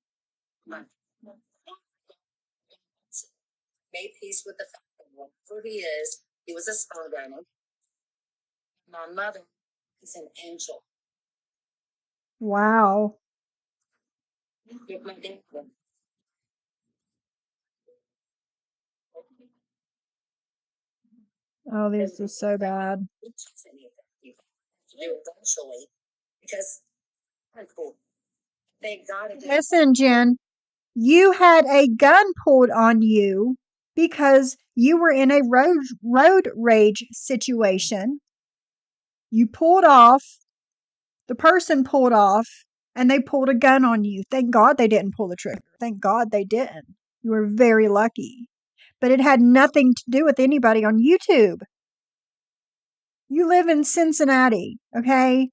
Made peace with the fact that whatever he is, he was a sperm donor. My mother is an angel. Wow. Get my dad. Oh, this is so bad. Do eventually, because cool. Thank God. Listen, Jen, you had a gun pulled on you because you were in a road rage situation. You pulled off, the person pulled off, and they pulled a gun on you. Thank God they didn't pull the trigger. Thank God they didn't. You were very lucky. But it had nothing to do with anybody on YouTube. You live in Cincinnati, okay?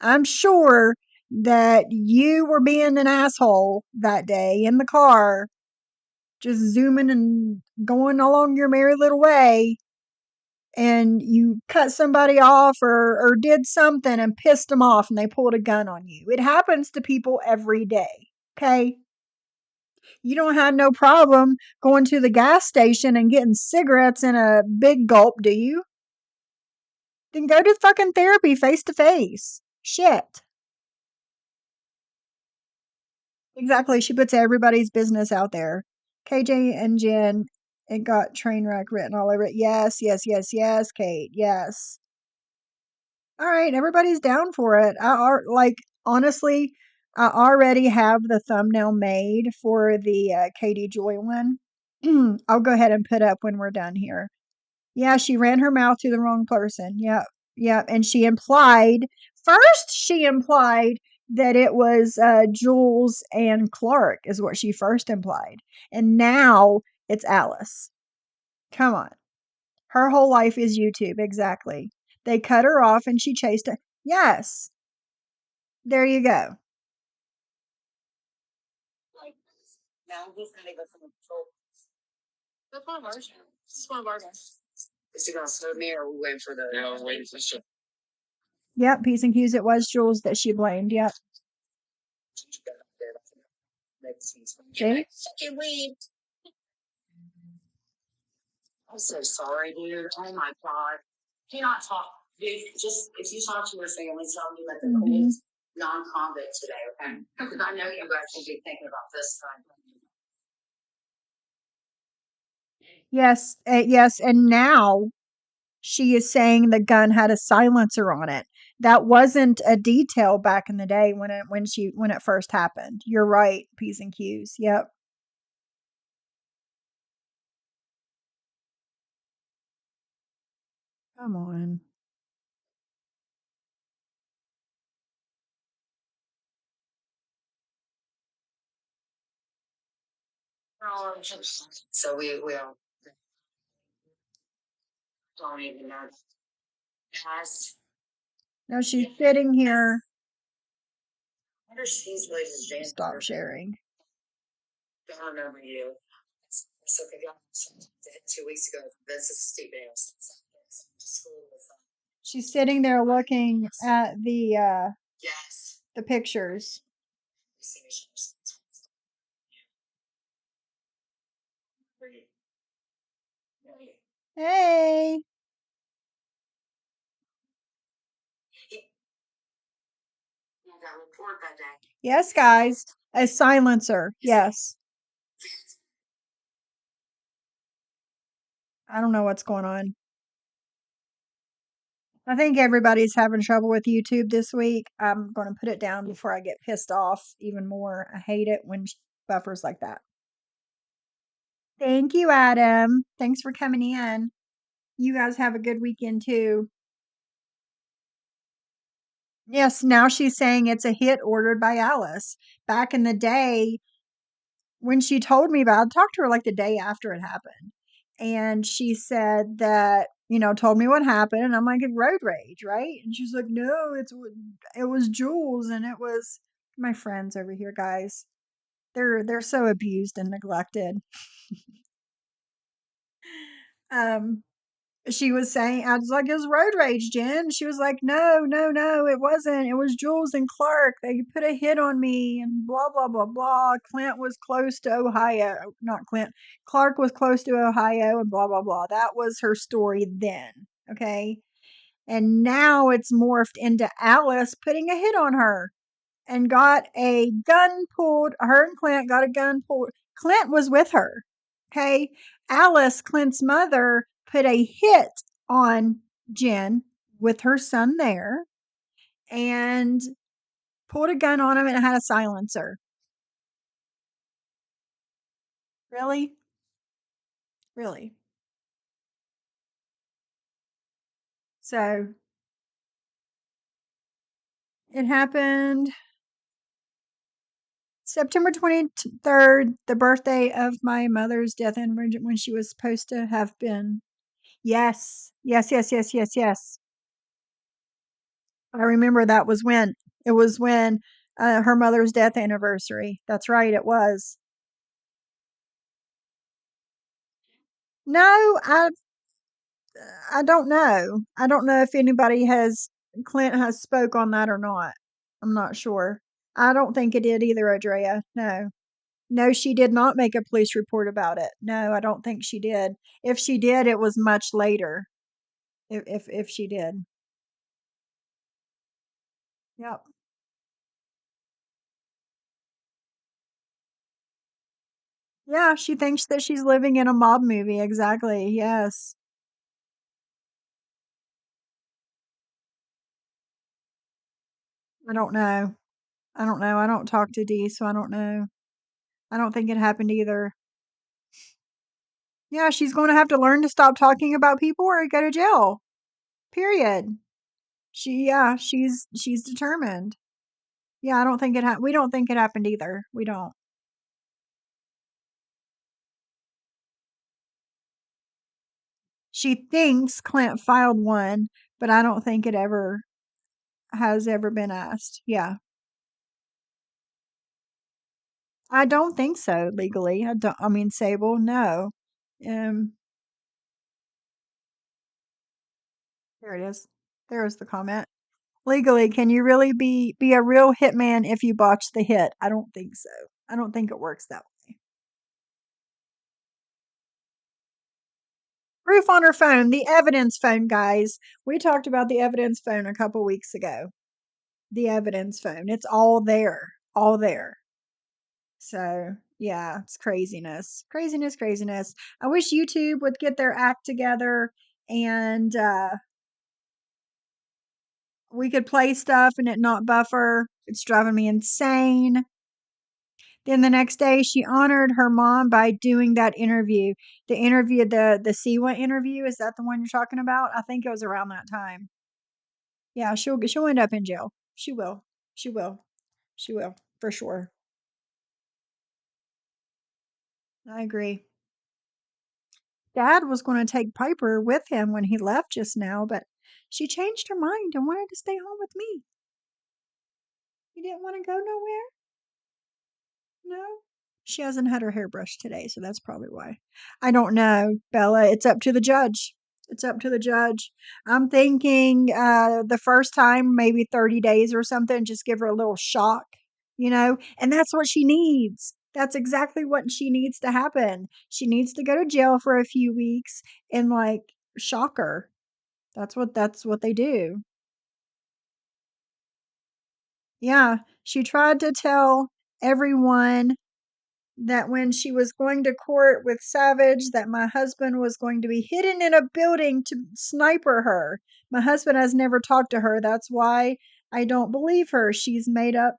I'm sure that you were being an asshole that day in the car, just zooming and going along your merry little way, and you cut somebody off or did something and pissed them off and they pulled a gun on you. It happens to people every day, okay? You don't have no problem going to the gas station and getting cigarettes in a big gulp, do you? Then go to fucking therapy face to face. Shit. Exactly. She puts everybody's business out there. KJ and Jen, it got train wreck written all over it. Yes, yes, yes, yes, Kate. Yes. All right, everybody's down for it. Honestly, I already have the thumbnail made for the Katie Joy one. I'll go ahead and put up when we're done here. Yeah, she ran her mouth to the wrong person. Yep, yep. And she implied that it was Jules and Clark, is what she first implied. And now it's Alice. Come on. Her whole life is YouTube. Exactly. They cut her off and she chased it. Yes. There you go. Now he's not even from control. That's one of ours. It's one of our guys. Is he gonna serve me or are we waiting for the? Yeah, we're waiting for the. Yep. P's and Q's. It was Jules that she blamed. Yep. See? Fucking weed. I'm so sorry, dude. Oh my God. Cannot talk. Dude, just if you talk to your family, tell them you met the coolest non-convict today, okay? Because I know you guys will be thinking about this time. Yes. Yes. And now she is saying the gun had a silencer on it. That wasn't a detail back in the day when it first happened. You're right, P's and Q's. Yep. Come on. So we all don't even know. Past. No, she's sitting here. I wonder if she's related to Jan. Stop sharing. I remember you. So I got 2 weeks ago. This is stupid ass. She's sitting there looking at Yes. the pictures. Hey. That report that day. Yes, guys. A silencer. Yes. I don't know what's going on. I think everybody's having trouble with YouTube this week. I'm going to put it down before I get pissed off even more. I hate it when buffers like that. Thank you, Adam. Thanks for coming in. You guys have a good weekend too. Yes, now she's saying it's a hit ordered by Alice. Back in the day, when she told me about it, I talked to her like the day after it happened. And she said that, told me what happened. And I'm like, road rage, right? And she's like, no, it was Jules. And it was my friends over here, guys. They're so abused and neglected. Um, she was saying, I was like, it was road rage, Jen. She was like, no, no, no, it wasn't. It was Jules and Clark. They put a hit on me and blah, blah, blah, blah. Clint was close to Ohio. Not Clint. Clark was close to Ohio and blah, blah, blah. That was her story then. Okay. And now it's morphed into Alice putting a hit on her and got a gun pulled. Her and Clint got a gun pulled. Clint was with her. Okay. Alice, Clint's mother, put a hit on Jen with her son there and pulled a gun on him and it had a silencer. Really? Really? So it happened September 23rd, the birthday of my mother's death, and when she was supposed to have been. Yes. Yes, yes, yes, yes, yes. I remember that was when. It was when her mother's death anniversary. That's right, it was. No, I don't know. I don't know if anybody has Clint has spoke on that or not. I'm not sure. I don't think it did either, Andrea. No. No, she did not make a police report about it. No, I don't think she did. If she did, it was much later. If she did. Yep. Yeah, she thinks that she's living in a mob movie. Exactly. Yes. I don't know. I don't know. I don't talk to Dee, so I don't know. I don't think it happened either. Yeah, she's going to have to learn to stop talking about people or go to jail. Period. She's determined. Yeah, I don't think we don't think it happened either. We don't. She thinks Clint filed one, but I don't think it ever has ever been asked. Yeah. I don't think so legally. I mean Sable, no. Um there it is. There is the comment. Legally, can you really be a real hitman if you botch the hit? I don't think so. I don't think it works that way. Proof on her phone, the evidence phone, guys. We talked about the evidence phone a couple weeks ago. The evidence phone. It's all there. All there. So, yeah, it's craziness. Craziness, craziness. I wish YouTube would get their act together and We could play stuff and it not buffer. It's driving me insane. Then the next day, she honored her mom by doing that interview. The Siwa interview. Is that the one you're talking about? I think it was around that time. Yeah, she'll end up in jail. She will. She will. She will for sure. I agree. Dad was going to take Piper with him when he left just now, but she changed her mind and wanted to stay home with me. You didn't want to go nowhere? No? She hasn't had her hair brushed today, so that's probably why. I don't know, Bella. It's up to the judge. It's up to the judge. I'm thinking the first time, maybe 30 days or something, just give her a little shock, and that's what she needs. That's exactly what she needs to happen. She needs to go to jail for a few weeks and like shock her. That's what they do. Yeah, she tried to tell everyone that when she was going to court with Savage that my husband was going to be hidden in a building to sniper her. My husband has never talked to her. That's why I don't believe her. She's made up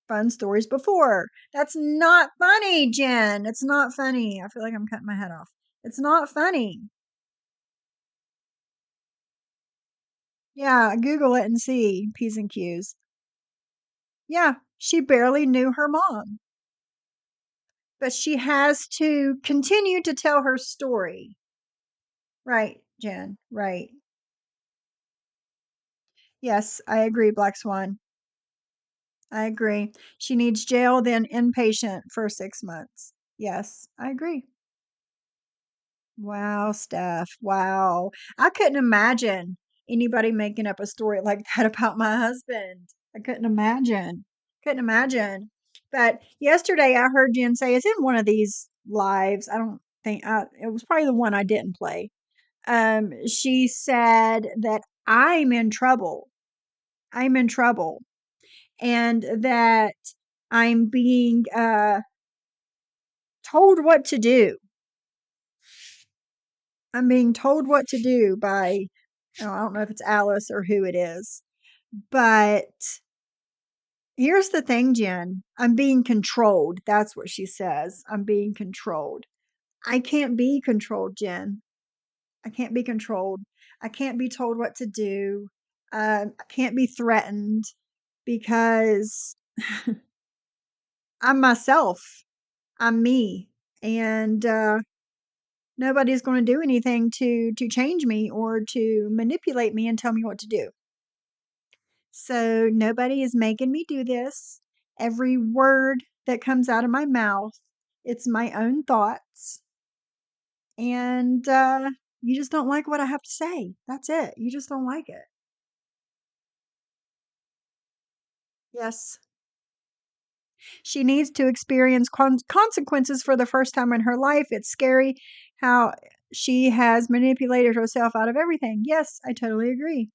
fun stories before. That's not funny, Jen. It's not funny. I feel like I'm cutting my head off. It's not funny. Yeah, Google it and see P's and Q's. Yeah, she barely knew her mom. But she has to continue to tell her story. Right, Jen. Right. Yes, I agree, Black Swan. I agree. She needs jail, then inpatient for 6 months. Yes, I agree. Wow, Steph. Wow. I couldn't imagine anybody making up a story like that about my husband. I couldn't imagine. Couldn't imagine. But yesterday I heard Jen say it's in one of these lives. I don't think it was probably the one I didn't play. She said that I'm in trouble. I'm in trouble. And that I'm being told what to do. I'm being told what to do by, oh, I don't know if it's Alice or who it is. But here's the thing, Jen. I'm being controlled. That's what she says. I'm being controlled. I can't be controlled, Jen. I can't be controlled. I can't be told what to do. I can't be threatened because I'm myself. I'm me. And nobody's going to do anything to change me or to manipulate me and tell me what to do. So nobody is making me do this. Every word that comes out of my mouth, it's my own thoughts. And you just don't like what I have to say. That's it. You just don't like it. Yes. She needs to experience consequences for the first time in her life. It's scary how she has manipulated herself out of everything. Yes, I totally agree.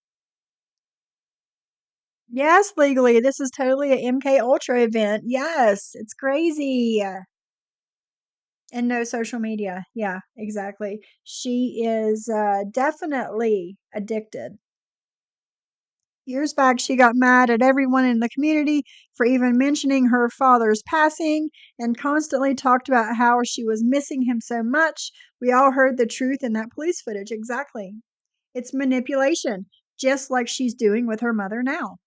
Yes, legally. This is totally a MK Ultra event. Yes, it's crazy. And no social media. Yeah, exactly. She is definitely addicted. Years back, she got mad at everyone in the community for even mentioning her father's passing and constantly talked about how she was missing him so much. We all heard the truth in that police footage. Exactly. It's manipulation, just like she's doing with her mother now.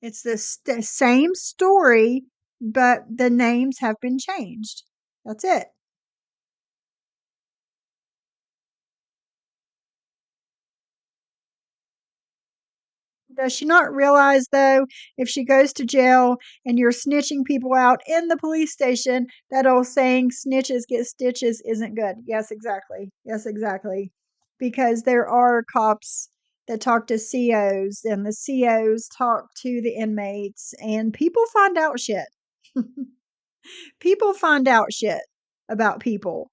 It's the same story, but the names have been changed. That's it. Does she not realize, though, if she goes to jail and you're snitching people out in the police station, that old saying, snitches get stitches, isn't good? Yes, exactly. Yes, exactly. Because there are cops that talk to COs, and the COs talk to the inmates, and people find out shit. People find out shit about people.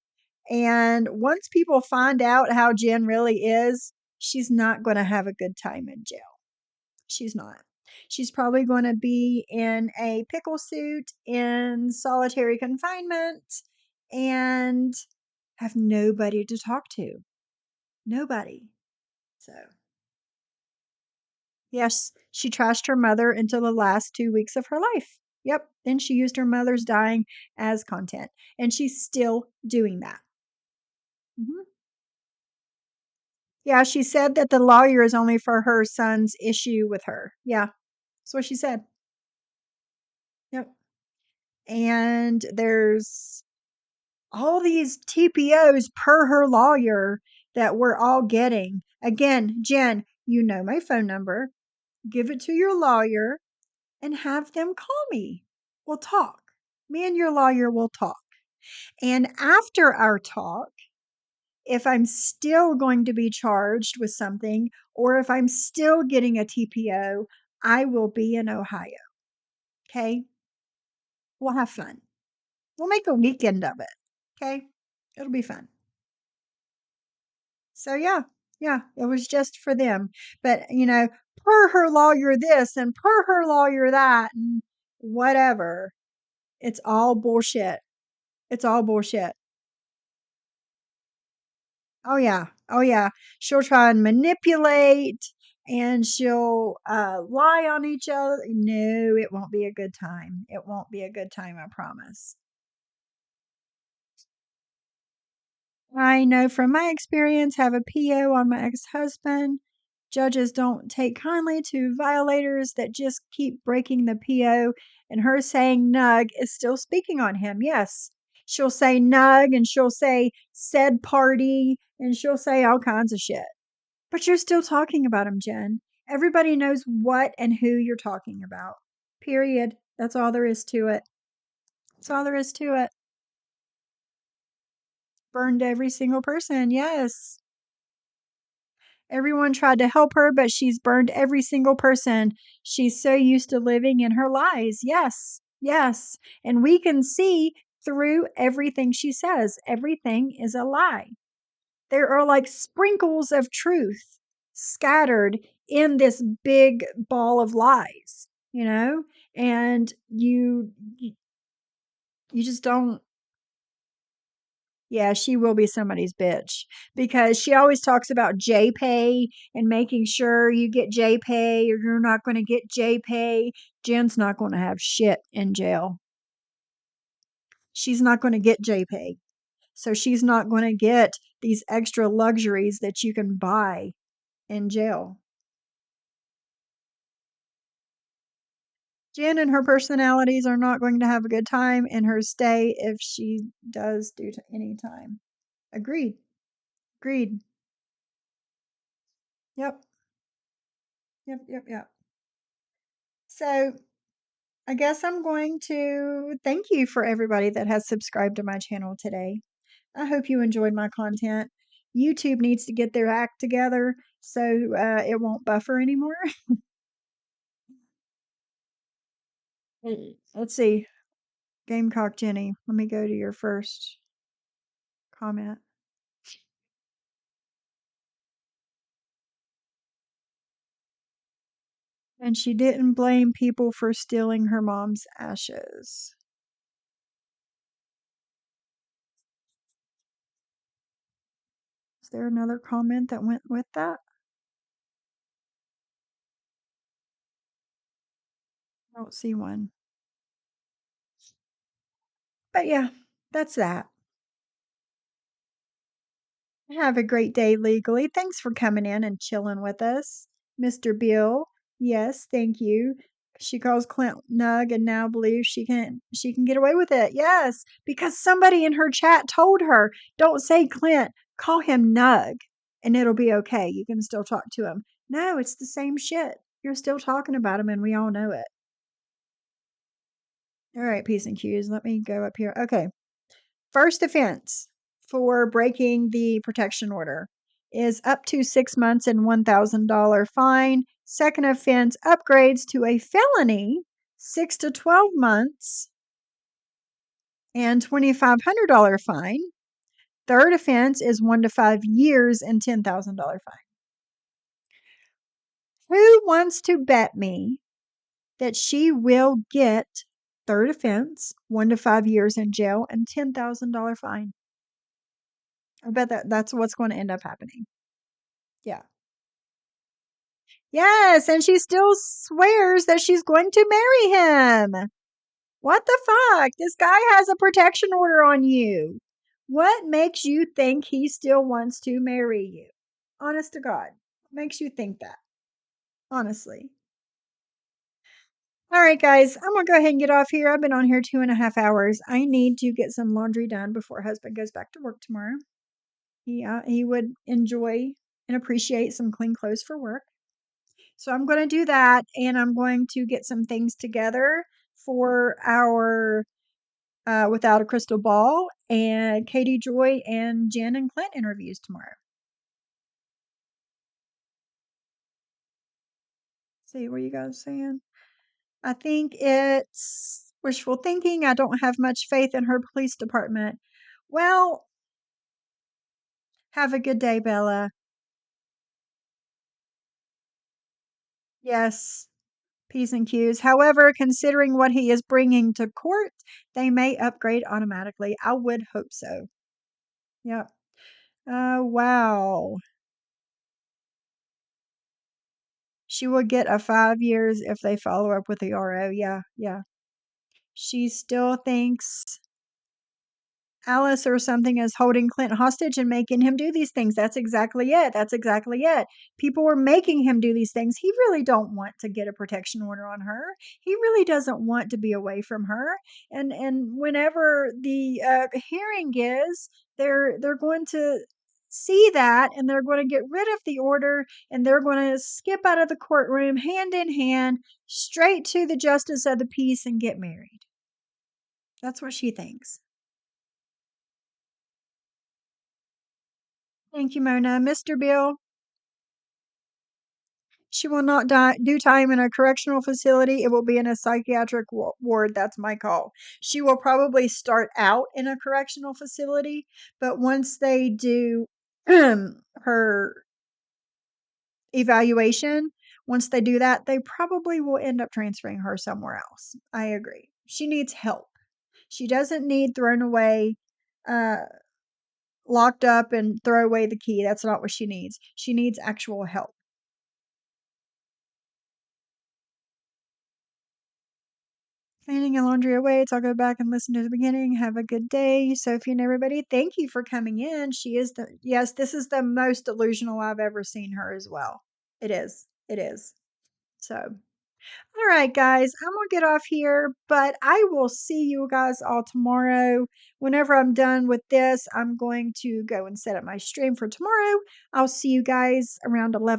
And once people find out how Jen really is, she's not going to have a good time in jail. She's not. She's probably going to be in a pickle suit in solitary confinement and have nobody to talk to. Nobody. So Yes, she trashed her mother until the last 2 weeks of her life. Yep. Then she used her mother's dying as content. And she's still doing that. Mhm. Yeah, she said that the lawyer is only for her son's issue with her. Yeah, that's what she said. Yep. And there's all these TPOs per her lawyer that we're all getting. Again, Jen, you know my phone number. Give it to your lawyer and have them call me. We'll talk. Me and your lawyer will talk. And after our talk, if I'm still going to be charged with something or if I'm still getting a TPO, I will be in Ohio. Okay? We'll have fun. We'll make a weekend of it. Okay? It'll be fun. So, yeah, it was just for them. But, per her lawyer this and per her lawyer that and whatever. It's all bullshit. It's all bullshit. Oh, yeah. Oh, yeah. She'll try and manipulate and she'll lie on each other. No, it won't be a good time. It won't be a good time, I promise. I know from my experience, have a PO on my ex-husband. Judges don't take kindly to violators that just keep breaking the PO, and her saying nug is still speaking on him. Yes. She'll say nug and she'll say said party and she'll say all kinds of shit. But you're still talking about him, Jen. Everybody knows what and who you're talking about. Period. That's all there is to it. That's all there is to it. Burned every single person. Yes. Everyone tried to help her, but she's burned every single person. She's so used to living in her lies. Yes. Yes. And we can see through everything she says. Everything is a lie. There are like sprinkles of truth scattered in this big ball of lies, and you just don't. Yeah, she will be somebody's bitch because she always talks about JPay and making sure you get JPay or you're not going to get JPay. Jen's not going to have shit in jail. She's not going to get JPay. So she's not going to get these extra luxuries that you can buy in jail. Jen and her personalities are not going to have a good time in her stay if she does do any time. Agreed. Agreed. Yep. Yep. Yep. Yep. So I guess I'm going to thank you for everybody that has subscribed to my channel today. I hope you enjoyed my content. YouTube needs to get their act together so it won't buffer anymore. Let's see. Gamecock Jenny, let me go to your first comment. And she didn't blame people for stealing her mom's ashes. Is there another comment that went with that? I don't see one. But yeah, that's that. Have a great day legally. Thanks for coming in and chilling with us. Mr. Bill. Yes, thank you. She calls Clint Nug and now believes she can get away with it. Yes, because somebody in her chat told her, don't say Clint, call him Nug and it'll be okay. You can still talk to him. No, it's the same shit. You're still talking about him and we all know it. All right, P's and Q's. Let me go up here. Okay. First offense for breaking the protection order is up to 6 months and $1,000 fine. Second offense upgrades to a felony, 6 to 12 months and $2,500 fine. Third offense is 1 to 5 years and $10,000 fine. Who wants to bet me that she will get third offense, 1 to 5 years in jail and $10,000 fine? I bet that's what's going to end up happening. Yeah. Yes, and she still swears that she's going to marry him. What the fuck? This guy has a protection order on you. What makes you think he still wants to marry you? Honest to God. What makes you think that? Honestly. All right, guys, I'm going to go ahead and get off here. I've been on here 2.5 hours. I need to get some laundry done before husband goes back to work tomorrow. He would enjoy and appreciate some clean clothes for work. So I'm going to do that, and I'm going to get some things together for our Without a Crystal Ball and Katie Joy and Jen and Clint interviews tomorrow. See what you guys saying? I think it's wishful thinking. I don't have much faith in her police department. Well, have a good day, Bella. Yes, P's and Q's. However, considering what he is bringing to court, they may upgrade automatically. I would hope so. Yep. Wow. She will get a 5 years if they follow up with the RO. Yeah, yeah. She still thinks Alice or something is holding Clint hostage and making him do these things. That's exactly it. That's exactly it. People were making him do these things. He really don't want to get a protection order on her. He really doesn't want to be away from her. And whenever the hearing is, they're going to see that, and they're going to get rid of the order, and they're going to skip out of the courtroom hand in hand straight to the justice of the peace and get married. That's what she thinks. Thank you, Mona. Mr. Bill, she will not do time in a correctional facility. It will be in a psychiatric ward. That's my call. She will probably start out in a correctional facility, but once they do her evaluation, once they do that, they probably will end up transferring her somewhere else. I agree. She needs help. She doesn't need thrown away, locked up and throw away the key. That's not what she needs. She needs actual help. Cleaning and laundry awaits. I'll go back and listen to the beginning. Have a good day, Sophie and everybody. Thank you for coming in. Yes, this is the most delusional I've ever seen her as well. It is. It is. So, all right, guys, I'm going to get off here, but I will see you guys all tomorrow. Whenever I'm done with this, I'm going to go and set up my stream for tomorrow. I'll see you guys around 11.